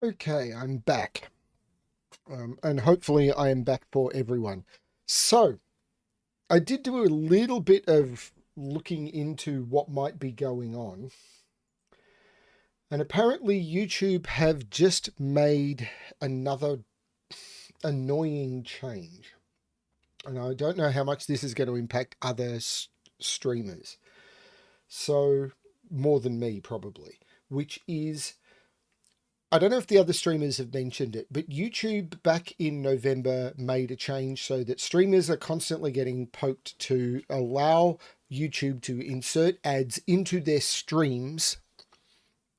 Okay, I'm back. And hopefully I am back for everyone. So, I did do a little bit of looking into what might be going on. And apparently YouTube have just made another annoying change. And I don't know how much this is going to impact other streamers. So, more than me, probably. Which is, I don't know if the other streamers have mentioned it, but YouTube back in November made a change so that streamers are constantly getting poked to allow YouTube to insert ads into their streams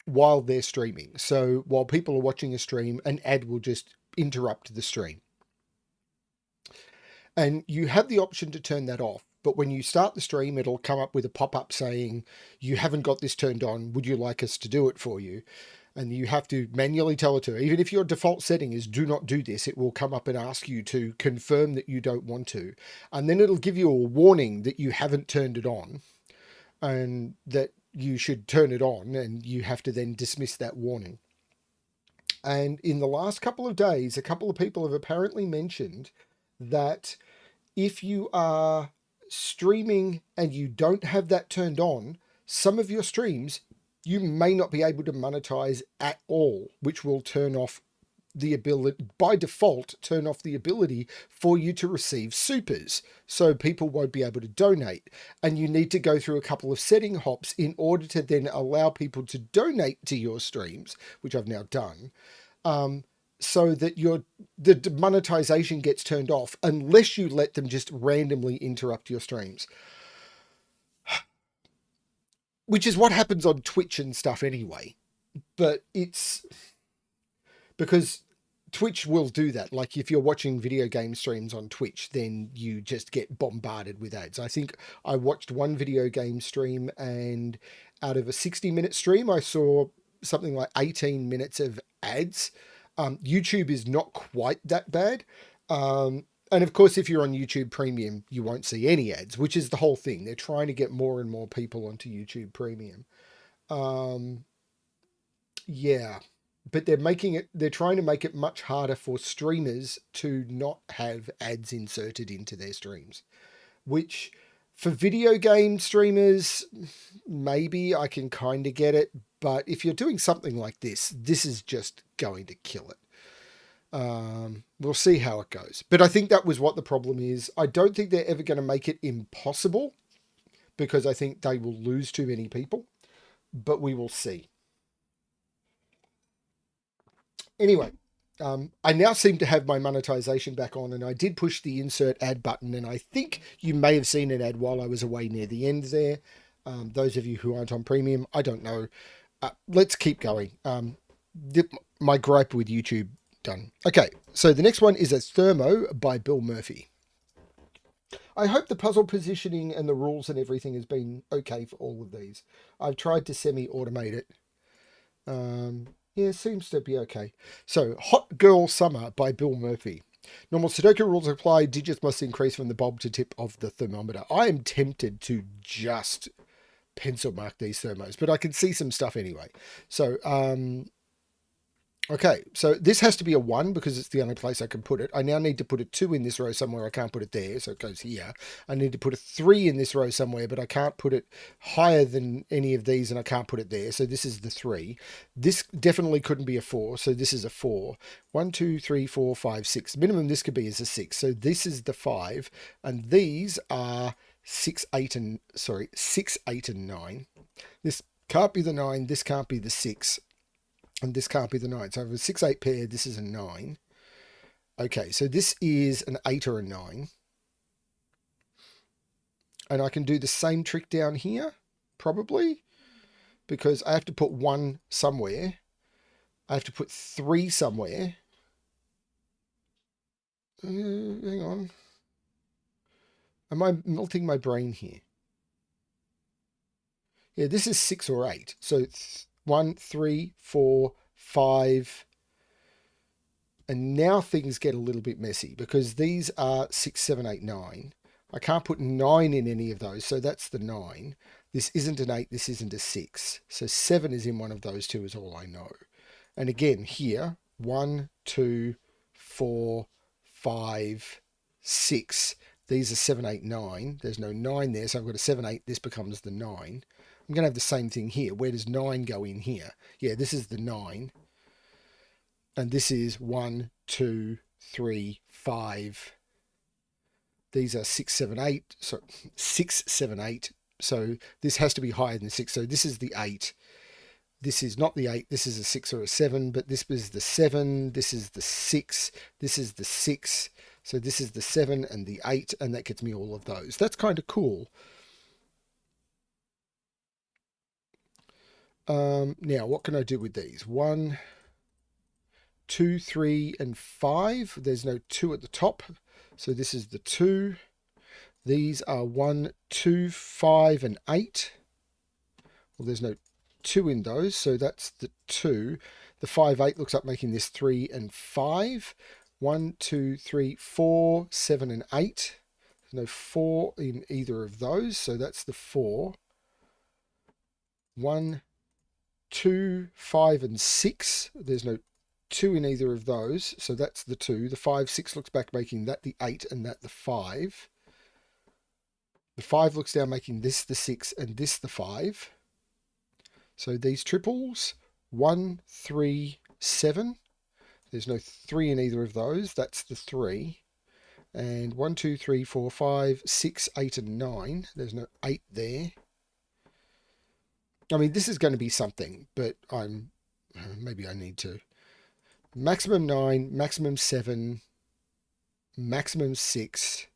while they're streaming. So while people are watching a stream, an ad will just interrupt the stream. And you have the option to turn that off. But when you start the stream, it'll come up with a pop-up saying, you haven't got this turned on. Would you like us to do it for you? And you have to manually tell it to her. Even if your default setting is do not do this, it will come up and ask you to confirm that you don't want to. And then it'll give you a warning that you haven't turned it on and that you should turn it on, and you have to then dismiss that warning. And in the last couple of days, a couple of people have apparently mentioned that if you are streaming and you don't have that turned on, some of your streams you may not be able to monetize at all, which will turn off the ability, by default, turn off the ability for you to receive supers. So people won't be able to donate. And you need to go through a couple of setting hops in order to then allow people to donate to your streams, which I've now done. So that the monetization gets turned off unless you let them just randomly interrupt your streams. Which is what happens on Twitch and stuff anyway. But it's because Twitch will do that. Like if you're watching video game streams on Twitch, then you just get bombarded with ads. I think I watched one video game stream, and out of a 60-minute stream, I saw something like 18 minutes of ads. YouTube is not quite that bad. And of course, if you're on YouTube Premium, you won't see any ads, which is the whole thing. They're trying to get more and more people onto YouTube Premium. Yeah, but they're trying to make it much harder for streamers to not have ads inserted into their streams, which for video game streamers, maybe I can kind of get it. But if you're doing something like this is just going to kill it. We'll see how it goes. But I think that was what the problem is. I don't think they're ever going to make it impossible because I think they will lose too many people, but we will see. Anyway, I now seem to have my monetization back on, and I did push the insert ad button, and I think you may have seen an ad while I was away near the end there. Those of you who aren't on premium, I don't know. Let's keep going. My gripe with YouTube done. Okay, so the next one is a Thermo by Bill Murphy. I hope the puzzle positioning and the rules and everything has been okay for all of these. I've tried to semi-automate it. Yeah, seems to be okay. So, Hot Girl Summer by Bill Murphy. Normal Sudoku rules apply. Digits must increase from the bulb to tip of the thermometer. I am tempted to just pencil mark these thermos, but I can see some stuff anyway. So, okay, so this has to be a 1 because it's the only place I can put it. I now need to put a 2 in this row somewhere. I can't put it there, so it goes here. I need to put a 3 in this row somewhere, but I can't put it higher than any of these, and I can't put it there. So this is the 3. This definitely couldn't be a 4, so this is a 4. 1, 2, 3, 4, 5, 6. Minimum this could be is a 6. So this is the 5, and these are 6, 8, and 9. This can't be the 9. This can't be the 6. And this can't be the 9. So I have a 6, 8 pair. This is a 9. Okay, so this is an 8 or a 9. And I can do the same trick down here, probably, because I have to put 1 somewhere. I have to put 3 somewhere. Hang on. Am I melting my brain here? Yeah, this is 6 or 8. So 1, 3, 4, 5. And now things get a little bit messy because these are 6, 7, 8, 9. I can't put 9 in any of those, so that's the 9. This isn't an 8, this isn't a 6. So 7 is in one of those two is all I know. And again here, 1, 2, 4, 5, 6. These are 7, 8, 9. There's no 9 there, so I've got a 7, 8. This becomes the 9. I'm going to have the same thing here. Where does 9 go in here? Yeah, this is the 9. And this is 1, 2, 3, 5. These are 6, 7, 8. So 6, 7, 8. So this has to be higher than 6. So this is the 8. This is not the 8. This is a 6 or a 7. But this is the 7. This is the 6. This is the 6. So this is the 7 and the 8. And that gets me all of those. That's kind of cool. Now, what can I do with these? 1, 2, 3, and 5. There's no 2 at the top. So this is the 2. These are 1, 2, 5, and 8. Well, there's no 2 in those, so that's the 2. The 5, 8 looks like making this 3 and 5. 1, 2, 3, 4, 7, and 8. There's no 4 in either of those, so that's the 4. 1, 2, 5, and 6. There's no 2 in either of those, so that's the 2. The 5, 6 looks back, making that the 8 and that the 5. The 5 looks down, making this the 6 and this the 5. So these triples, 1, 3, 7. There's no 3 in either of those. That's the 3. And 1, 2, 3, 4, 5, 6, 8, and 9. There's no 8 there. I mean, this is going to be something, but maybe I need to. Maximum 9, maximum 7, maximum 6,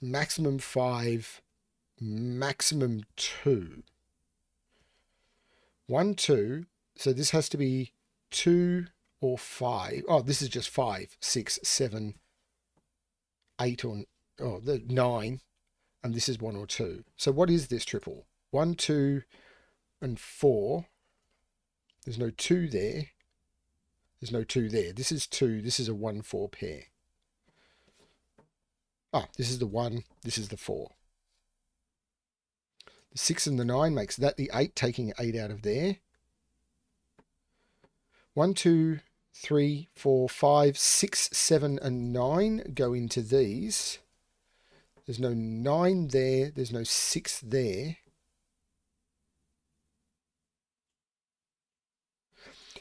maximum 5, maximum 2. 1, 2. So this has to be 2 or 5. Oh, this is just 5, 6, 7, 8, or the 9. And this is 1 or 2. So what is this triple? 1, 2, and 4. There's no 2 there. There's no 2 there. This is 2. This is a 1, 4 pair. Ah, this is the 1. This is the 4. The 6 and the 9 makes that the 8, taking 8 out of there. 1, 2, 3, 4, 5, 6, 7, and 9 go into these. There's no 9 there. There's no 6 there.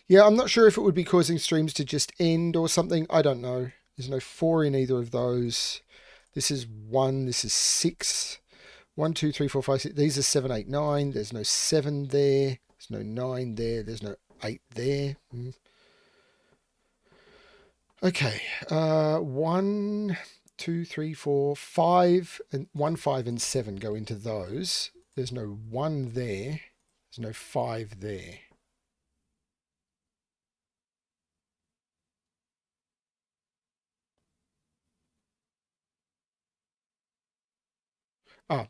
Yeah, I'm not sure if it would be causing streams to just end or something. I don't know. There's no 4 in either of those. This is 1. This is 6. 1, 2, 3, 4, 5, 6. These are 7, 8, 9. There's no 7 there. There's no 9 there. There's no 8 there. Okay. 1, 2, 3, 4, 5, and 1, 5, and 7 go into those. There's no 1 there. There's no 5 there.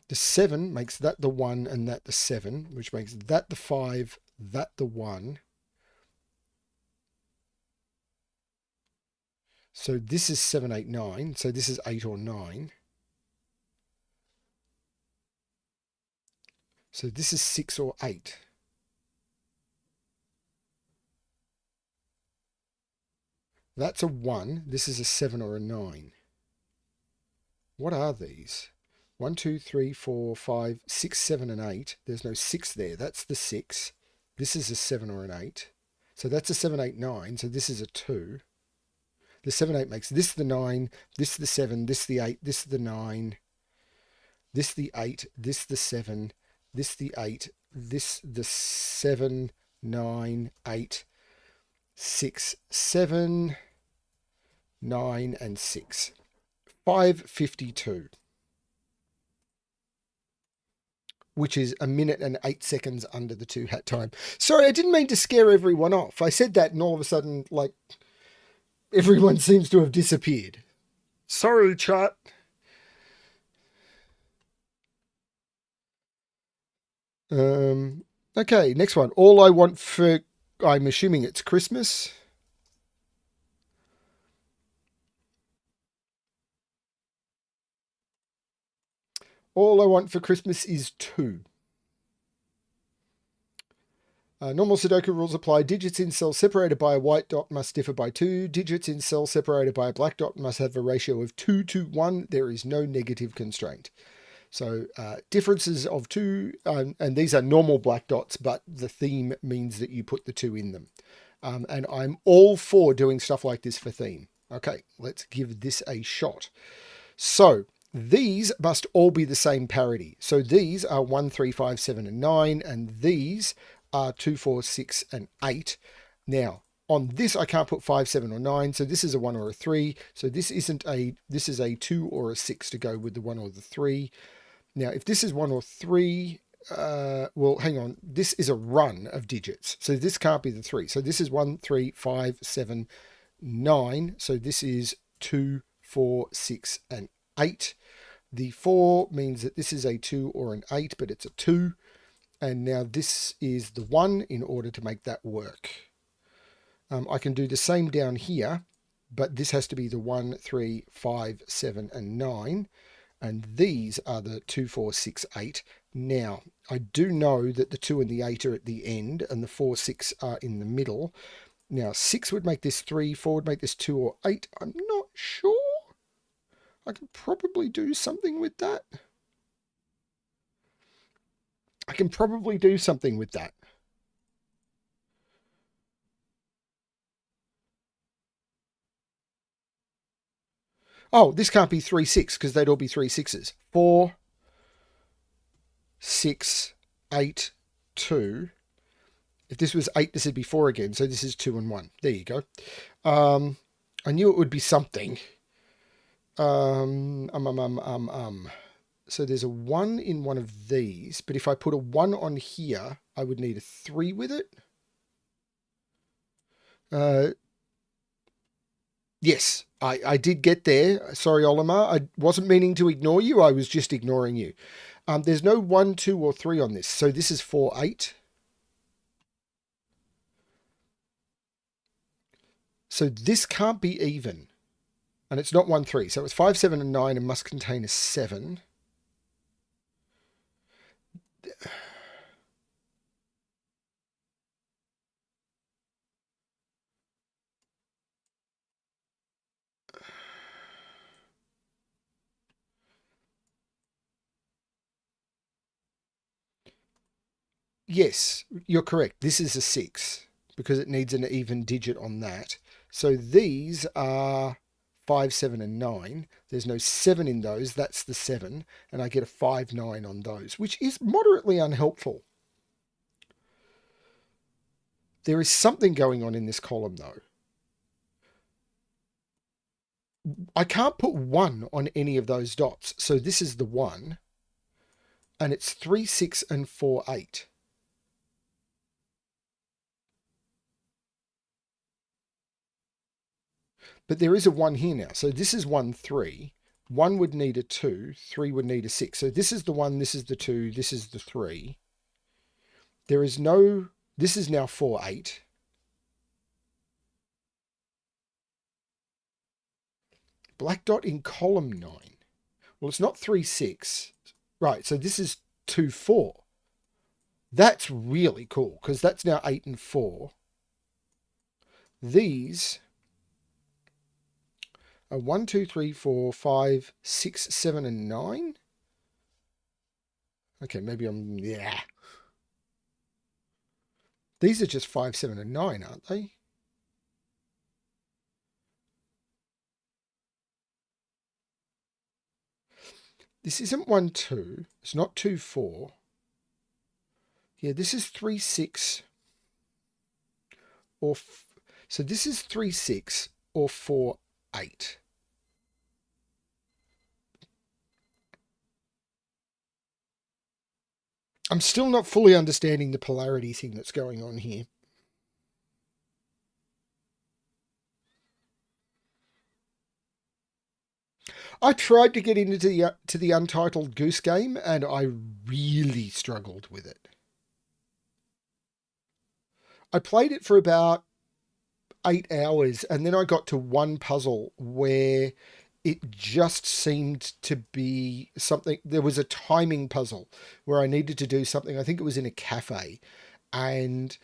The 7 makes that the 1 and that the 7, which makes that the 5, that the 1. So this is 7, 8, 9. So this is 8 or 9. So this is 6 or 8. That's a 1. This is a 7 or a 9. What are these? 1, 2, 3, 4, 5, 6, 7, and 8. There's no 6 there. That's the 6. This is a 7 or an 8. So that's a 7, 8, 9. So this is a 2. The 7, 8 makes this the 9, this the 7, this the 8, this the 9, this the 8, this the 7, this the 8, this the 7, 9, 8, 6, 7, 9, and 6. 552. Which is a minute and 8 seconds under the 2 hat time. Sorry, I didn't mean to scare everyone off. I said that and all of a sudden, like, everyone seems to have disappeared. Sorry, chat. Okay, next one. All I want for... I'm assuming it's Christmas. All I want for Christmas is 2. Normal Sudoku rules apply. Digits in cell separated by a white dot must differ by 2. Digits in cell separated by a black dot must have a ratio of 2 to 1. There is no negative constraint. So differences of 2, and these are normal black dots, but the theme means that you put the 2 in them. And I'm all for doing stuff like this for theme. Okay, let's give this a shot. So these must all be the same parity. So these are 1, 3, 5, 7, and 9, and these are 2, 4, 6, and 8. Now, on this, I can't put 5, 7, or 9, so this is a 1 or a 3. So this is a 2 or a 6 to go with the 1 or the 3. Now, if this is 1 or 3, well, hang on, this is a run of digits. So this can't be the 3. So this is 1, 3, 5, 7, 9. So this is 2, 4, 6, and 8. The 4 means that this is a 2 or an 8, but it's a 2. And now this is the 1 in order to make that work. I can do the same down here, but this has to be the 1, 3, 5, 7, and 9. And these are the 2, 4, 6, 8. Now, I do know that the 2 and the 8 are at the end, and the 4, 6 are in the middle. Now, 6 would make this 3, 4 would make this 2 or 8. I'm not sure. I can probably do something with that. Oh, this can't be 3, 6 because they'd all be 3 6s. 4, 6, 8, 2. If this was 8, this would be 4 again. So this is 2 and 1. There you go. I knew it would be something. So there's a 1 in one of these, but if I put a 1 on here, I would need a 3 with it. Yes, I did get there. Sorry, Olimar. I wasn't meaning to ignore you. I was just ignoring you. There's no 1, 2, or 3 on this. So this is 4, 8. So this can't be even. And it's not 1, 3. So it's 5, 7, and 9 and must contain a 7. Yes, you're correct. This is a 6 because it needs an even digit on that. So these are 5, 7, and 9. There's no 7 in those. That's the 7. And I get a 5, 9 on those, which is moderately unhelpful. There is something going on in this column, though. I can't put 1 on any of those dots. So this is the 1. And it's 3, 6, and 4, 8. But there is a 1 here now. So this is 1, 3. 1 would need a 2. 3 would need a 6. So this is the 1, this is the 2, this is the 3. There is no... This is now 4, 8. Black dot in column 9. Well, it's not 3, 6. Right, so this is 2, 4. That's really cool because that's now 8 and 4. These are 1, 2, 3, 4, 5, 6, 7, and 9. Okay, maybe I'm... Yeah. These are just 5, 7, and 9, aren't they? This isn't 1, 2. It's not 2, 4. Yeah, this is 3, 6. Or... So this is 3, 6 or 4, 8. I'm still not fully understanding the polarity thing that's going on here. I tried to get into the Untitled Goose Game, and I really struggled with it. I played it for about 8 hours, and then I got to one puzzle where it just seemed to be something. There was a timing puzzle where I needed to do something. I think it was in a cafe, And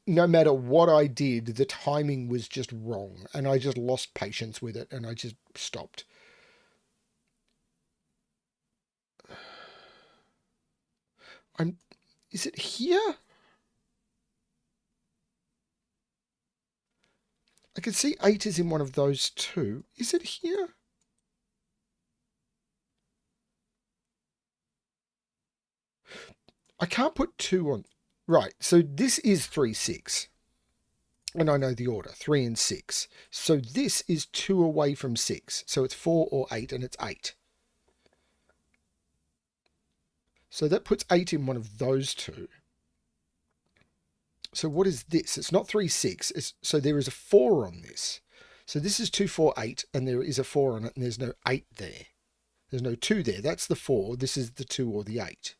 no matter what I did, the timing was just wrong. And I just lost patience with it and I just stopped. Is it here? I can see 8 is in one of those two. Is it here? I can't put 2 on. Right, so this is 3, 6. And I know the order, 3 and 6. So this is 2 away from 6. So it's 4 or 8, and it's 8. So that puts 8 in one of those two. So what is this? It's not 3, 6. So there is a 4 on this. So this is 2, 4, 8, and there is a 4 on it, and there's no 8 there. There's no 2 there. That's the 4. This is the 2 or the 8.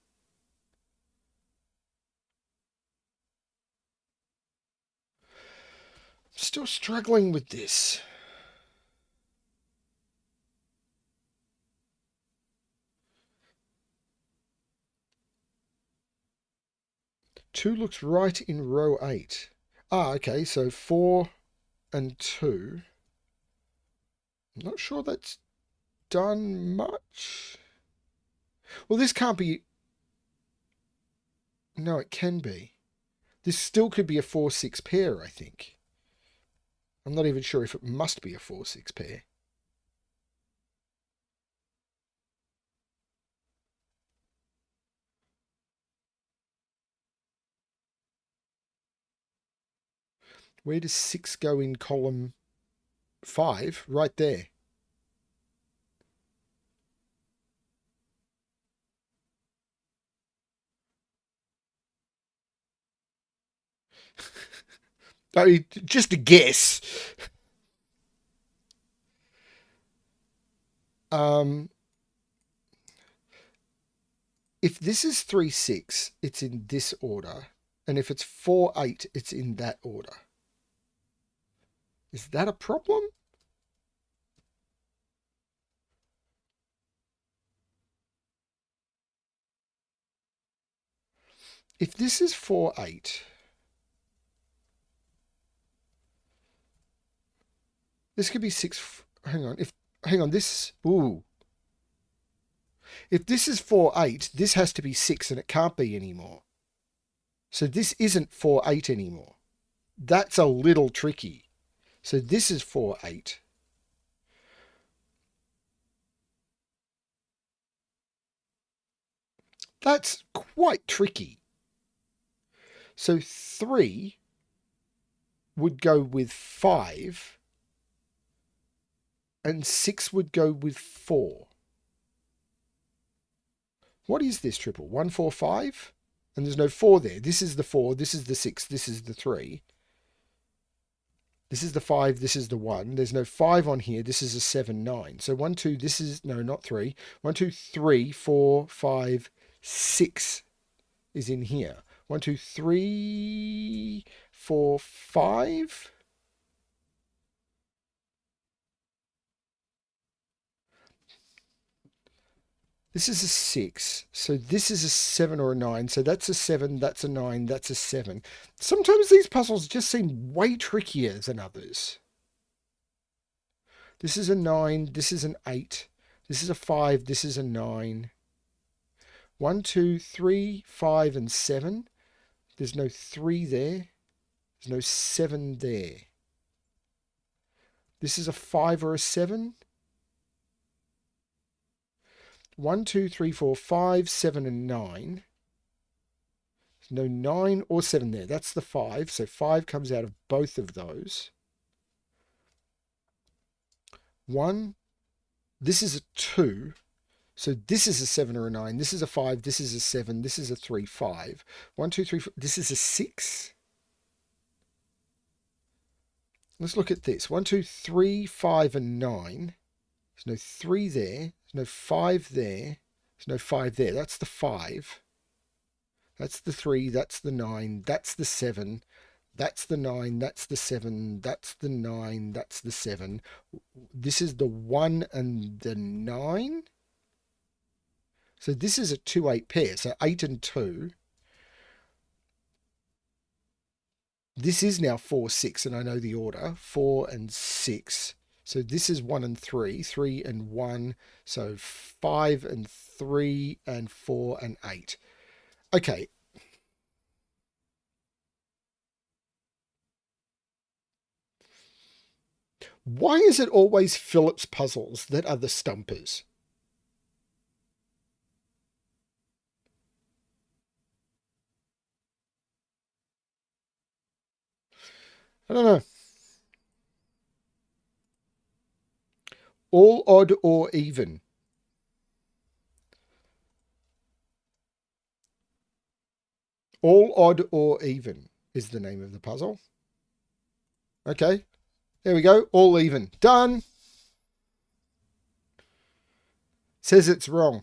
Still struggling with this. Two looks right in row 8. Ah, okay, so 4 and 2. I'm not sure that's done much. Well, this can't be... No, it can be. This still could be a 4-6 pair, I think. I'm not even sure if it must be a 4-6 pair. Where does 6 go in column 5? Right there. I mean, just a guess. If this is 3, 6, it's in this order. And if it's 4, 8, it's in that order. Is that a problem? If this is 4, 8, this could be 6. Hang on, this. Ooh. If this is 4, 8, this has to be 6 and it can't be anymore. So this isn't 4, 8 anymore. That's a little tricky. So this is 4, 8. That's quite tricky. So 3 would go with 5 and 6 would go with 4. What is this triple? 1, 4, 5? And there's no 4 there. This is the 4, this is the 6, this is the 3. This is the 5, this is the 1. There's no 5 on here. This is a 7, 9. So 1, 2, this is, no, not 3. 1, 2, 3, 4, 5, 6 is in here. 1, 2, 3, 4, 5. This is a 6. So this is a 7 or a 9. So that's a 7, that's a 9, that's a 7. Sometimes these puzzles just seem way trickier than others. This is a 9, this is an 8, this is a 5, this is a 9. 1, 2, 3, 5, and 7. There's no 3 there. There's no 7 there. This is a 5 or a 7. 1, 2, 3, 4, 5, 7, and 9. There's no 9 or 7 there. That's the 5. So 5 comes out of both of those. 1. This is a 2. So this is a 7 or a 9. This is a 5. This is a 7. This is a 3, 5. 1, 2, 3, 4. This is a 6. Let's look at this. 1, 2, 3, 5, and 9. There's no 3 there. There's no 5 there. There's no 5 there. That's the 5. That's the 3. That's the 9. That's the 7. That's the 9. That's the 7. That's the 9. That's the 7. This is the 1 and the 9. So this is a 2, 8 pair. So 8 and 2. This is now 4, 6, and I know the order. 4 and 6. So this is 1 and 3. 3 and 1. So 5 and 3 and 4 and 8. Okay. Why is it always Philip's puzzles that are the stumpers? I don't know. All odd or even? All odd or even is the name of the puzzle. Okay. There we go. All even. Done. Says it's wrong.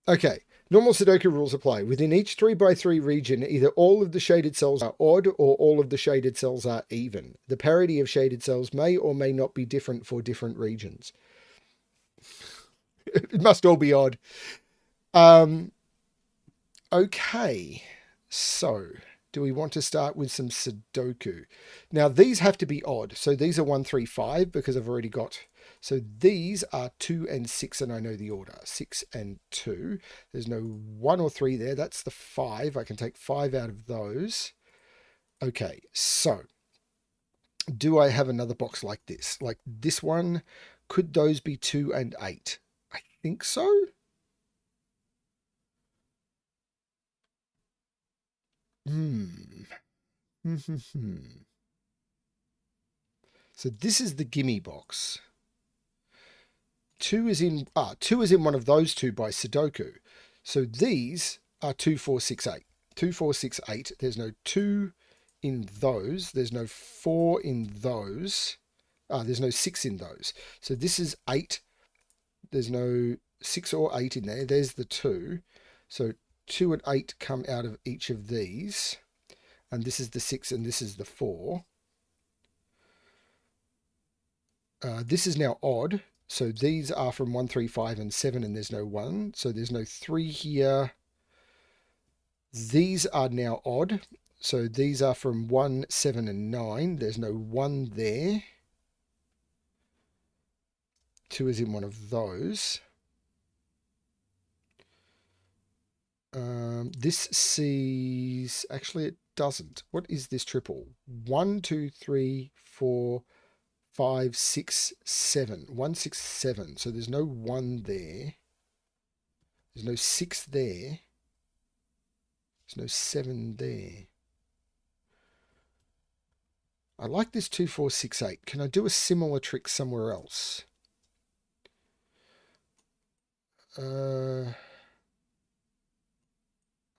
Okay. Normal Sudoku rules apply. Within each 3x3 region, either all of the shaded cells are odd or all of the shaded cells are even. The parity of shaded cells may or may not be different for different regions. It must all be odd. Okay. So, do we want to start with some Sudoku? Now, these have to be odd. So these are 1, 3, 5 because I've already got... So these are 2 and 6, and I know the order. 6 and 2. There's no 1 or 3 there. That's the 5. I can take 5 out of those. Okay, so do I have another box like this? Like this one? Could those be 2 and 8? I think so. So this is the gimme box. 2 is in one of those two by Sudoku. So these are 2, 4, 6, 8. 2, 4, 6, 8. There's no 2 in those. There's no 4 in those. There's no 6 in those. So this is 8. There's no 6 or 8 in there. There's the 2. So 2 and 8 come out of each of these. And this is the 6 and this is the 4. This is now odd. So these are from 1, 3, 5, and 7, and there's no 1. So there's no 3 here. These are now odd. So these are from 1, 7, and 9. There's no 1 there. 2 is in one of those. This sees... Actually, it doesn't. What is this triple? 1, 2, 3, 4... 5, 6, 7. 1, 6, 7. So there's no 1 there. There's no 6 there. There's no 7 there. I like this 2, 4, 6, 8. Can I do a similar trick somewhere else? I'm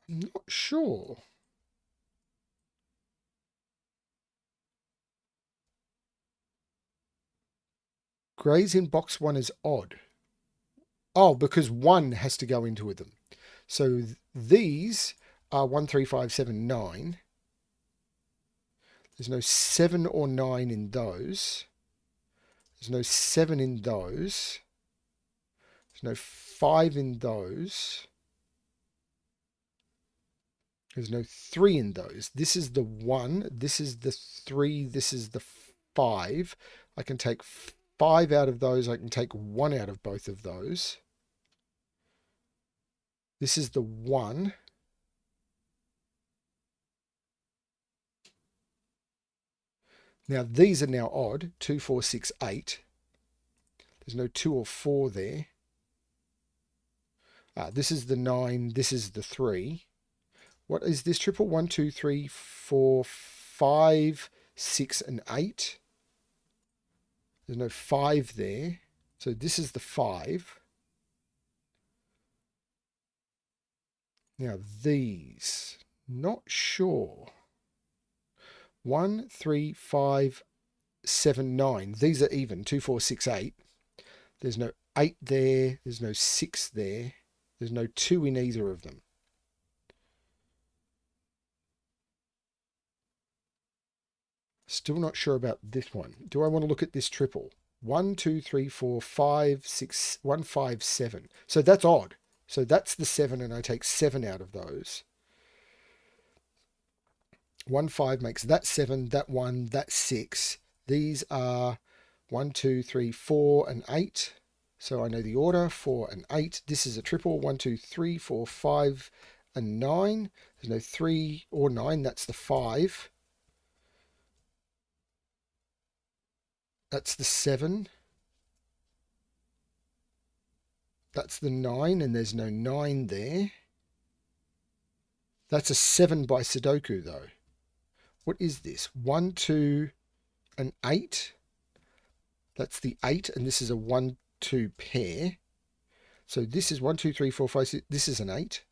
not sure. Grays in box 1 is odd. Oh, because 1 has to go into them. So these are 1, 3, 5, 7, 9. There's no 7 or 9 in those. There's no 7 in those. There's no 5 in those. There's no 3 in those. This is the 1. This is the 3. This is the 5. I can take 5 out of those. I can take 1 out of both of those. This is the 1. Now these are now odd. 2, 4, 6, 8. There's no 2 or 4 there. This is the 9. This is the 3. What is this triple? 1, 2, 3, 4, 5, 6, and 8. There's no 5 there. So this is the 5. Now these, not sure. 1, 3, 5, 7, 9. These are even. 2, 4, 6, 8. There's no 8 there. There's no 6 there. There's no 2 in either of them. Still not sure about this one. Do I want to look at this triple? 1, 2, 3, 4, 5, 6, 1, 5, 7. So that's odd. So that's the 7, and I take 7 out of those. 1, 5 makes that 7, that 1, that 6. These are 1, 2, 3, 4, and 8. So I know the order, 4 and 8. This is a triple, 1, 2, 3, 4, 5, and 9. There's no 3 or 9, that's the 5. That's the 7. That's the 9, and there's no 9 there. That's a 7 by Sudoku, though. What is this? 1, 2, and 8. That's the 8, and this is a 1, 2 pair. So this is 1, 2, 3, 4, 5, 6. This is an 8.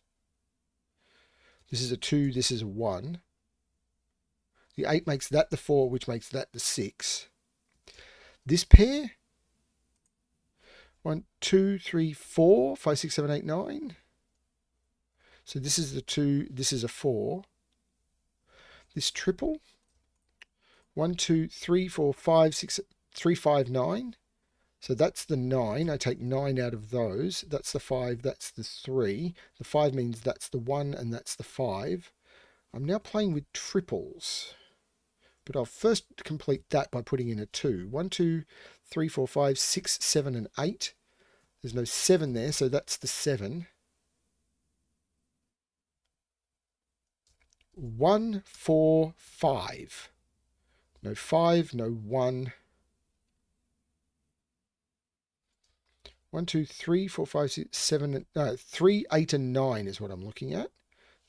This is a 2. This is a 1. The 8 makes that the 4, which makes that the 6. This pair, 1, 2, 3, 4, 5, 6, 7, 8, 9. So this is the 2. This is a 4. This triple, 1, 2, 3, 4, 5, 6, 3, 5, 9. So that's the 9. I take 9 out of those. That's the 5. That's the 3. The 5 means that's the 1 and that's the 5. I'm now playing with triples. But I'll first complete that by putting in a 2. 1, 2, 3, 4, 5, 6, 7, and 8. There's no 7 there, so that's the 7. 1, 4, 5. No 5, no 1. 1, 2, 3, 4, 5, 6, 7, 3, 8, and 9 is what I'm looking at.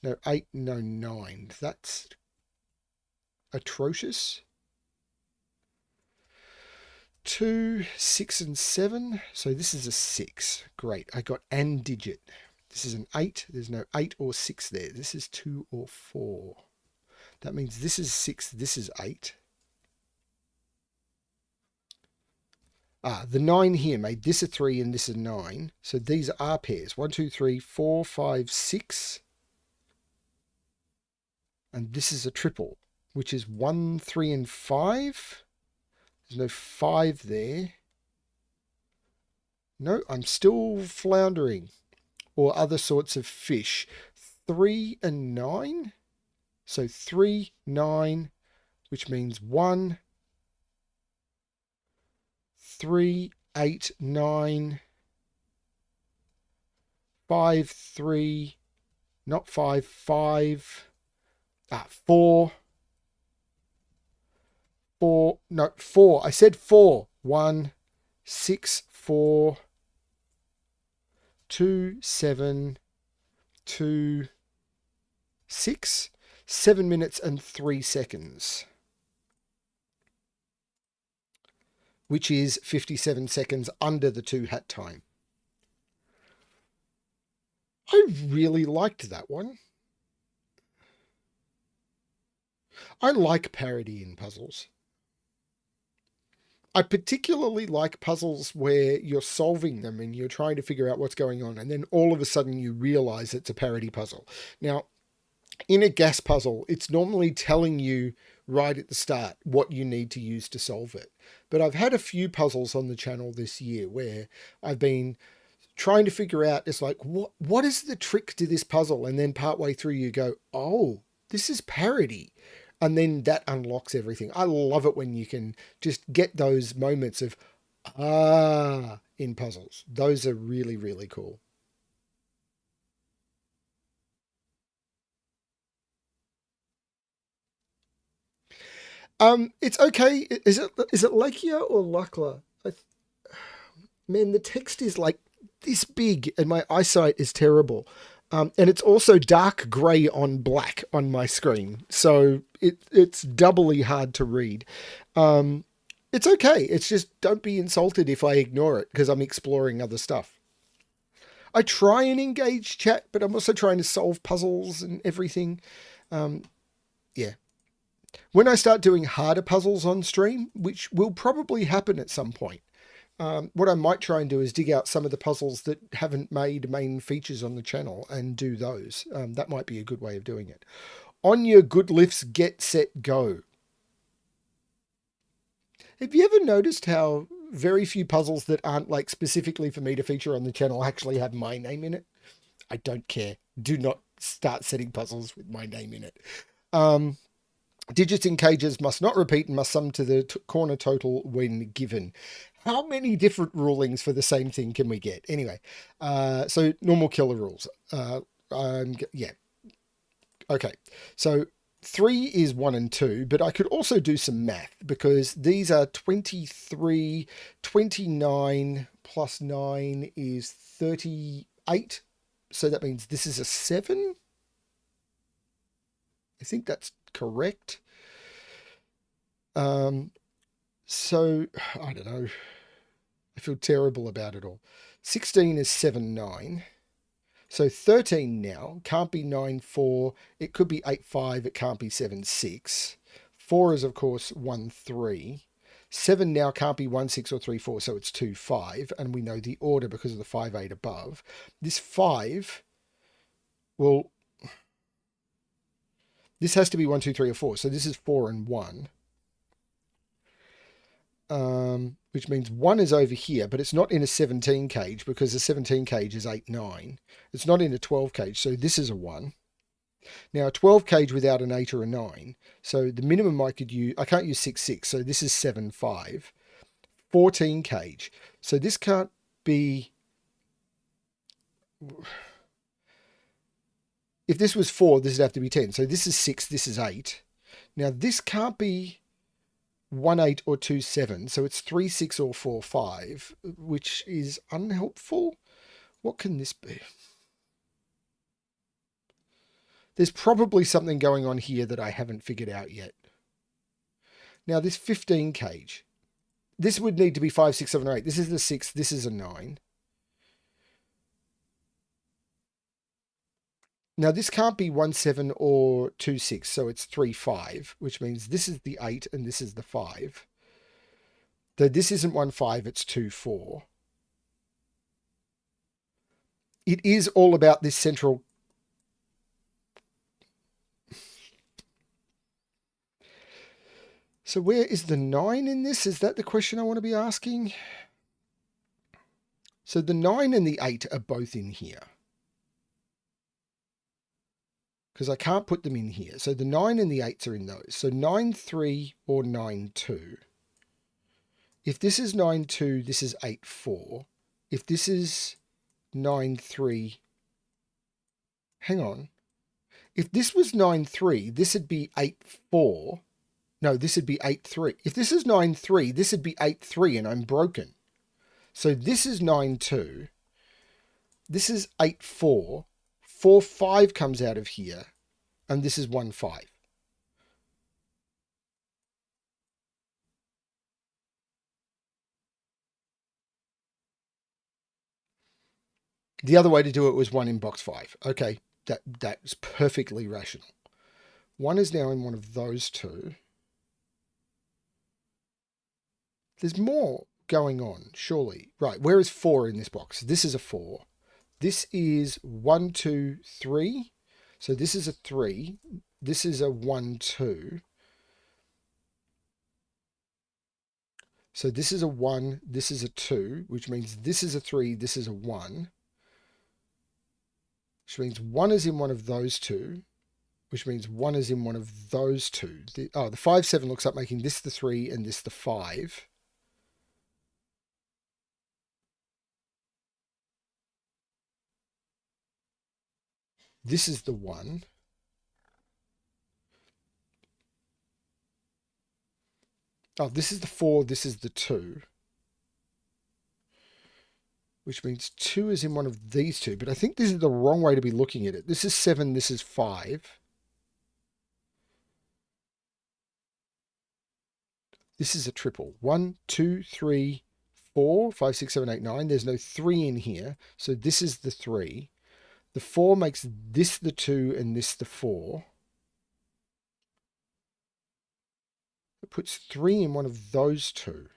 No 8, no 9. That's atrocious. 2, 6, and 7. So this is a 6. Great. I got an digit. This is an 8. There's no 8 or 6 there. This is 2 or 4. That means this is 6. This is 8. The 9 here made this a 3 and this a 9. So these are pairs. 1, 2, 3, 4, 5, 6. And this is a triple, which is 1, 3, and 5. There's no 5 there. No, I'm still floundering. Or other sorts of fish. 3 and 9. So 3, 9, which means 1, 3, 8, 9, 5, 3, not 5, 5, 4, 4, no, 4. I said 4. 1, 6, 4, 2, 7, 2, 6, 7 minutes and 3 seconds, which is 57 seconds under the 2 hat time. I really liked that one. I like parity in puzzles. I particularly like puzzles where you're solving them and you're trying to figure out what's going on, and then all of a sudden you realize it's a parity puzzle. Now, in a gas puzzle, it's normally telling you right at the start what you need to use to solve it. But I've had a few puzzles on the channel this year where I've been trying to figure out, it's like, what is the trick to this puzzle? And then partway through you go, oh, this is parity. And then that unlocks everything. I love it when you can just get those moments of, in puzzles. Those are really, really cool. It's okay. Is it Lakia or Lakla? Man, the text is like this big and my eyesight is terrible. And it's also dark grey on black on my screen. So it's doubly hard to read. It's okay. It's just don't be insulted if I ignore it because I'm exploring other stuff. I try and engage chat, but I'm also trying to solve puzzles and everything. Yeah. When I start doing harder puzzles on stream, which will probably happen at some point, what I might try and do is dig out some of the puzzles that haven't made main features on the channel and do those. That might be a good way of doing it. On your good lifts, get set, go. Have you ever noticed how very few puzzles that aren't like specifically for me to feature on the channel actually have my name in it? I don't care. Do not start setting puzzles with my name in it. Digits in cages must not repeat and must sum to the corner total when given. How many different rulings for the same thing can we get? Anyway, so normal killer rules. Yeah. Okay. So 3 is 1 and 2, but I could also do some math because these are 23, 29 plus 9 is 38. So that means this is a 7. I think that's correct. So I don't know. I feel terrible about it all. 16 is 7, 9. So 13 now can't be 9, 4. It could be 8, 5. It can't be 7, 6. 4 is, of course, 1, 3. 7 now can't be 1, 6 or 3, 4. So it's 2, 5. And we know the order because of the 5, 8 above. This 5, well, this has to be 1, 2, 3 or 4. So this is 4 and 1. Which means 1 is over here, but it's not in a 17 cage because the 17 cage is 8, 9. It's not in a 12 cage, so this is a 1. Now, a 12 cage without an 8 or a 9, so the minimum I could use, I can't use 6, 6, so this is 7, 5. 14 cage, so this can't be, if this was 4, this would have to be 10, so this is 6, this is 8. Now, this can't be 1, 8 or 2, 7. So it's 3, 6 or 4, 5, which is unhelpful. What can this be? There's probably something going on here that I haven't figured out yet. Now this 15 cage, this would need to be 5, 6, 7, or 8. This is the 6, this is a 9. Now this can't be 1, 7 or 2, 6. So it's 3, 5, which means this is the 8 and this is the 5. Though this isn't 1, 5, it's 2, 4. It is all about this central. So where is the 9 in this? Is that the question I want to be asking? So the 9 and the 8 are both in here. Because I can't put them in here. So the 9 and the 8s are in those. So 9, 3 or 9, 2. If this is 9, 2, this is 8, 4. If this is 9, 3, hang on. If this was 9, 3, this would be 8, 4. No, this would be 8, 3. If this is 9, 3, this would be 8, 3, and I'm broken. So this is 9, 2. This is 8, 4. 4, 5 comes out of here, and this is 1, 5. The other way to do it was 1 in box 5. Okay, that's perfectly rational. 1 is now in one of those two. There's more going on, surely. Right, where is 4 in this box? This is a 4. This is 1, 2, 3. So this is a 3. This is a 1, 2. So this is a 1. This is a 2, which means this is a 3. This is a 1. Which means 1 is in one of those two. Which means 1 is in one of those two. The 5, 7 looks like making this the 3 and this the 5. This is the 1. Oh, this is the 4, this is the 2. Which means 2 is in one of these two. But I think this is the wrong way to be looking at it. This is 7, this is 5. This is a triple. 1, 2, 3, 4, 5, 6, 7, 8, 9. There's no 3 in here. So this is the 3. The 4 makes this the 2 and this the 4. It puts 3 in one of those two.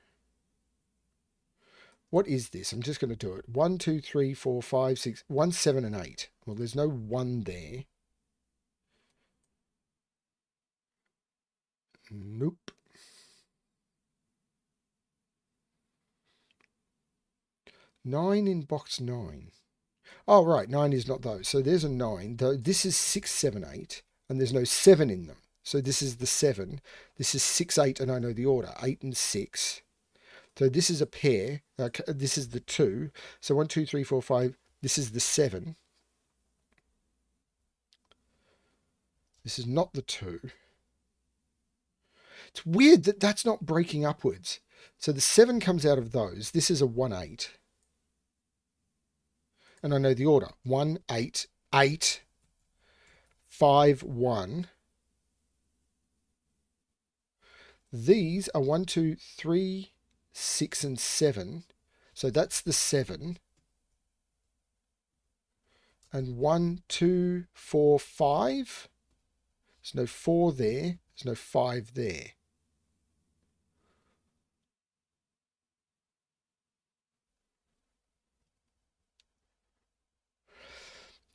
What is this? I'm just going to do it. 1, 2, 3, 4, 5, 6, 1, 7, and 8. Well, there's no 1 there. Nope. Nine in box 9. Oh, right. 9 is not those. So there's a 9. Though this is 6, 7, 8. And there's no 7 in them. So this is the 7. This is 6, 8, and I know the order. 8 and 6. So this is a pair. This is the 2. So 1, 2, 3, 4, 5. This is the 7. This is not the 2. It's weird that that's not breaking upwards. So the 7 comes out of those. This is a 1, 8. And I know the order. 1, 8, 8, 5, 1. These are 1, 2, 3, 6, and 7. So that's the 7. And 1, 2, 4, 5. There's no 4 there. There's no 5 there.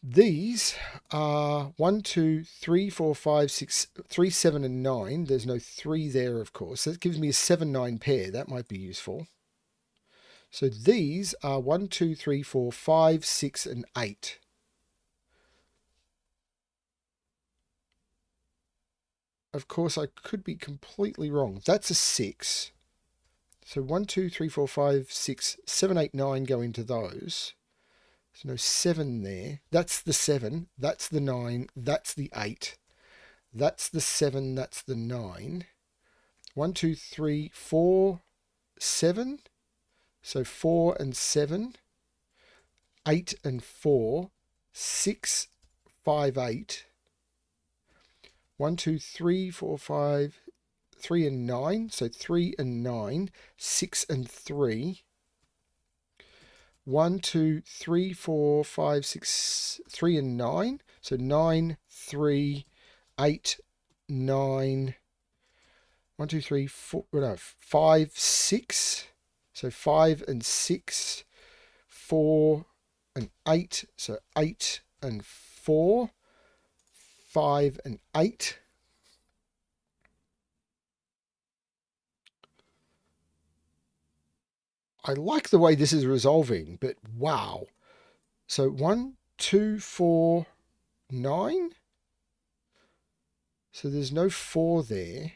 These are 1, 2, 3, 4, 5, 6, 3, 7, and 9. There's no 3 there, of course. That gives me a 7, 9 pair. That might be useful. So these are 1, 2, 3, 4, 5, 6, and 8. Of course, I could be completely wrong. That's a 6. So 1, 2, 3, 4, 5, 6, 7, 8, 9 go into those. There's no 7 there. That's the 7. That's the 9. That's the 8. That's the 7. That's the 9. 1, 2, 3, 4, 7. So 4 and 7. 8 and 4. 6, 5, 8. 1, 2, 3, 4, 5, 3 and 9. So 3 and 9. 6 and 3. 1, 2, 3, 4, 5, 6, 3 and 9. So 9, 3, 8, 9. 1, 2, 3, 4, no, 5, 6. So 5 and 6. 4 and 8. So 8 and 4. 5 and 8. I like the way this is resolving, but wow. So 1, 2, 4, 9. So there's no 4 there.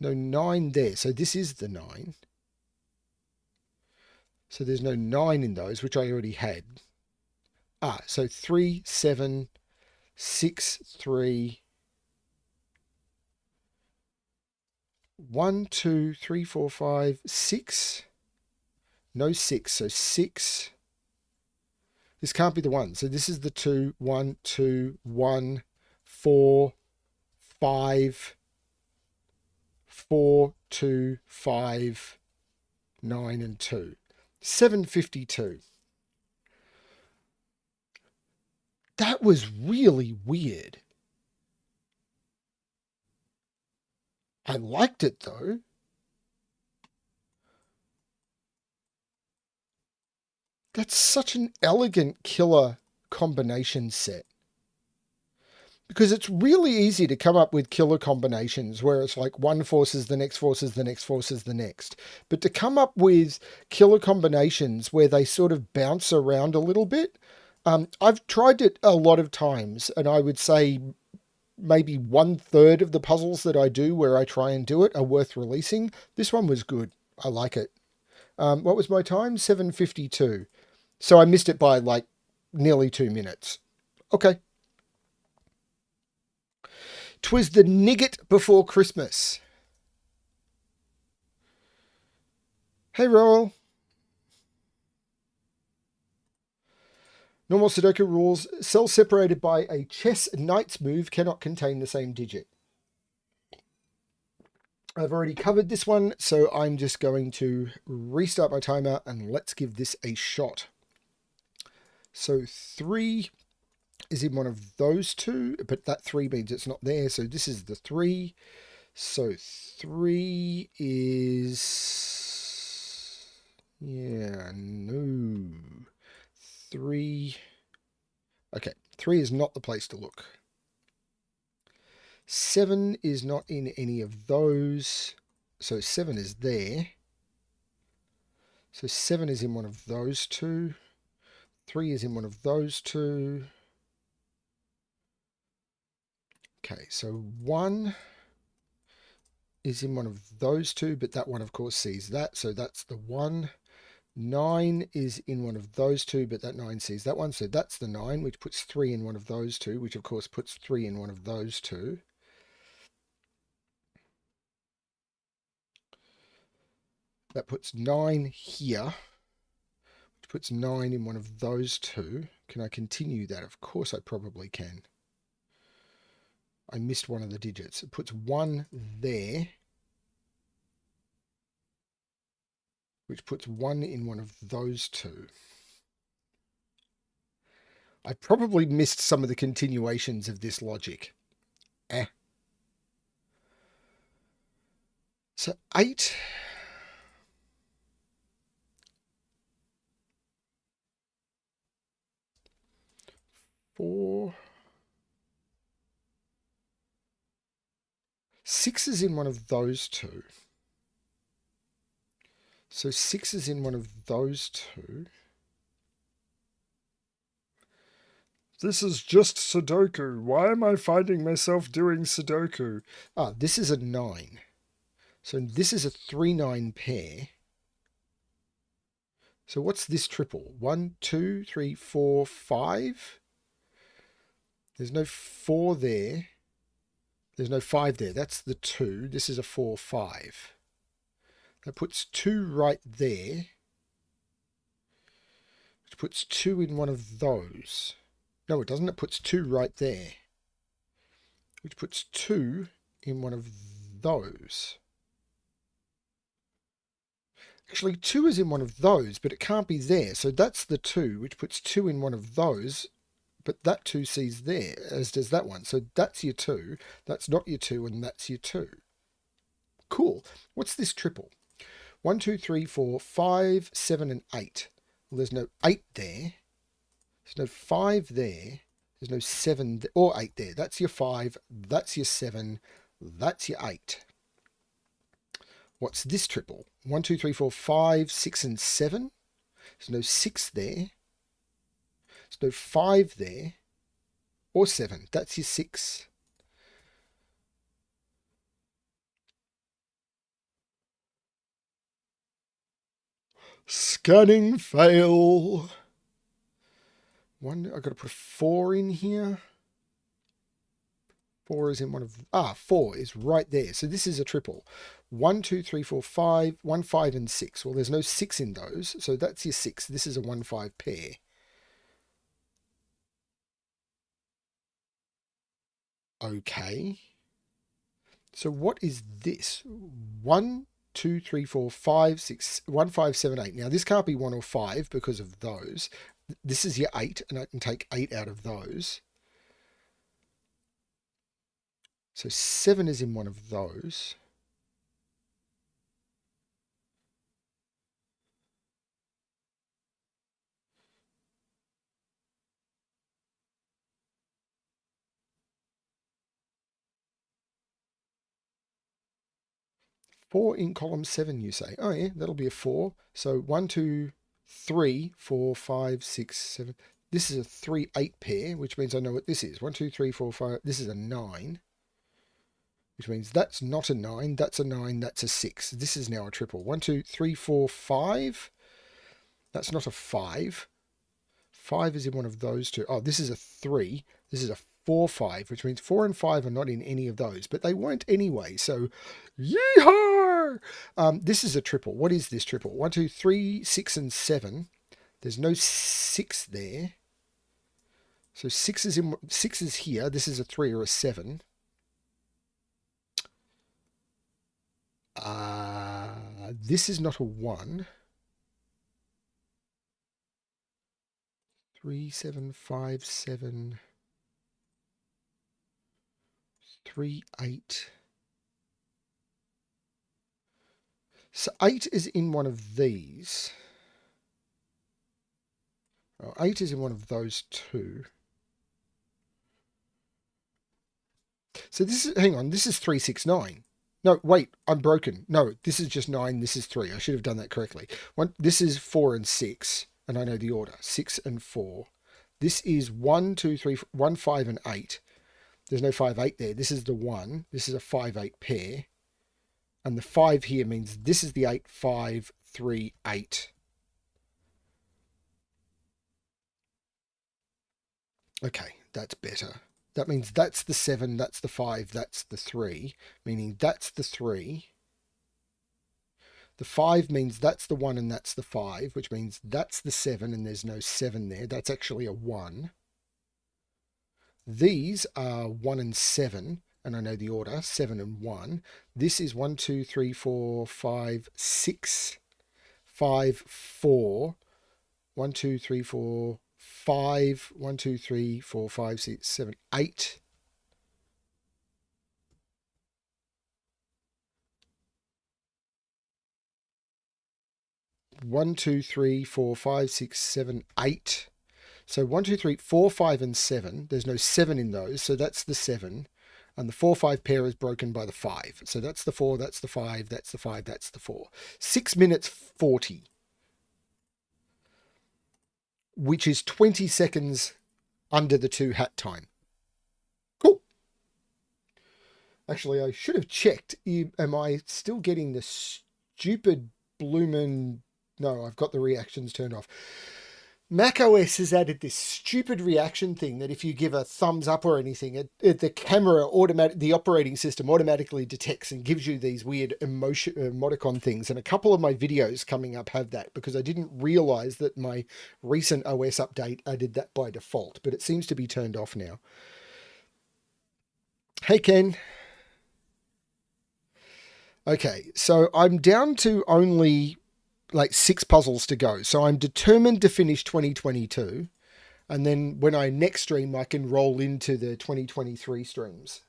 No 9 there. So this is the 9. So there's no 9 in those, which I already had. So 3, 7, 6, 3. 1, 2, 3, 4, 5, 6. No 6. So 6. This can't be the 1. So this is the 2. 1, 2, 1, 4, 5, 4, 2, 5, 9, and 2. 752. That was really weird. I liked it though. That's such an elegant killer combination set. Because it's really easy to come up with killer combinations where it's like one forces the next forces the next forces the next. But to come up with killer combinations where they sort of bounce around a little bit, I've tried it a lot of times, and I would say maybe 1/3 of the puzzles that I do where I try and do it are worth releasing. This one was good. I like it. What was my time? 7:52. So I missed it by like nearly 2 minutes. Okay. 'Twas the nigget before Christmas. Hey, Roll. Normal Sudoku rules. Cells separated by a chess knight's move cannot contain the same digit. I've already covered this one, so I'm just going to restart my timer and let's give this a shot. So 3 is in one of those two, but that 3 means it's not there, so this is the 3. So 3 is... yeah, no. 3... okay, 3 is not the place to look. 7 is not in any of those, so 7 is there. So 7 is in one of those two. 3 is in one of those two. Okay, so 1 is in one of those two, but that one, of course, sees that. So that's the 1. 9 is in one of those two, but that 9 sees that one. So that's the 9, which puts 3 in one of those two, which, of course, puts 3 in one of those two. That puts 9 here, which puts 9 in one of those two. Can I continue that? Of course I probably can. I missed one of the digits. It puts 1 there, which puts 1 in one of those two. I probably missed some of the continuations of this logic. So 8... 4... 6 is in one of those two. So 6 is in one of those two. This is just Sudoku. Why am I finding myself doing Sudoku? Ah, this is a 9. So this is a 3-9 pair. So what's this triple? 1, 2, 3, 4, 5. There's no 4 there. There's no 5 there. That's the 2. This is a 4, 5. That puts 2 right there, which puts 2 in one of those. No, it doesn't. It puts 2 right there, which puts 2 in one of those. Actually, 2 is in one of those, but it can't be there. So that's the 2, which puts 2 in one of those, but that 2 sees there, as does that one. So that's your 2, that's not your 2, and that's your 2. Cool. What's this triple? 1, 2, 3, 4, 5, 7, and 8. Well, there's no 8 there. There's no 5 there. There's no 7 or 8 there. That's your 5. That's your 7. That's your 8. What's this triple? 1, 2, 3, 4, 5, 6, and 7. There's no 6 there. There's no 5 there. Or 7. That's your 6. Scanning fail. I've got to put a 4 in here. 4 is in one of... 4 is right there. So this is a triple. 1, 2, 3, 4, 5. 1, 5, and 6. Well, there's no 6 in those. So that's your 6. This is a 1, 5 pair. Okay. So what is this? 1, 2, 3, 4, 5, 6, 1, 5, 7, 8. Now this can't be 1 or 5 because of those. This is your 8, and I can take 8 out of those. So 7 is in one of those. Four in column 7, you say. Oh yeah, that'll be a 4. So 1, 2, 3, 4, 5, 6, 7. This is a 3, 8 pair, which means I know what this is. 1, 2, 3, 4, 5. This is a 9. Which means that's not a 9, that's a 9, that's a 6. This is now a triple. 1, 2, 3, 4, 5. That's not a 5. 5 is in one of those two. Oh, this is a 3. This is a 4, 5, which means 4 and 5 are not in any of those, but they weren't anyway. So, yeehaw! This is a triple. What is this triple? 1, 2, 3, 6, and 7. There's no 6 there. So 6 is here. This is a 3 or a 7. This is not a 1. 3, 7, 5, 7, 3, 8. So 8 is in one of these. Oh, 8 is in one of those two. So this is, hang on, this is 3, 6, 9. No, wait, I'm broken. No, this is just 9, this is 3. I should have done that correctly. This is 4 and 6, and I know the order. 6 and 4. This is 1, 2, 3, 1, 5, and 8. There's no 5, 8 there. This is the 1. This is a 5, 8 pair. And the 5 here means this is the 8, 5, 3, 8. Okay, that's better. That means that's the 7, that's the 5, that's the 3, meaning that's the 3. The 5 means that's the 1 and that's the 5, which means that's the 7 and there's no 7 there. That's actually a 1. These are 1 and 7, and I know the order, 7 and 1. This is 1, 2, 3, 4, 5, 6, 5, 4. 1, 2, 3, 4, 5. 1, 2, 3, 4, 5, 6, 7, 8. One, 2, 3, 4, 5, 6, 7, 8. So 1, 2, 3, 4, 5, and 7. There's no 7 in those, so that's the 7. And the 4, 5 pair is broken by the 5. So that's the 4, that's the 5, that's the 5, that's the 4. 6 minutes 40. Which is 20 seconds under the 2 hat time. Cool. Actually, I should have checked. Am I still getting the stupid bloomin'... No, I've got the reactions turned off. macOS has added this stupid reaction thing that if you give a thumbs up or anything, the camera the operating system automatically detects and gives you these weird emoticon things. And a couple of my videos coming up have that because I didn't realize that my recent OS update added that by default, but it seems to be turned off now. Hey, Ken. Okay, so I'm down to only like 6 puzzles to go. So I'm determined to finish 2022. And then when I next stream, I can roll into the 2023 streams.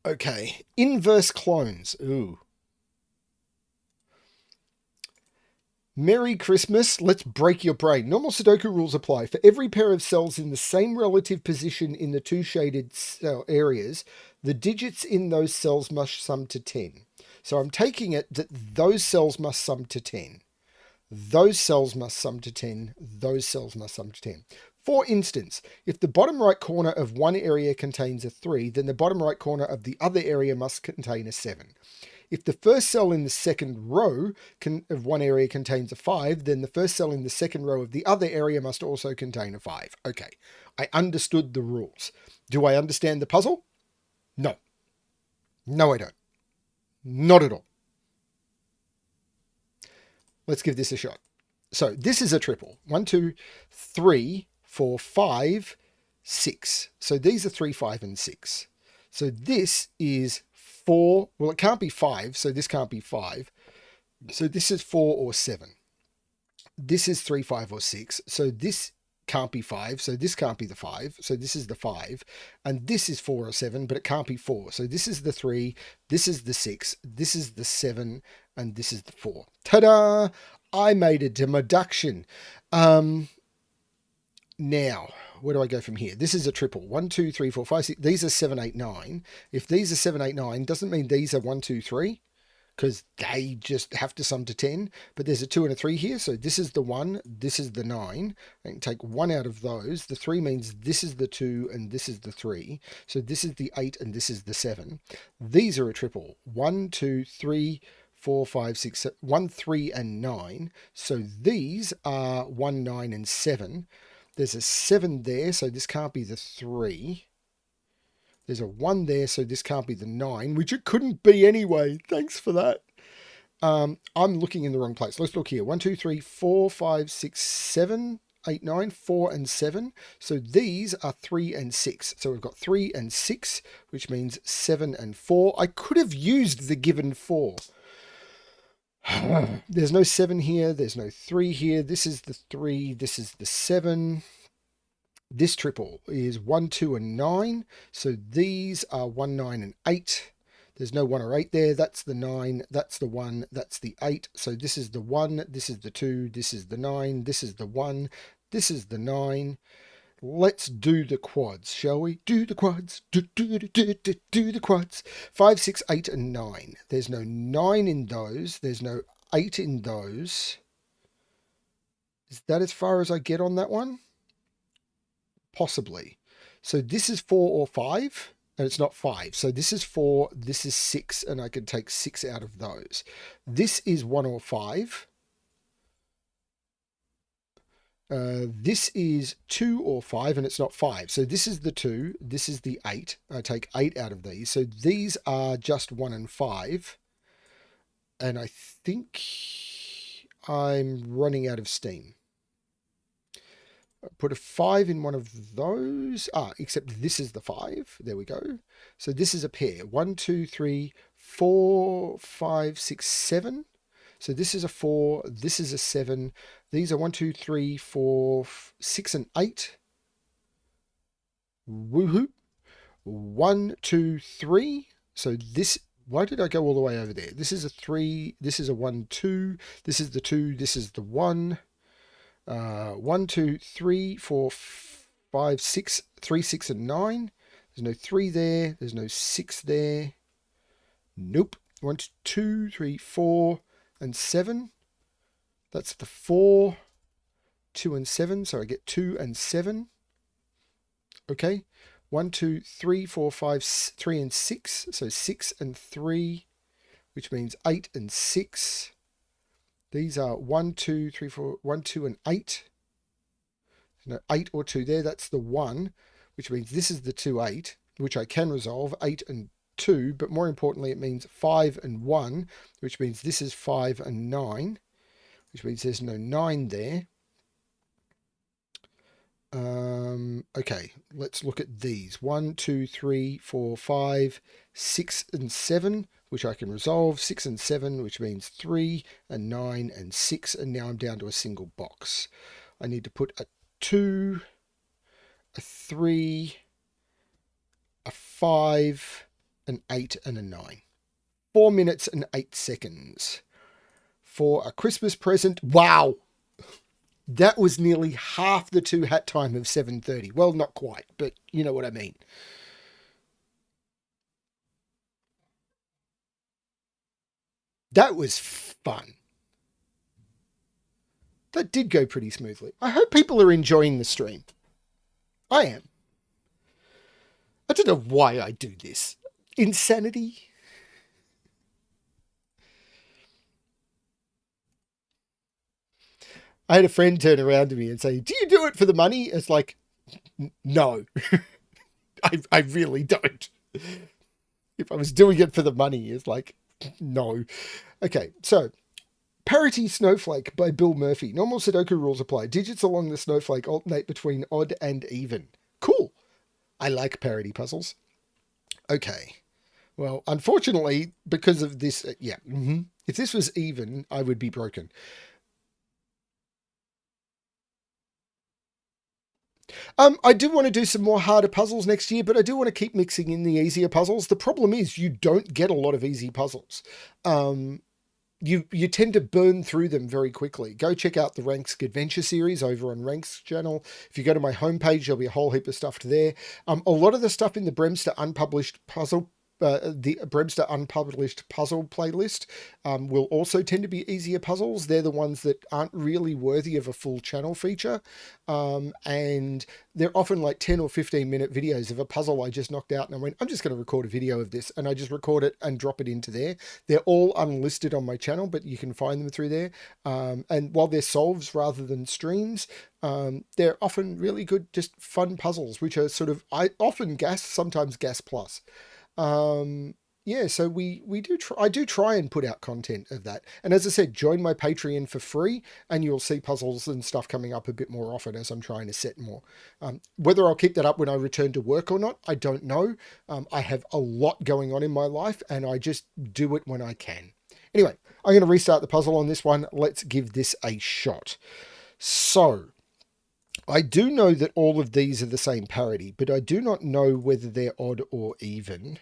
Okay, inverse clones. Ooh. Merry Christmas, let's break your brain. Normal Sudoku rules apply. For every pair of cells in the same relative position in the 2 shaded cell areas, the digits in those cells must sum to 10. So I'm taking it that those cells must sum to 10. Those cells must sum to 10. Those cells must sum to 10. For instance, if the bottom right corner of one area contains a 3, then the bottom right corner of the other area must contain a 7. If the first cell in the second row of one area contains a 5, then the first cell in the second row of the other area must also contain a 5. Okay, I understood the rules. Do I understand the puzzle? No. No, I don't. Not at all. Let's give this a shot. So this is a triple. 1, 2, 3, 4, 5, 6. So these are 3, 5, and 6. So this is 4. Well, it can't be 5, so this can't be 5. So this is 4 or 7. This is 3, 5, or 6. So this can't be 5, so this can't be the 5. So this is the 5. And this is 4 or 7, but it can't be 4. So this is the 3, this is the 6, this is the 7, and this is the 4. Ta-da! I made a deduction. Now, where do I go from here? This is a triple. 1, 2, 3, 4, 5, 6. These are 7, 8, 9. If these are 7, 8, 9, doesn't mean these are 1, 2, 3, because they just have to sum to 10. But there's a 2 and a 3 here. So this is the 1, this is the 9. I can take 1 out of those. The 3 means this is the 2 and this is the 3. So this is the 8 and this is the 7. These are a triple. 1, 2, 3, 4, 5, 6, 7, 1, 3, and 9. So these are 1, 9, and 7. There's a 7 there, so this can't be the 3. There's a 1 there, so this can't be the 9, which it couldn't be anyway. Thanks for that. I'm looking in the wrong place. Let's look here. 1, 2, 3, 4, 5, 6, 7, 8, 9, 4, and 7. So these are 3 and 6. So we've got 3 and 6, which means 7 and 4. I could have used the given 4. There's no 7 here. There's no 3 here. This is the 3. This is the 7. This triple is 1, 2, and 9. So these are 1, 9, and 8. There's no 1 or 8 there. That's the 9. That's the 1. That's the 8. So this is the 1. This is the 2. This is the 9. This is the 1. This is the 9. Let's do the quads, shall we? Do the quads. Do the quads. 5, 6, 8, and 9. There's no 9 in those. There's no 8 in those. Is that as far as I get on that one? Possibly. So this is 4 or 5, and it's not 5. So this is 4, this is 6, and I can take 6 out of those. This is 1 or 5. This is 2 or 5, and it's not 5. So this is the 2, this is the 8. I take 8 out of these. So these are just 1 and 5. And I think I'm running out of steam. Put a 5 in one of those. Except this is the 5. There we go. So this is a pair. 1, 2, 3, 4, 5, 6, 7. So this is a 4. This is a 7. These are 1, 2, 3, 4, 6, and 8. Woohoo. 1, 2, 3. So this, why did I go all the way over there? This is a 3. This is a 1, 2. This is the 2. This is the 1. 1, 2, 3, 4, 5, 6, 3, 6, and 9. There's no 3 there. There's no 6 there. Nope. 1, 2, 3, 4, and 7. That's the 4, 2, and 7. So I get 2 and 7. Okay. 1, 2, 3, 4, 5, 3, and 6. So 6 and 3, which means 8 and 6. These are 1, 2, 3, 4, 1, 2, and 8. No, 8 or 2 there. That's the 1, which means this is the 2, 8, which I can resolve. 8 and 2, but more importantly, it means 5 and 1, which means this is 5 and 9, which means there's no 9 there. Okay, let's look at these. 1, 2, 3, 4, 5, 6, and 7, which I can resolve. 6 and 7, which means 3 and 9 and 6, and now I'm down to a single box. I need to put a 2, a 3, a 5, an 8, and a 9. 4 minutes and 8 seconds for a Christmas present. Wow! That was nearly half the 2 hat time of 7:30. Well, not quite, but you know what I mean. That was fun. That did go pretty smoothly. I hope people are enjoying the stream. I am. I don't know why I do this. Insanity? I had a friend turn around to me and say, "Do you do it for the money?" It's like, no, I really don't. If I was doing it for the money, it's like, no. Okay, so Parity Snowflake by Bill Murphy. Normal Sudoku rules apply. Digits along the snowflake alternate between odd and even. Cool. I like parity puzzles. Okay. Well, unfortunately, because of this, yeah. If this was even, I would be broken. I do want to do some more harder puzzles next year, but I do want to keep mixing in the easier puzzles. The problem is you don't get a lot of easy puzzles. You tend to burn through them very quickly. Go check out the Ranks Adventure series over on Ranks channel. If you go to my homepage, there'll be a whole heap of stuff there. A lot of the stuff in the BremSter unpublished puzzle the BremSter unpublished puzzle playlist will also tend to be easier puzzles. They're the ones that aren't really worthy of a full channel feature. And they're often like 10 or 15 minute videos of a puzzle I just knocked out and I went, I'm just going to record a video of this, and I just record it and drop it into there. They're all unlisted on my channel, but you can find them through there. And while they're solves rather than streams, they're often really good, just fun puzzles, which are sort of, I often gas, sometimes gas plus. Yeah, so I do try and put out content of that. And as I said, join my Patreon for free and you'll see puzzles and stuff coming up a bit more often as I'm trying to set more. Whether I'll keep that up when I return to work or not, I don't know. I have a lot going on in my life and I just do it when I can. Anyway, I'm going to restart the puzzle on this one. Let's give this a shot. So, I do know that all of these are the same parity, but I do not know whether they're odd or even.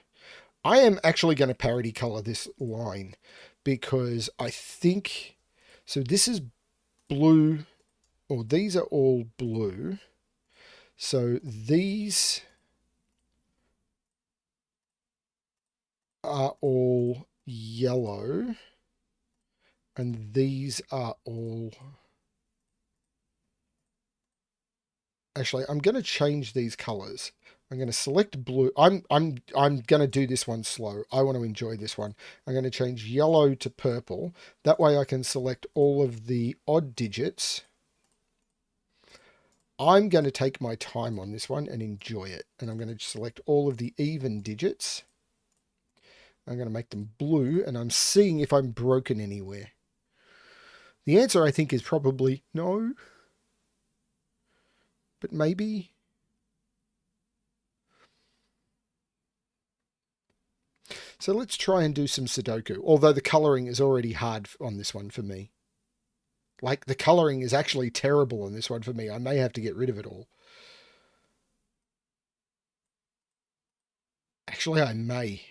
I am actually going to parity color this line because I think, so this is blue, or these are all blue. So these are all yellow and these are all Actually, I'm going to change these colors. I'm going to select blue. I'm going to do this one slow. I want to enjoy this one. I'm going to change yellow to purple. That way I can select all of the odd digits. I'm going to take my time on this one and enjoy it. And I'm going to select all of the even digits. I'm going to make them blue, and I'm seeing if I'm broken anywhere. The answer, I think, is probably no. But maybe. So let's try and do some Sudoku, although the colouring is already hard on this one for me. Like, the colouring is actually terrible on this one for me. I may have to get rid of it all. Actually, I may.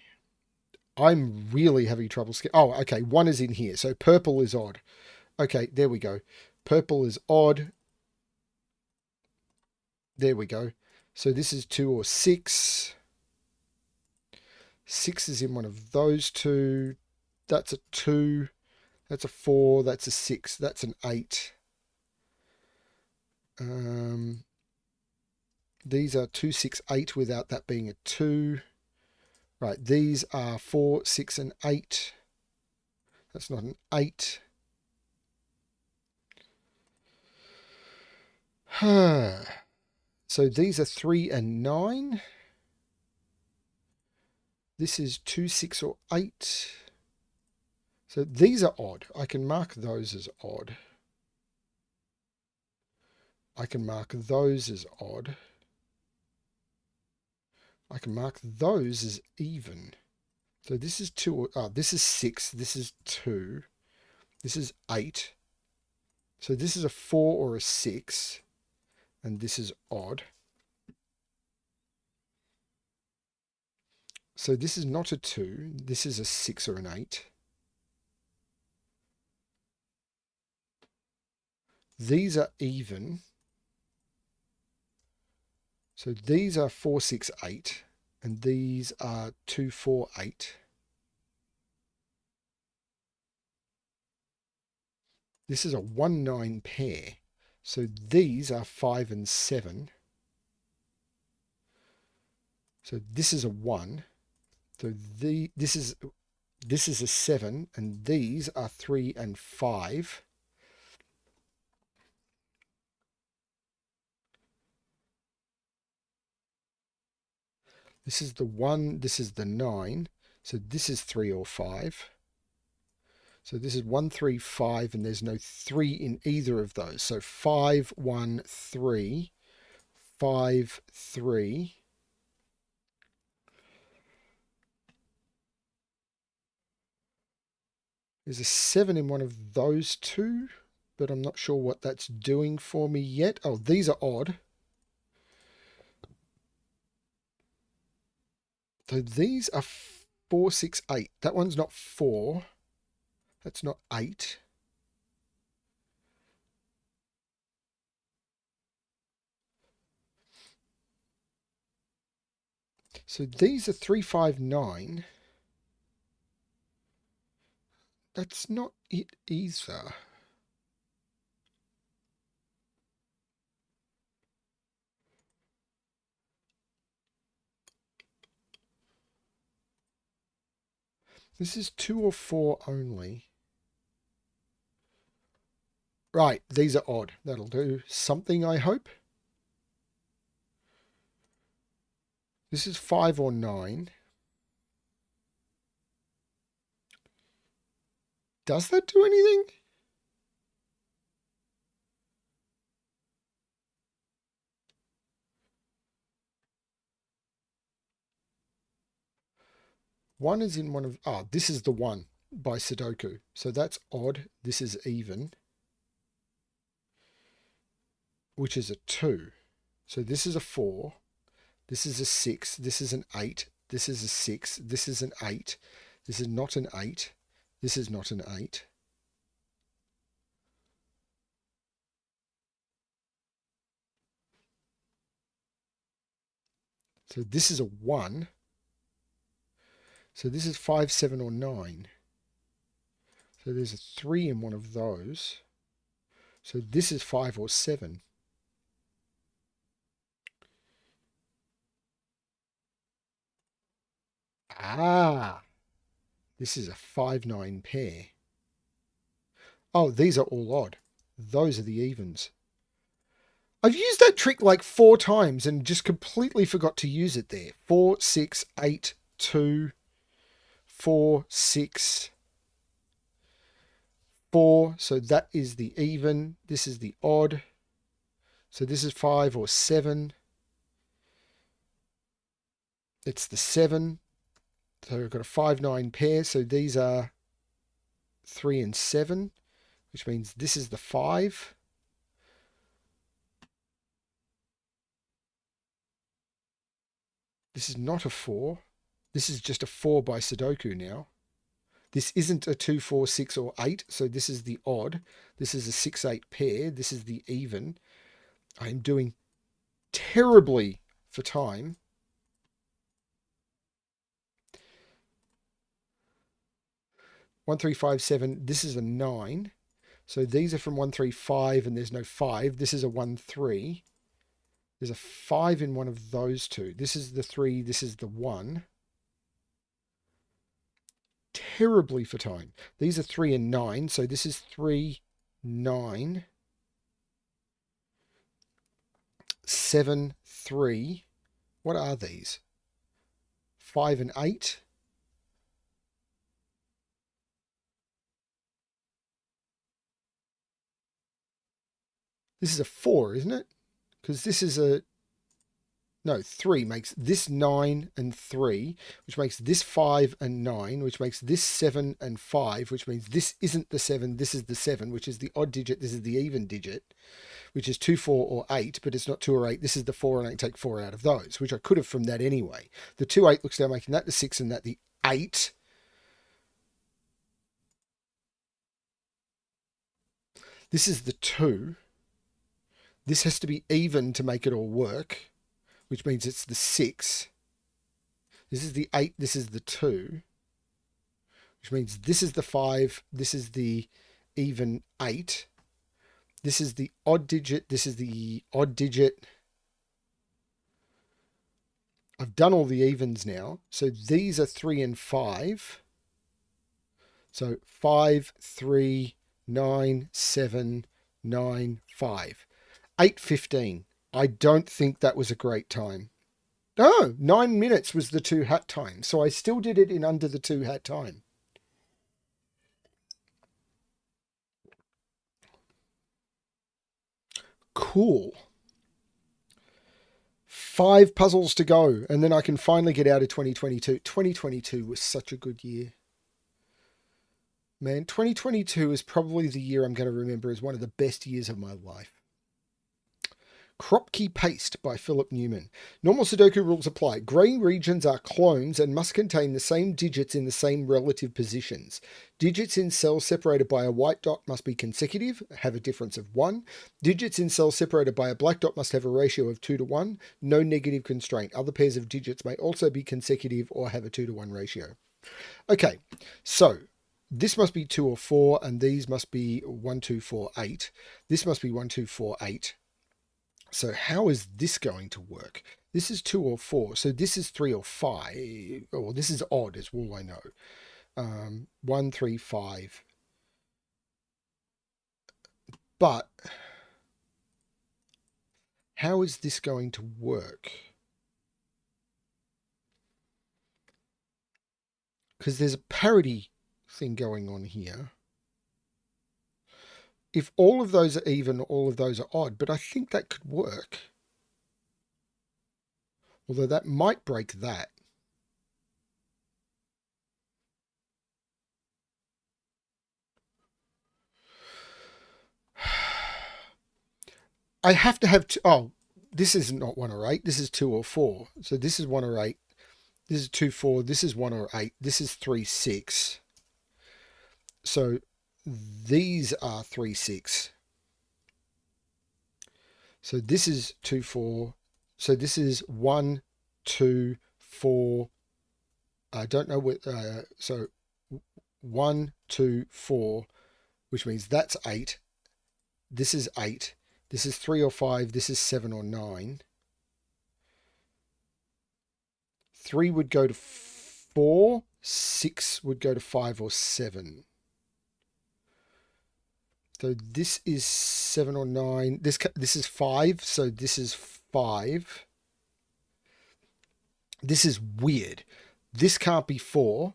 I'm really having trouble. Oh, okay. One is in here. So purple is odd. Okay, there we go. Purple is odd. There we go. So this is 2 or 6. 6 is in one of those two. That's a 2. That's a 4. That's a 6. That's an 8. These are 2, 6, 8 without that being a 2. Right, these are 4, 6, and 8. That's not an 8. So these are 3 and 9. This is 2, 6, or 8. So these are odd. I can mark those as odd. I can mark those as odd. I can mark those as even. So this is 2. This is 6. This is 2. This is 8. So this is a 4 or a 6. And this is odd. So this is not a 2. This is a 6 or an 8. These are even. So these are 4, 6, 8. And these are 2, 4, 8. This is a 1, 9 pair. So these are 5 and 7. So this is a 1. So this is a 7, and these are 3 and 5. This is the 1, this is the 9. So this is 3 or 5. So this is 1, 3, 5, and there's no 3 in either of those. So 5, 1, 3, 5, 3. There's a 7 in one of those two, but I'm not sure what that's doing for me yet. Oh, these are odd. So these are 4, 6, 8. That one's not 4. That's not 8. So these are 3, 5, 9. That's not it either. This is 2 or 4 only. Right, these are odd. That'll do something, I hope. This is 5 or 9. Does that do anything? One is in one of... this is the 1 by Sudoku. So that's odd. This is even, which is a 2. So this is a 4. This is a 6. This is an 8. This is a 6. This is an 8. This is not an 8. This is not an 8. So this is a 1. So this is 5, 7, or 9. So there's a 3 in one of those. So this is 5 or 7. Ah, this is a 5-9 pair. Oh, these are all odd. Those are the evens. I've used that trick like 4 times and just completely forgot to use it there. 4, 6, 8, 2, 4, 6, 4. So that is the even. This is the odd. So this is 5 or 7. It's the 7. So we've got a 5-9 pair. So these are 3 and 7, which means this is the 5. This is not a 4. This is just a 4 by Sudoku now. This isn't a 2, 4, 6, or 8. So this is the odd. This is a 6, 8 pair. This is the even. I am doing terribly for time. One, 3, 5, 7. This is a 9. So these are from 1, 3, 5, and there's no 5. This is a 1, 3. There's a 5 in one of those two. This is the 3. This is the 1. Terribly for time. These are 3 and 9. So this is 3, 9, 7, 3. What are these? 5 and 8. This is a 4, isn't it? Because this is a... No, 3 makes this 9 and 3, which makes this 5 and 9, which makes this 7 and 5, which means this isn't the 7, this is the 7, which is the odd digit, this is the even digit, which is 2, 4, or 8, but it's not 2 or 8. This is the 4, and I can take 4 out of those, which I could have from that anyway. The 2, 8 looks down, making that the 6 and that the 8. This is the 2. This has to be even to make it all work, which means it's the 6. This is the 8. This is the 2, which means this is the 5. This is the even 8. This is the odd digit. This is the odd digit. I've done all the evens now. So these are 3 and 5. So 5, 3, 9, 7, 9, 5. 8:15. I don't think that was a great time. No, 9 minutes was the 2 hat time. So I still did it in under the 2 hat time. Cool. 5 puzzles to go, and then I can finally get out of 2022. 2022 was such a good year. Man, 2022 is probably the year I'm going to remember as one of the best years of my life. Cropki paste by Philip Newman. Normal Sudoku rules apply. Grey regions are clones and must contain the same digits in the same relative positions. Digits in cells separated by a white dot must be consecutive, have a difference of 1. Digits in cells separated by a black dot must have a ratio of 2 to 1. No negative constraint. Other pairs of digits may also be consecutive or have a 2 to 1 ratio. Okay, so this must be 2 or 4, and these must be 1, 2, 4, 8. This must be 1, 2, 4, 8. So how is this going to work? This is 2 or 4. So this is 3 or 5. Or this is odd, is all I know. 1, 3, 5. But how is this going to work? Because there's a parity thing going on here. If all of those are even, all of those are odd, but I think that could work. Although that might break that. I have to have two. Oh, this is not 1 or 8. This is 2 or 4. So this is 1 or 8. This is 2, 4. This is 1 or 8. This is 3, 6. So these are 3, 6. So this is 2, 4. So this is 1, 2, 4. I don't know what. So 1, 2, 4, which means that's 8. This is 8. This is 3 or 5. This is 7 or 9. 3 would go to 4, 6 would go to 5 or 7. So this is 7 or 9. This is 5, so this is 5. This is weird. This can't be 4.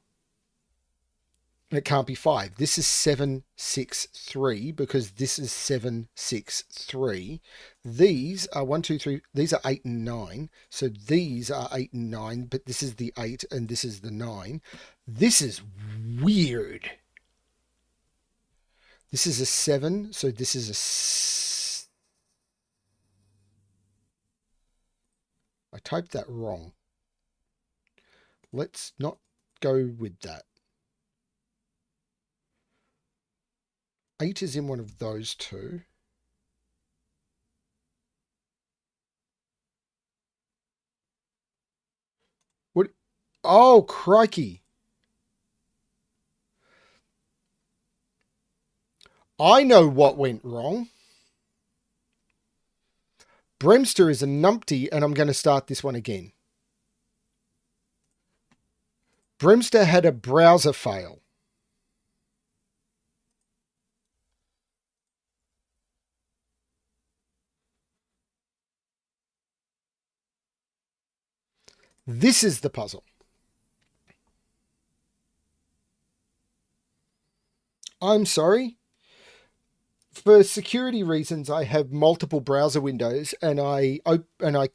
It can't be 5. This is 7, 6, 3 because this is 7, 6, 3. These are 1, 2, 3. These are 8 and 9. So these are 8 and 9, but this is the 8 and this is the 9. This is weird. This is a 7, so this is I typed that wrong. Let's not go with that. 8 is in one of those two. What? Oh, crikey. I know what went wrong. BremSter is a numpty, and I'm going to start this one again. BremSter had a browser fail. This is the puzzle. I'm sorry. For security reasons, I have multiple browser windows, and I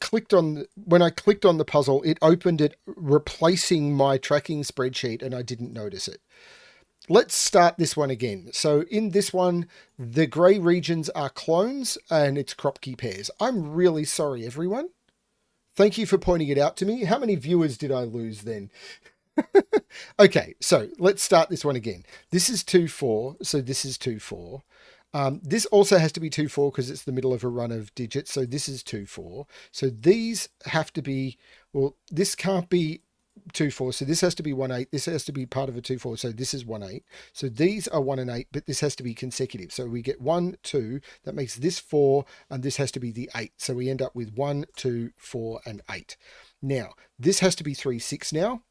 clicked on when I clicked on the puzzle, it opened it replacing my tracking spreadsheet, and I didn't notice it. Let's start this one again. So in this one, the grey regions are clones, and it's Cropki pairs. I'm really sorry, everyone. Thank you for pointing it out to me. How many viewers did I lose then? Okay, so let's start this one again. This is 2, 4, so this is 2, 4. This also has to be 2, 4 because it's the middle of a run of digits. So this is 2, 4. So these have to be, well, this can't be 2, 4. So this has to be 1, 8. This has to be part of a 2, 4. So this is 1, 8. So these are 1 and 8, but this has to be consecutive. So we get 1, 2. That makes this 4, and this has to be the 8. So we end up with 1, 2, 4, and 8. Now, this has to be 3, 6 now.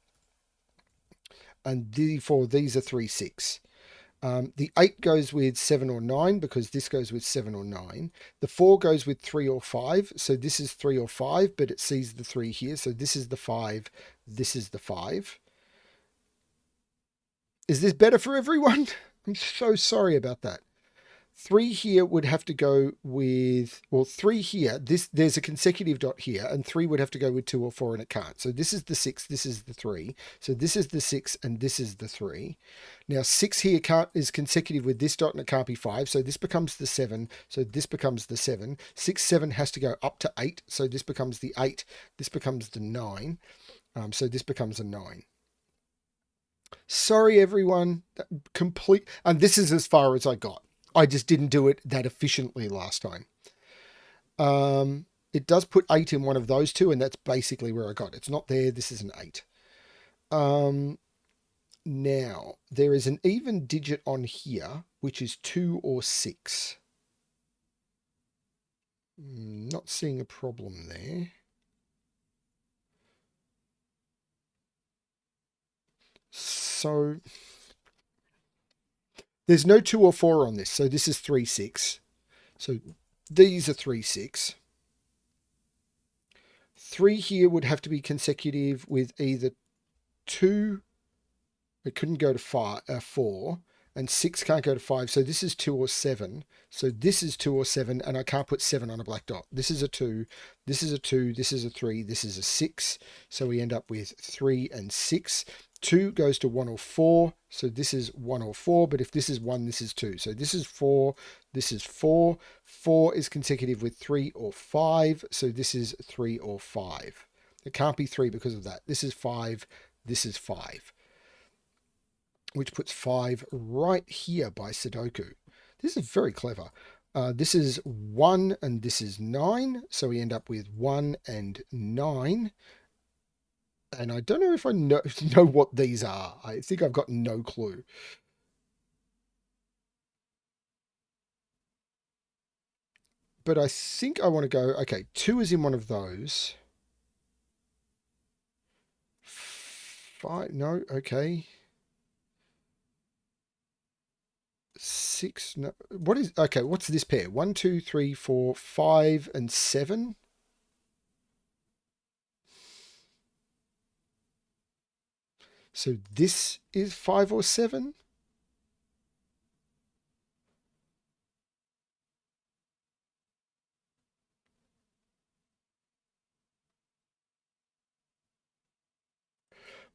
And therefore, these are 3, 6. The 8 goes with 7 or 9 because this goes with 7 or 9. The 4 goes with 3 or 5. So this is 3 or 5, but it sees the 3 here. So this is the 5. This is the 5. Is this better for everyone? I'm so sorry about that. 3 here would have to go with, well, 3 here, there's a consecutive dot here, and 3 would have to go with 2 or 4, and it can't. So this is the 6, this is the 3. So this is the 6, and this is the 3. Now 6 here is consecutive with this dot, and it can't be 5. So this becomes the 7. So this becomes the 7. 6, 7 has to go up to 8. So this becomes the 8. This becomes the 9. So this becomes a 9. Sorry, everyone. And this is as far as I got. I just didn't do it that efficiently last time. It does put 8 in one of those two, and that's basically where I got. It's not there. This is an 8. Now, there is an even digit on here, which is 2 or 6. Not seeing a problem there. So there's no 2 or 4 on this. So this is 3, 6. So these are 3, 6. 3 here would have to be consecutive with either 2. It couldn't go to 4. And 6 can't go to 5. So this is 2 or 7. So this is 2 or 7. And I can't put 7 on a black dot. This is a 2. This is a 2. This is a 3. This is a 6. So we end up with 3 and 6. 2 goes to 1 or 4. So this is 1 or 4. But if this is 1, this is 2. So this is 4. This is 4. 4 is consecutive with 3 or 5. So this is 3 or 5. It can't be 3 because of that. This is 5. This is 5. Which puts 5 right here by Sudoku. This is very clever. This is 1 and this is 9. So we end up with 1 and 9. And I don't know if I know what these are. I think I've got no clue. But I think I want to go, okay, 2 is in one of those. 5, no, okay. 6, no, what is, okay, what's this pair? 1, 2, 3, 4, 5, and 7? So this is 5 or 7?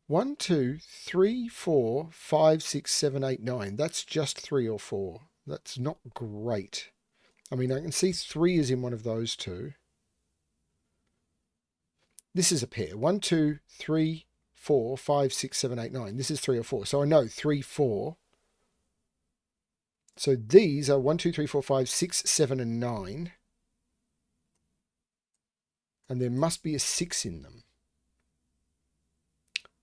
One, two, three, 4, 5, 6, 7, 8, 9. That's just 3 or 4. That's not great. I mean, I can see 3 is in one of those two. This is a pair. 1, 2, 3, 4, 5, 6, 7, 8, 9. This is 3 or 4. So I know 3, 4. So these are 1, 2, 3, 4, 5, 6, 7, and 9. And there must be a 6 in them.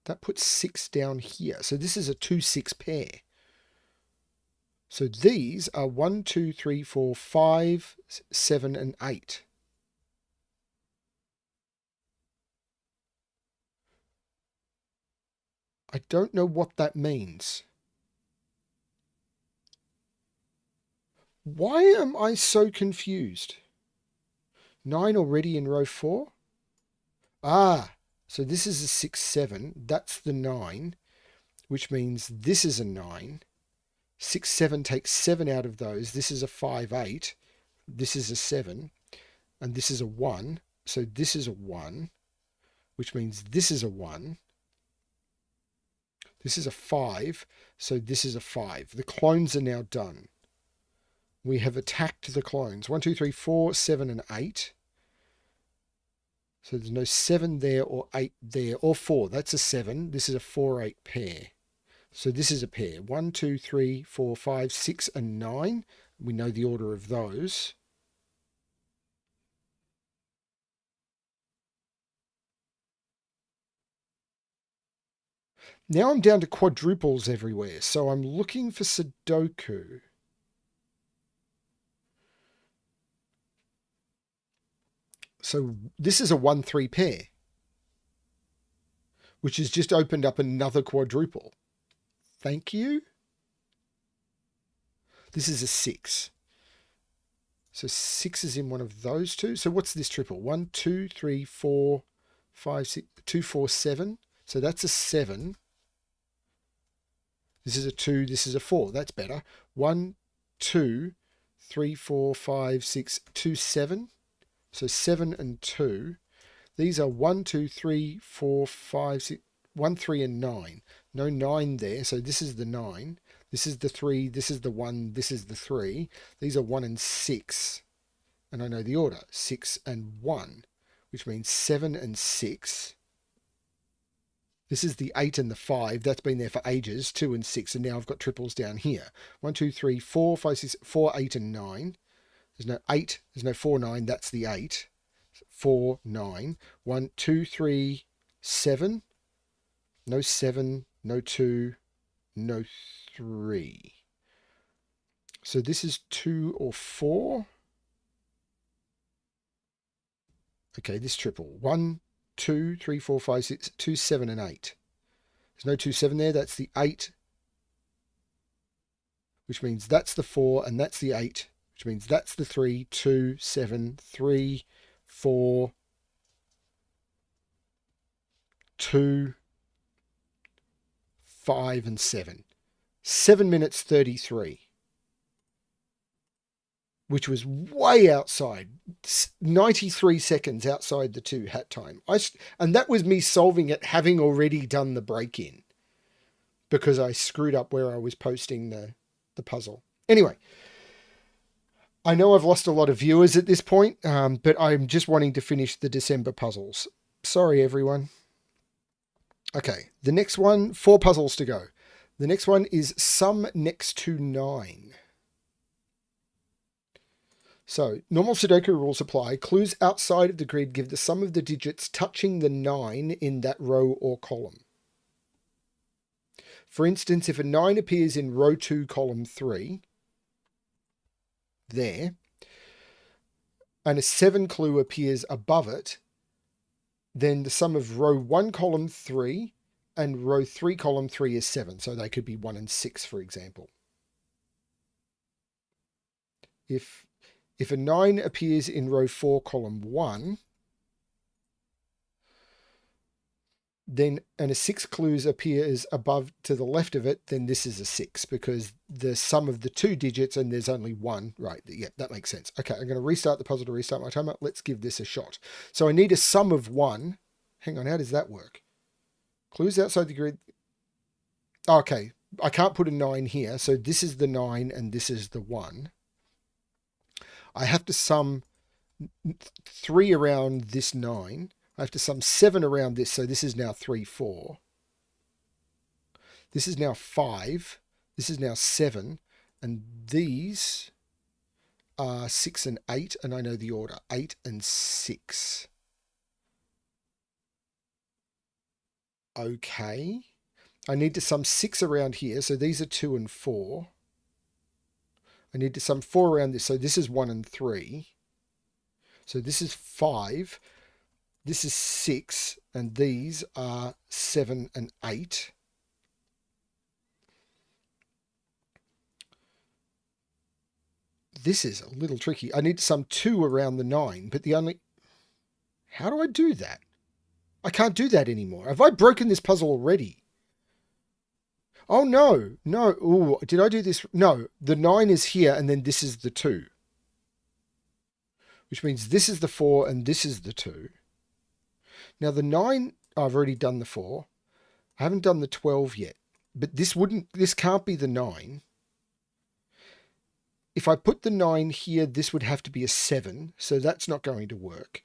That puts 6 down here. So this is a 2, 6 pair. So these are 1, 2, 3, 4, 5, 7, and 8. I don't know what that means. Why am I so confused? 9 already in row 4? Ah, so this is a 6, 7. That's the 9, which means this is a 9. 6, 7 takes 7 out of those. This is a 5, 8. This is a 7. And this is a 1. So this is a 1, which means this is a 1. This is a 5. So this is a 5. The clones are now done. We have attacked the clones. 1, 2, 3, 4, 7, and 8. So there's no 7 there or 8 there or 4. That's a 7. This is a 4, 8 pair. So this is a pair. 1, 2, 3, 4, 5, 6, and 9. We know the order of those. Now I'm down to quadruples everywhere. So I'm looking for Sudoku. So this is a 1, 3 pair, which has just opened up another quadruple. Thank you. This is a 6. So 6 is in one of those two. So what's this triple? 1, 2, 3, 4, 5, 6, 2, 4, 7. So that's a 7. This is a 2. This is a 4. That's better. 1, 2, 3, 4, 5, 6, 2, 7. So 7 and 2. These are 1, 2, 3, 4, 5, 6, 1, 3, and 9. No 9 there. So this is the 9. This is the 3. This is the 1. This is the 3. These are 1 and 6. And I know the order. 6 and 1. Which means 7 and 6. This is the 8 and the 5. That's been there for ages. 2 and 6. And now I've got triples down here. 1, 2, 3, 4, 5, 6, 4, 8, and 9. There's no 8. There's no 4, 9. That's the 8. 4, 9. 1, 2, 3, 7. No 7. No 2. No 3. So this is 2 or 4. Okay, this triple. 1, 2, 3, 4, 5, 6, 2, 7, and 8. There's no 2, 7 there. That's the 8. Which means that's the 4 and that's the 8. Which means that's the 3, 2, 7, 3, 4, 2, 5, and 7. 7 minutes 33. Which was way outside, 93 seconds outside the 2 hat time. And that was me solving it, having already done the break-in, because I screwed up where I was posting the puzzle. Anyway, I know I've lost a lot of viewers at this point, but I'm just wanting to finish the December puzzles. Sorry, everyone. Okay, the next one, 4 puzzles to go. The next one is sum next to 9. So, normal Sudoku rules apply. Clues outside of the grid give the sum of the digits touching the 9 in that row or column. For instance, if a 9 appears in row 2, column 3, there, and a 7 clue appears above it, then the sum of row 1, column 3, and row 3, column 3 is 7. So they could be 1 and 6, for example. If a 9 appears in row 4, column 1, then and a 6 clues appears above to the left of it, then this is a 6 because the sum of the 2 digits and there's only 1. Right, yeah, that makes sense. Okay, I'm going to restart the puzzle to restart my timer. Let's give this a shot. So I need a sum of 1. Hang on, how does that work? Clues outside the grid. Okay, I can't put a 9 here, so this is the 9 and this is the 1. I have to sum 3 around this 9. I have to sum 7 around this, so this is now 3, 4. This is now 5. This is now 7. And these are 6 and 8, and I know the order. 8 and 6. Okay. I need to sum 6 around here, so these are 2 and 4. I need to sum 4 around this, so this is 1 and 3. So this is 5. This is 6, and these are 7 and 8. This is a little tricky. I need to sum 2 around the 9, but the only... How do I do that? I can't do that anymore. Have I broken this puzzle already? Oh, no. No. Ooh, did I do this? No. The 9 is here, and then this is the 2. Which means this is the 4, and this is the 2. Now, the 9... Oh, I've already done the 4. I haven't done the 12 yet. But this can't be the 9. If I put the 9 here, this would have to be a 7, so that's not going to work.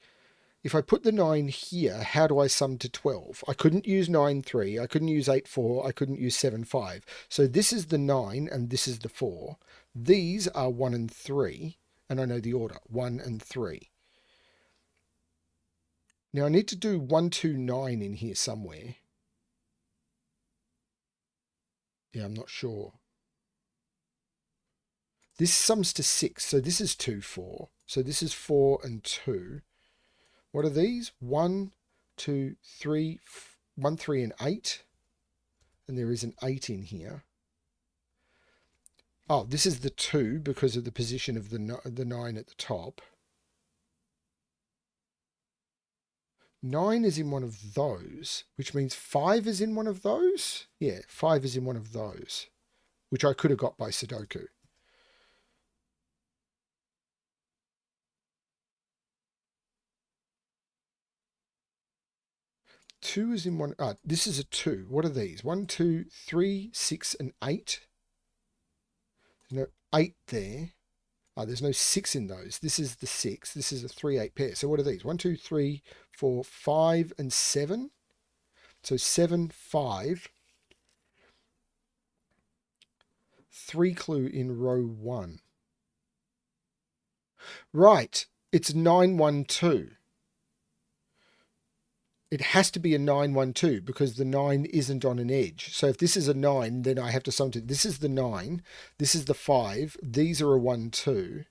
If I put the 9 here, how do I sum to 12? I couldn't use 9, 3. I couldn't use 8, 4. I couldn't use 7, 5. So this is the 9 and this is the 4. These are 1 and 3, and I know the order, 1 and 3. Now I need to do 1, 2, 9 in here somewhere. Yeah, I'm not sure. This sums to 6, so this is 2, 4. So this is 4 and 2. What are these? 1, 2, 3, 1, 3, and 8. And there is an 8 in here. Oh, this is the 2 because of the position of the 9 at the top. 9 is in one of those, which means 5 is in one of those? Yeah, 5 is in one of those, which I could have got by Sudoku. Two is in one. This is a 2. What are these? 1, 2, 3, 6, and 8. There's no 8 there. There's no 6 in those. This is the 6. This is a 3, 8 pair. So what are these? 1, 2, 3, 4, 5, and 7. So 7, 5. 3 clue in row 1. Right. It's 9, 1, 2. It has to be a 9, 1, 2 because the 9 isn't on an edge. So if this is a 9, then I have to sum to... This is the 9. This is the 5. These are a 1, 2.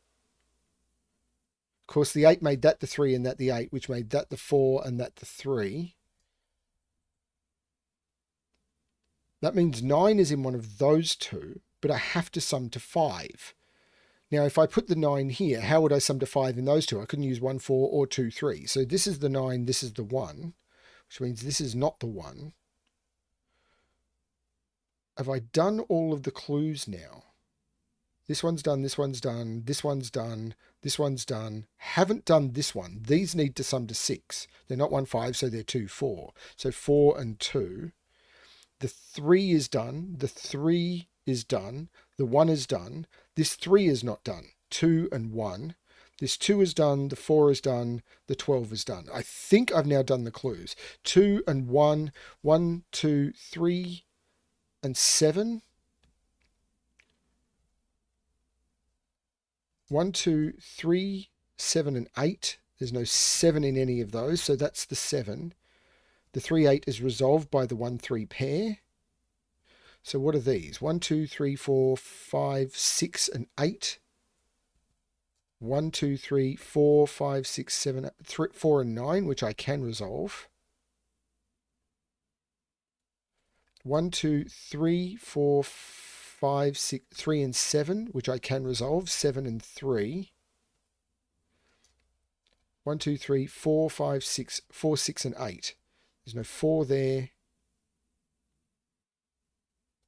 Of course, the 8 made that the 3 and that the 8, which made that the 4 and that the 3. That means 9 is in one of those two, but I have to sum to 5. Now, if I put the 9 here, how would I sum to 5 in those two? I couldn't use 1, 4 or 2, 3. So this is the 9, this is the 1. Which means this is not the 1. Have I done all of the clues now? This one's done, this one's done, this one's done, this one's done. Haven't done this one. These need to sum to 6. They're not 1, 5, so they're 2, 4. So 4 and 2. The 3 is done. The 3 is done. The 1 is done. This 3 is not done. 2 and 1. This 2 is done, the 4 is done, the 12 is done. I think I've now done the clues. 2 and 1, 1, 2, 3, and 7. 1, 2, 3, 7, and 8. There's no 7 in any of those, so that's the 7. The 3, 8 is resolved by the 1, 3 pair. So what are these? 1, 2, 3, 4, 5, 6, and 8. 1, 2, 3, 4, 5, 6, 7, 4, and 9, which I can resolve. 1, 2, 3, 4, 5, 6, 3 and 7, which I can resolve. 7 and 3. 1, 2, 3, 4, 5, 6, 4, 6 and 8. There's no 4 there.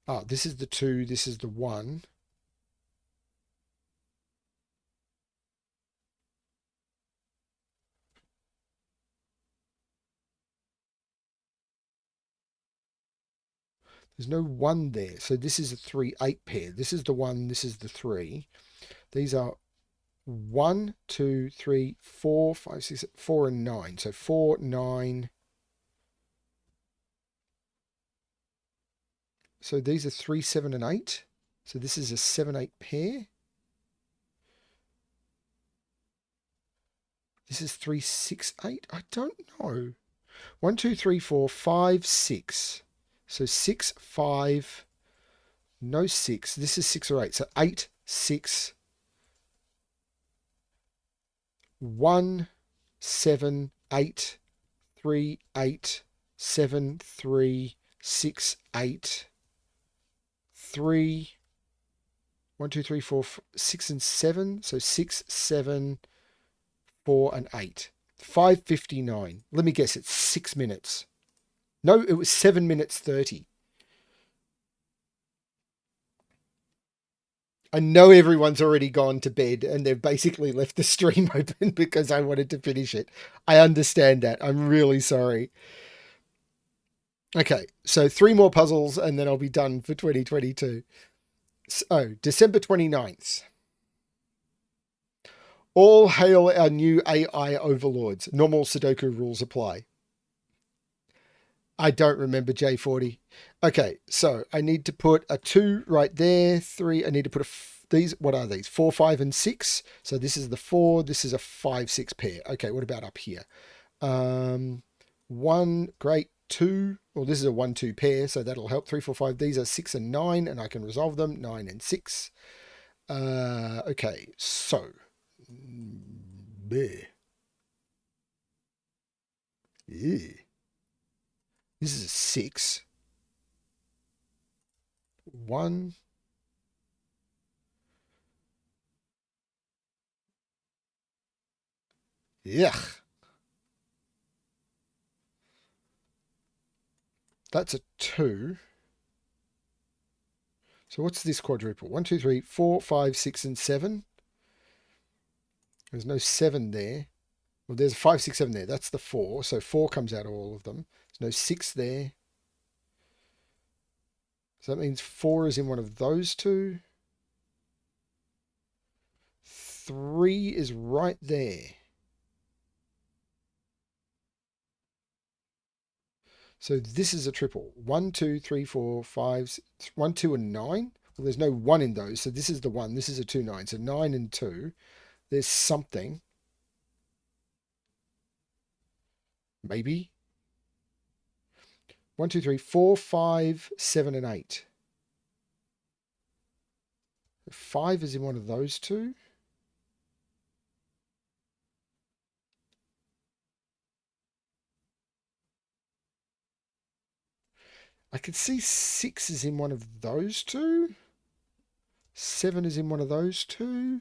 Ah, this is the 2, this is the 1. There's no 1 there. So this is a 3, 8 pair. This is the 1, this is the 3. These are 1, 2, 3, 4, 5, 6, 4 and 9. So 4, 9. So these are 3, 7 and 8. So this is a 7, 8 pair. This is 3, 6, 8. I don't know. 1, 2, 3, 4, 5, 6. So 6, 5, no 6. This is 6 or 8. So 8, 6, 1, 7, 8, 3, 8, 7, 3, 6, 8, 3, 1, 2, 3, 4, 6 and 7. So 6, 7, 4 and 8. 5:59. Let me guess, it's 6 minutes. No, it was 7 minutes 30. I know everyone's already gone to bed and they've basically left the stream open because I wanted to finish it. I understand that. I'm really sorry. Okay, so 3 more puzzles and then I'll be done for 2022. So, December 29th. All hail our new AI overlords. Normal Sudoku rules apply. I don't remember J40. Okay, so I need to put a 2 right there. 3, I need to put these, what are these? 4, 5, and 6. So this is the 4, this is a 5, 6 pair. Okay, what about up here? 1, great, 2. Well, this is a 1, 2 pair, so that'll help. 3, 4, 5. These are 6 and 9, and I can resolve them. 9 and 6. Okay, so. Bleh. Yeah. This is a 6. 1. Yuck. That's a 2. So what's this quadruple? 1, 2, 3, 4, 5, 6, and 7. There's no 7 there. Well, there's a 5, 6, 7 there. That's the 4. So 4 comes out of all of them. There's no 6 there. So that means 4 is in one of those two. 3 is right there. So this is a triple. 1, 2, 3, 4, 5, 1, 2, and 9. Well, there's no 1 in those. So this is the 1. This is a 2, 9. So 9 and 2. There's something. Maybe. 1, 2, 3, 4, 5, 7, and 8. 5 is in one of those two. I could see 6 is in one of those two. 7 is in one of those two.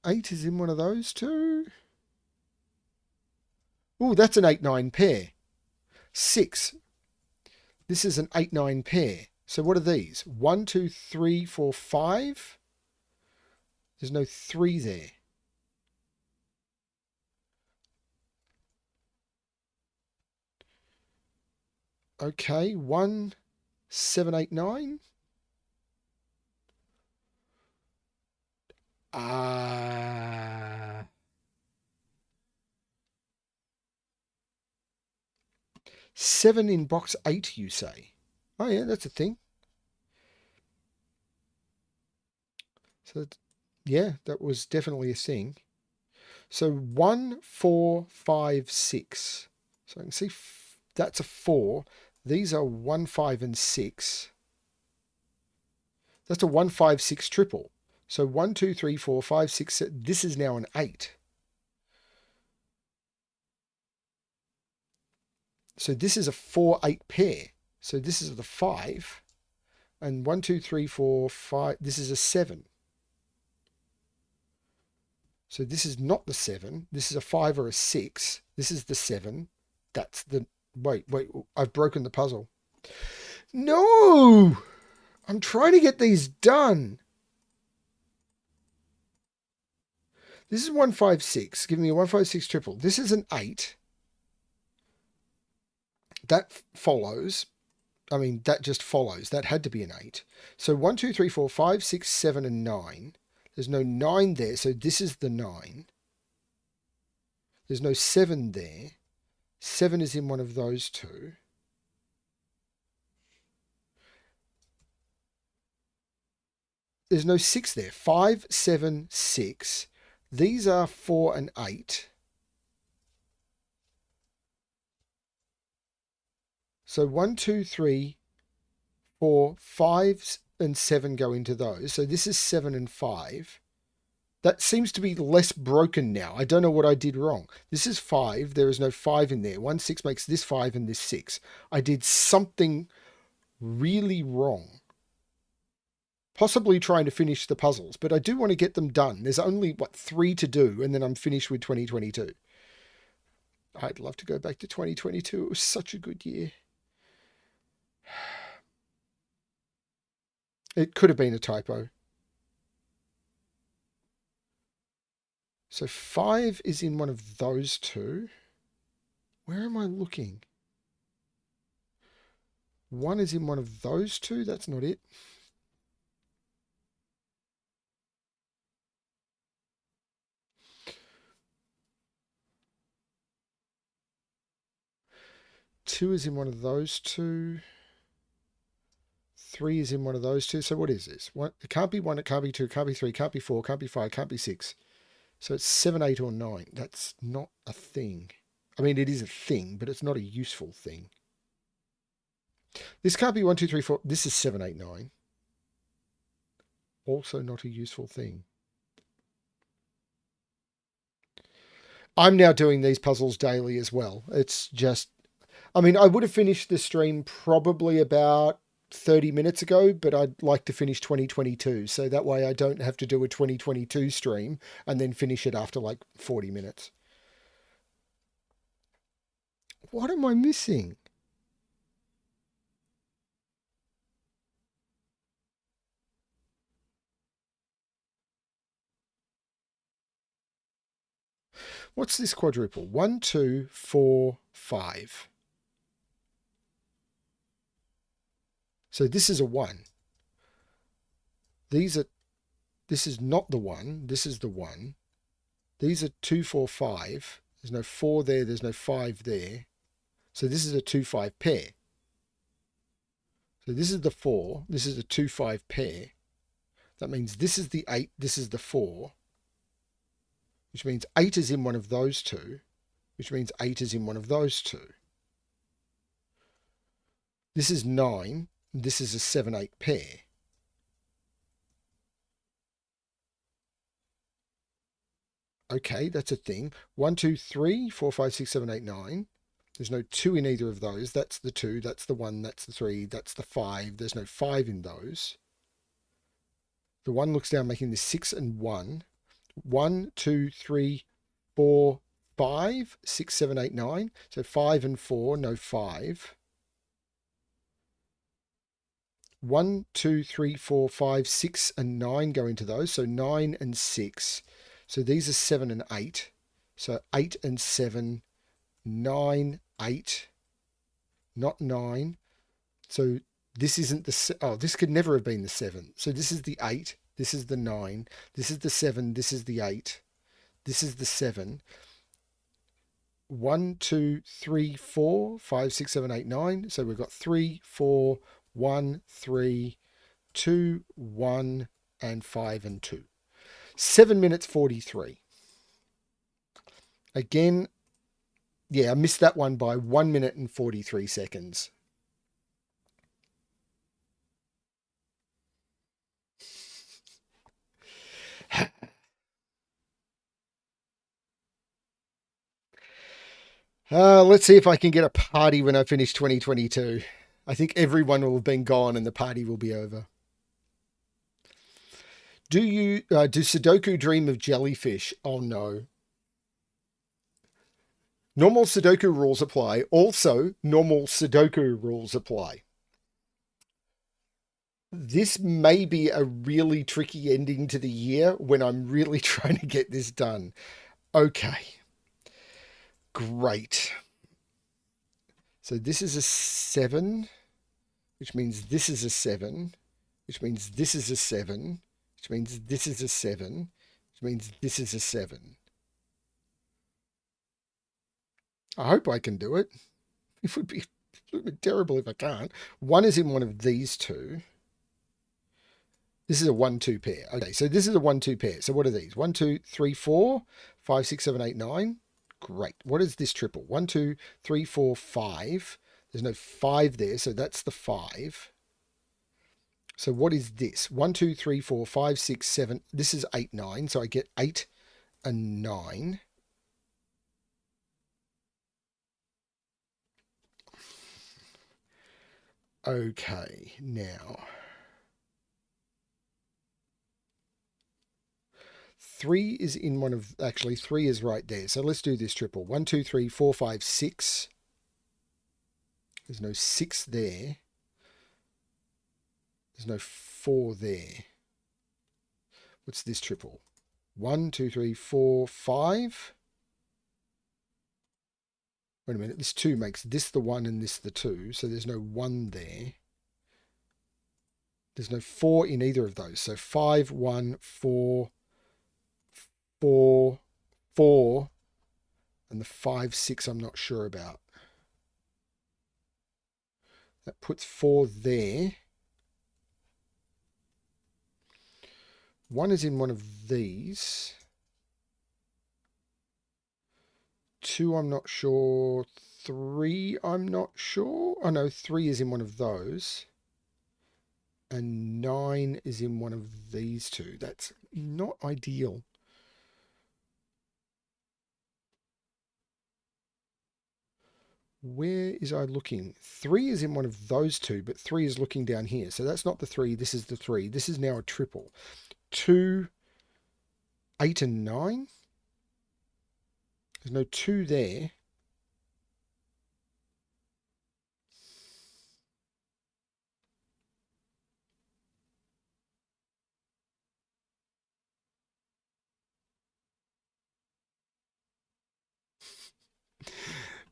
8 is in one of those two. Oh, that's an 8-9 pair. 6. This is an 8-9 pair. So what are these? 1, 2, 3, 4, 5. There's no 3 there. Okay, 1, 7, 8, 9. 7 in box 8, you say? Oh yeah, that's a thing. So yeah, that was definitely a thing. So 1, 4, 5, 6. So I can see that's a 4. These are 1, 5, and 6. That's a 1, 5, 6 triple. So 1, 2, 3, 4, 5, 6. This is now an 8. So this is a 4-8 pair. So this is the 5. And 1, 2, 3, 4, 5. This is a 7. So this is not the 7. This is a 5 or a 6. This is the 7. That's the... Wait. I've broken the puzzle. No! I'm trying to get these done. This is 156. Give me a 156 triple. This is an 8. That follows. I mean, that just follows. That had to be an 8. So 1, 2, 3, 4, 5, 6, 7, and 9. There's no 9 there, so this is the 9. There's no 7 there. 7 is in one of those two. There's no 6 there. 5, 7, 6. These are 4 and 8. So 1, 2, 3, 4, 5 and 7 go into those. So this is 7 and 5. That seems to be less broken now. I don't know what I did wrong. This is 5. There is no 5 in there. 1, 6 makes this 5 and this 6. I did something really wrong. Possibly trying to finish the puzzles, but I do want to get them done. There's only, 3 to do, and then I'm finished with 2022. I'd love to go back to 2022. It was such a good year. It could have been a typo. So 5 is in one of those two. Where am I looking? 1 is in one of those two. That's not it. Two is in one of those two. 3 is in one of those two. So what is this? It can't be 1, it can't be 2, it can't be 3, it can't be 4, it can't be 5, it can't be 6. So it's 7, 8, or 9. That's not a thing. I mean, it is a thing, but it's not a useful thing. This can't be 1, 2, 3, 4. This is 7, 8, 9. Also not a useful thing. I'm now doing these puzzles daily as well. It's just, I mean, I would have finished the stream probably about 30 minutes ago, but I'd like to finish 2022. So that way I don't have to do a 2022 stream and then finish it after like 40 minutes. What am I missing? What's this quadruple? 1, 2, 4, 5. So this is a 1. This is not the 1. This is the 1. These are 2, 4, 5. There's no 4 there. There's no 5 there. So this is a 2, 5 pair. So this is the 4. This is a 2, 5 pair. That means this is the 8. This is the 4. Which means 8 is in one of those two. Which means 8 is in one of those two. This is 9. This is a 7, 8 pair. Okay, that's a thing. 1, 2, 3, 4, 5, 6, 7, 8, 9. There's no 2 in either of those. That's the 2, that's the 1, that's the 3, that's the 5. There's no 5 in those. The 1 looks down, making this 6 and 1. 1, 2, 3, 4, 5, 6, 7, 8, 9. So 5 and 4, no 5. 1, 2, 3, 4, 5, 6, and 9 go into those. So 9 and 6. So these are 7 and 8. So 8 and 7, 9, 8, not 9. So this isn't the, oh, this could never have been the 7. So this is the 8. This is the 9. This is the 7. This is the 8. This is the 7. 1, 2, 3, 4, 5, 6, 7, 8, 9. So we've got 3, 4, 1, 3, 2, 1, and 5 and 2. 7 minutes 43. Again, yeah, I missed that one by 1 minute and 43 seconds. Let's see if I can get a party when I finish 2022. I think everyone will have been gone and the party will be over. Do Sudoku dream of jellyfish? Oh no. Normal Sudoku rules apply. Also, normal Sudoku rules apply. This may be a really tricky ending to the year when I'm really trying to get this done. Okay. Great. So this is a 7, which means this is a 7, which means this is a 7, which means this is a 7, which means this is a 7. I hope I can do it. It would be terrible if I can't. 1 is in one of these two. This is a 1-2 pair. Okay, so this is a 1-2 pair. So what are these? 1, 2, 3, 4, 5, 6, 7, 8, 9. Great. What is this triple? 1, 2, 3, 4, 5. There's no 5 there, so that's the 5. So what is this? 1, 2, 3, 4, 5, 6, 7. This is 8, 9. So I get 8 and 9. Okay, now 3 is in one of, actually 3 is right there. So let's do this triple. 1, 2, 3, 4, 5, 6. There's no 6 there. There's no 4 there. What's this triple? 1, 2, 3, 4, 5. Wait a minute. This 2 makes this the 1 and this the 2. So there's no 1 there. There's no 4 in either of those. So 5, 1, 4, 4, 4. And the 5, 6 I'm not sure about. That puts 4 there. 1 is in one of these. 2 I'm not sure. 3 I'm not sure. Oh no, 3 is in one of those. And 9 is in one of these two. That's not ideal. Where is I looking? 3 is in one of those two, but 3 is looking down here. So that's not the 3. This is the 3. This is now a triple. 2, 8 and 9. There's no 2 there.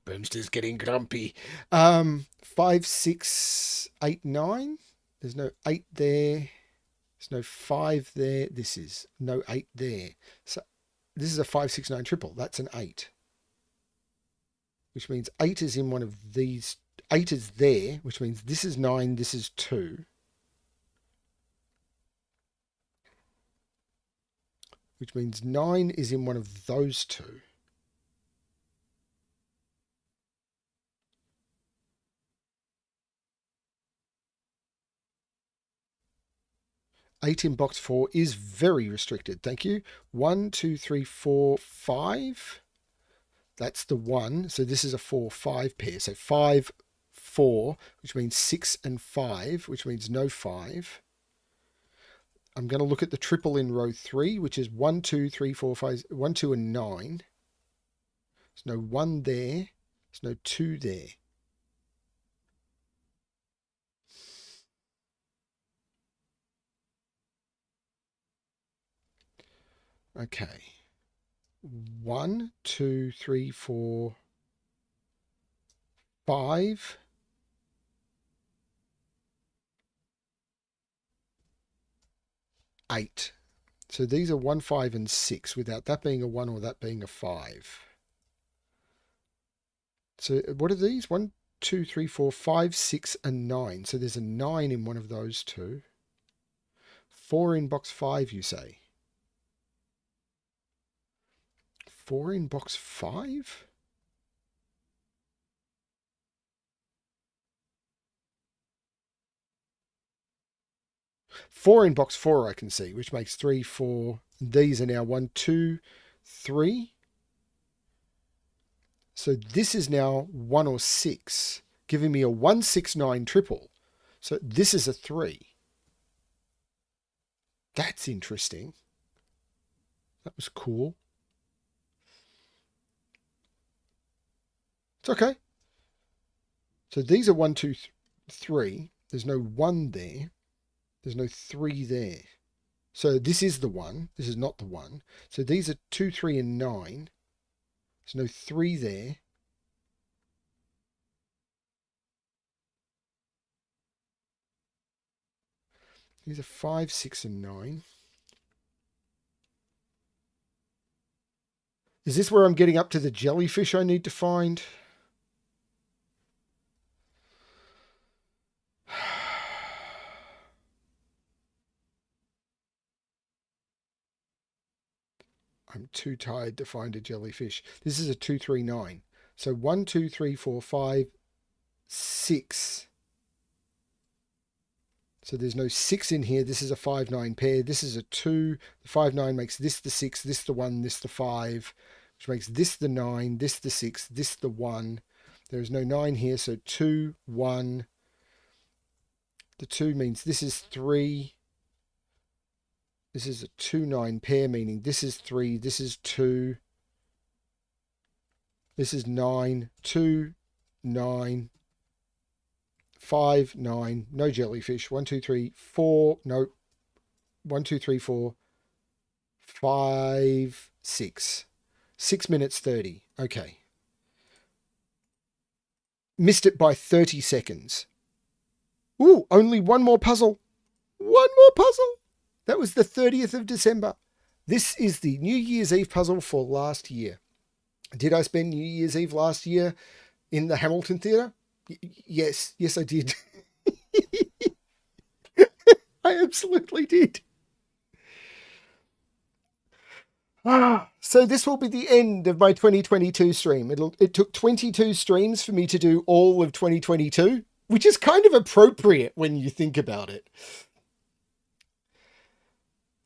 BremSter's getting grumpy. 5, 6, 8, 9. There's no 8 there. There's no 5 there. This is no 8 there. So this is a 5, 6, 9 triple. That's an 8. Which means 8 is in one of these. 8 is there, which means this is 9, this is 2. Which means 9 is in one of those two. Eight in box 4 is very restricted. Thank you. 1, 2, 3, 4, 5. That's the 1. So this is a 4, 5 pair. So 5, 4, which means 6 and 5, which means no 5. I'm going to look at the triple in row 3, which is 1, 2, 3, 4, 5, 1, 2, and 9. There's no 1 there. There's no 2 there. Okay. 1, 2, 3, 4, 5. Eight. So these are 1, 5, and 6, without that being a 1 or that being a 5. So what are these? 1, 2, 3, 4, 5, 6, and 9. So there's a 9 in one of those two. 4 in box 5, you say? 4 in box 5? Four in box 4 I can see, which makes 3, 4. These are now 1, 2, 3. So this is now 1 or 6, giving me a 169 triple. So this is a 3. That's interesting. That was cool. It's okay. So these are 1, 2, 3. There's no 1 there. There's no 3 there. So this is the 1. This is not the 1. So these are 2, 3, and 9. There's no 3 there. These are 5, 6, and 9. Is this where I'm getting up to the jellyfish I need to find? I'm too tired to find a jellyfish. This is a 2, 3, 9. So 1, 2, 3, 4, 5, 6. So there's no 6 in here. This is a 5, 9 pair. This is a 2. The 5, 9 makes this the 6, this the 1, this the 5, which makes this the 9, this the 6, this the 1. There is no 9 here, so 2, 1. The 2 means this is 3. This is a 2, 9 pair, meaning this is 3, this is 2. This is 9, 2, 9. 5, 9, no jellyfish. 1, 2, 3, 4, no. 1, 2, 3, 4, 5, 6. 6 minutes 30. Okay. Missed it by 30 seconds. Ooh, only one more puzzle. One more puzzle. That was the 30th of December. This is the New Year's Eve puzzle for last year. Did I spend New Year's Eve last year in the Hamilton Theatre? Yes, I did. I absolutely did. So this will be the end of my 2022 stream. It took 22 streams for me to do all of 2022, which is kind of appropriate when you think about it.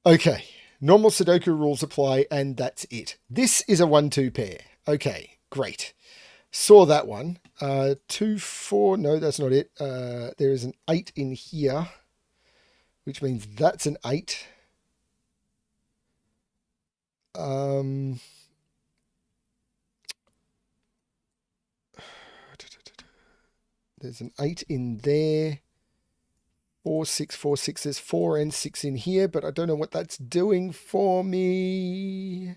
Okay, normal Sudoku rules apply, and that's it. This is a 1-2 pair. Okay, great. Saw that one. 2, 4, no, that's not it. There is an 8 in here, which means that's an 8. There's an 8 in there. 4, 6, 4, 6. There's 4 and 6 in here, but I don't know what that's doing for me.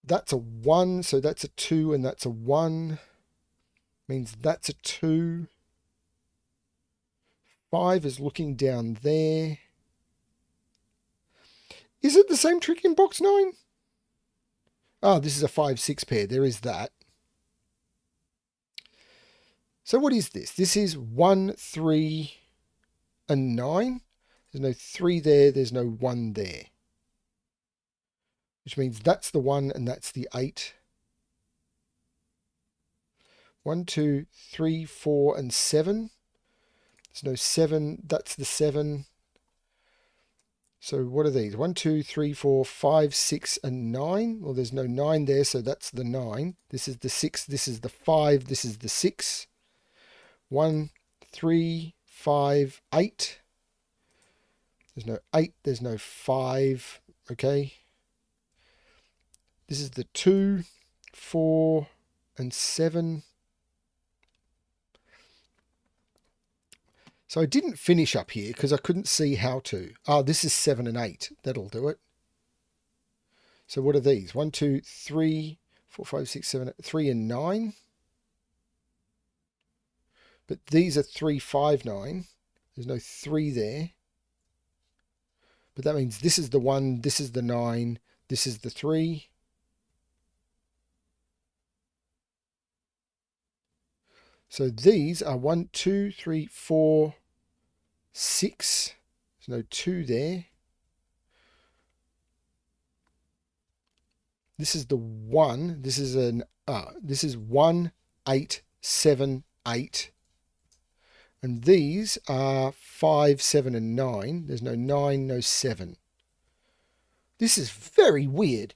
That's a 1, so that's a 2, and that's a 1. Means that's a 2. 5 is looking down there. Is it the same trick in box 9? Oh, this is a 5, 6 pair. There is that. So what is this? This is 1, 3, and 9. There's no 3 there. There's no 1 there. Which means that's the 1 and that's the 8. 1, 2, 3, 4, and 7. There's no 7. That's the 7. So what are these? 1, 2, 3, 4, 5, 6, and 9. Well, there's no 9 there, so that's the 9. This is the 6. This is the 5. This is the 6. 1, 3, 5, 8. There's no 8. There's no 5. Okay. This is the 2, 4, and 7. So I didn't finish up here because I couldn't see how to. Oh, this is 7 and 8. That'll do it. So what are these? 1, 2, 3, 4, 5, 6, 7, 8, 3 and 9. But these are 3, 5, 9. There's no 3 there. But that means this is the 1, this is the 9, this is the 3. So these are 1, 2, 3, 4, 6. There's no 2 there. This is the 1. This is this is 1, 8, 7, 8. And these are 5, 7, and 9. There's no 9, no 7. This is very weird.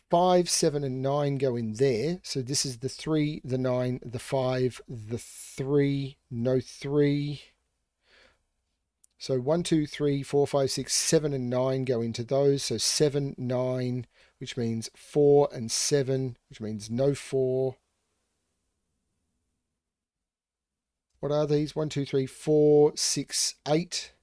5, 7, and 9 go in there. So this is the 3, the 9, the 5, the 3, no 3. So 1, 2, 3, 4, 5, 6, 7, and 9 go into those. So 7, 9, which means 4 and 7, which means no 4. What are these? 1, 2, 3, 4, 6, 8.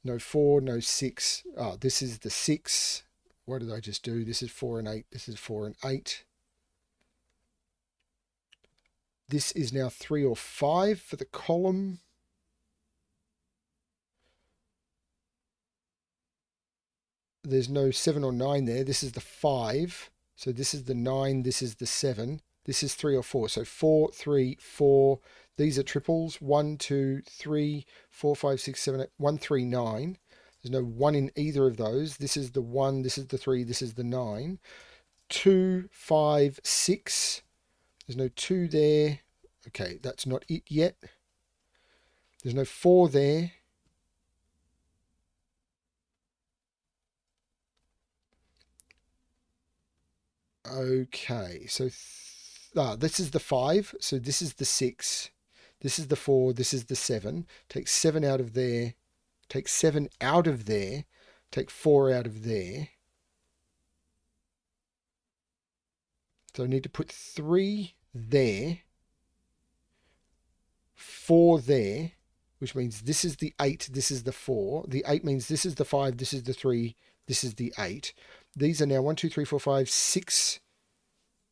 No 4, no 6. Oh, this is the 6. What did I just do? This is 4 and 8. This is 4 and 8. This is now 3 or 5 for the column. There's no 7 or 9 there. This is the 5. So this is the 9. This is the 7. This is 3 or 4. So 4, 3, 4. These are triples. 1, 2, 3, 4, 5, 6, 7, 8. 1, 3, 9. There's no 1 in either of those. This is the 1. This is the 3. This is the 9. 2, 5, 6. There's no 2 there. Okay, that's not it yet. There's no 4 there. Okay, so this is the 5. So this is the 6. This is the 4. This is the 7. Take 7 out of there. Take 7 out of there. Take 4 out of there. So I need to put 3 there. 4 there, which means this is the 8, this is the 4. The 8 means this is the 5, this is the 3, this is the 8. These are now 1, 2, 3, 4, 5, 6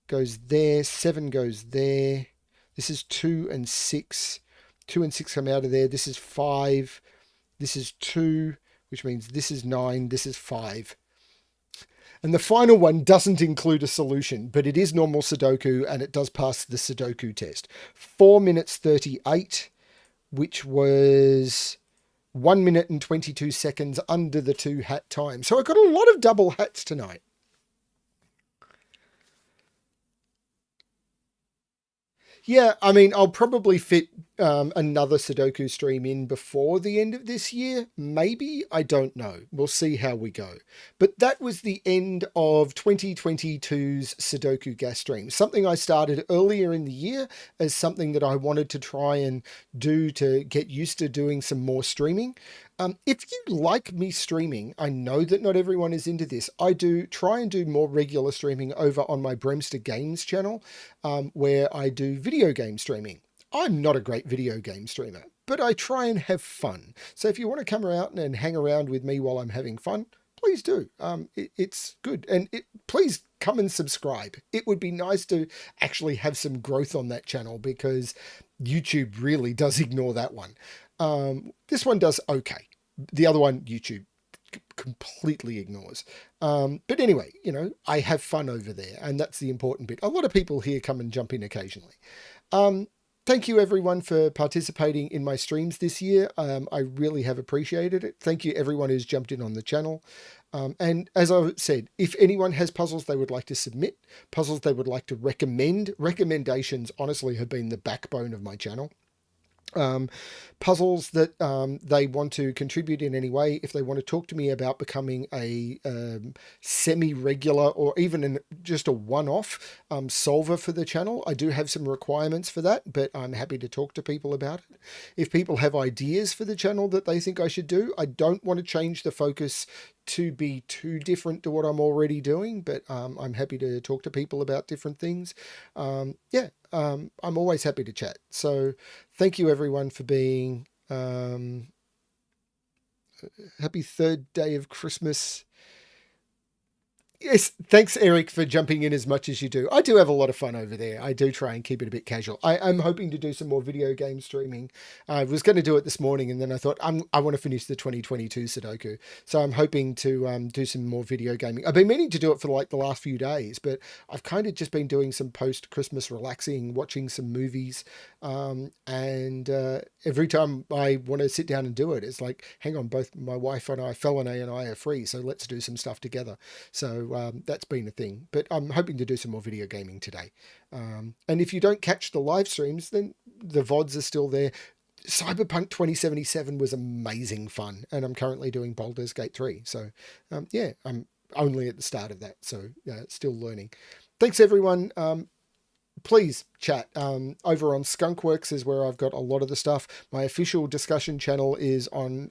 goes there, 7 goes there. This is 2 and 6. 2 and 6 come out of there. This is 5. This is 2, which means this is 9, this is 5. And the final one doesn't include a solution, but it is normal Sudoku and it does pass the Sudoku test. 4 minutes 38, which was 1 minute and 22 seconds under the 2 hat time. So I got a lot of double hats tonight. Yeah, I mean, I'll probably fit another Sudoku stream in before the end of this year. Maybe, I don't know. We'll see how we go. But that was the end of 2022's Sudoku gas stream. Something I started earlier in the year as something that I wanted to try and do to get used to doing some more streaming. If you like me streaming, I know that not everyone is into this. I do try and do more regular streaming over on my BremSter's Games channel, where I do video game streaming. I'm not a great video game streamer, but I try and have fun. So if you want to come around and hang around with me while I'm having fun, please do. It's good. And please come and subscribe. It would be nice to actually have some growth on that channel because YouTube really does ignore that one. This one does okay. The other one, YouTube completely ignores. But anyway, you know, I have fun over there, and that's the important bit. A lot of people here come and jump in occasionally. Thank you everyone for participating in my streams this year. I really have appreciated it. Thank you everyone who's jumped in on the channel. And as I said, if anyone has puzzles they would like to submit, puzzles they would like to recommend, recommendations honestly have been the backbone of my channel. Puzzles that they want to contribute in any way, if they want to talk to me about becoming a semi-regular or even just a one-off solver for the channel, I do have some requirements for that, but I'm happy to talk to people about it. If people have ideas for the channel that they think I should do, I don't want to change the focus to be too different to what I'm already doing, but I'm happy to talk to people about different things. I'm always happy to chat. So thank you everyone for being happy third day of Christmas. Yes, thanks, Eric, for jumping in as much as you do. I do have a lot of fun over there. I do try and keep it a bit casual. I'm hoping to do some more video game streaming. I was going to do it this morning, and then I thought I want to finish the 2022 Sudoku. So I'm hoping to do some more video gaming. I've been meaning to do it for like the last few days, but I've kind of just been doing some post-Christmas relaxing, watching some movies. And every time I want to sit down and do it, it's like, hang on, both my wife and I, Felene and I are free, so let's do some stuff together. So that's been a thing, but I'm hoping to do some more video gaming today. And if you don't catch the live streams, then the VODs are still there. Cyberpunk 2077 was amazing fun, and I'm currently doing Baldur's Gate 3. So, yeah, I'm only at the start of that, so still learning. Thanks, everyone. Please chat over on Skunkworks is where I've got a lot of the stuff. My official discussion channel is on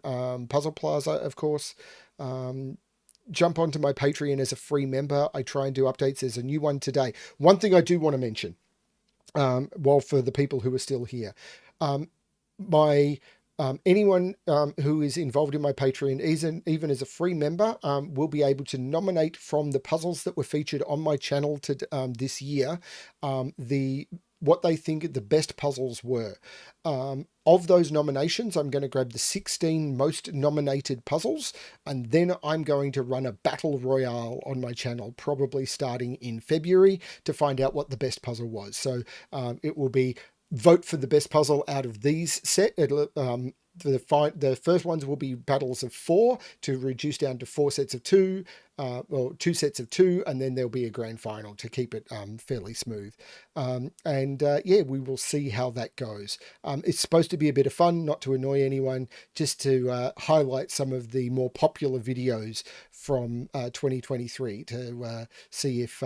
Puzzle Plaza, of course. Jump onto my Patreon as a free member. I try and do updates. There's a new one today. One thing I do want to mention, well, for the people who are still here, my anyone who is involved in my Patreon, even as a free member, will be able to nominate from the puzzles that were featured on my channel to this year, what they think the best puzzles were. Of those nominations, I'm going to grab the 16 most nominated puzzles, and then I'm going to run a battle royale on my channel, probably starting in February, to find out what the best puzzle was. So it will be vote for the best puzzle out of these set. The first ones will be battles of 4 to reduce down to 4 sets of 2, or 2 sets of 2, and then there'll be a grand final to keep it fairly smooth. Yeah, we will see how that goes. It's supposed to be a bit of fun, not to annoy anyone, just to highlight some of the more popular videos from 2023 to see if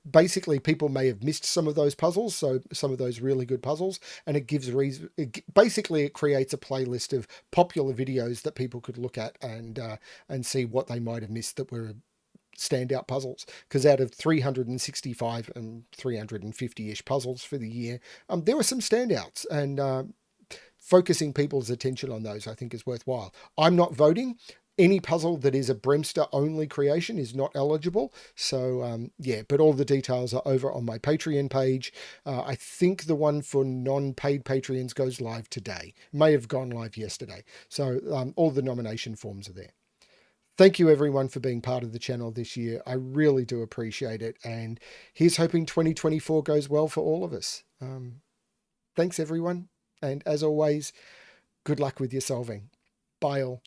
basically people may have missed some of those puzzles, so some of those really good puzzles, and it gives reason. Basically, it creates a playlist of popular videos that people could look at and see what they might have missed that were standout puzzles, because out of 365 and 350-ish puzzles for the year, there were some standouts, and focusing people's attention on those I think is worthwhile. I'm not voting. Any puzzle that is a BremSter only creation is not eligible. So yeah, but all the details are over on my Patreon page. I think the one for non-paid Patreons goes live today. May have gone live yesterday. So all the nomination forms are there. Thank you everyone for being part of the channel this year. I really do appreciate it. And here's hoping 2024 goes well for all of us. Thanks everyone. And as always, good luck with your solving. Bye all.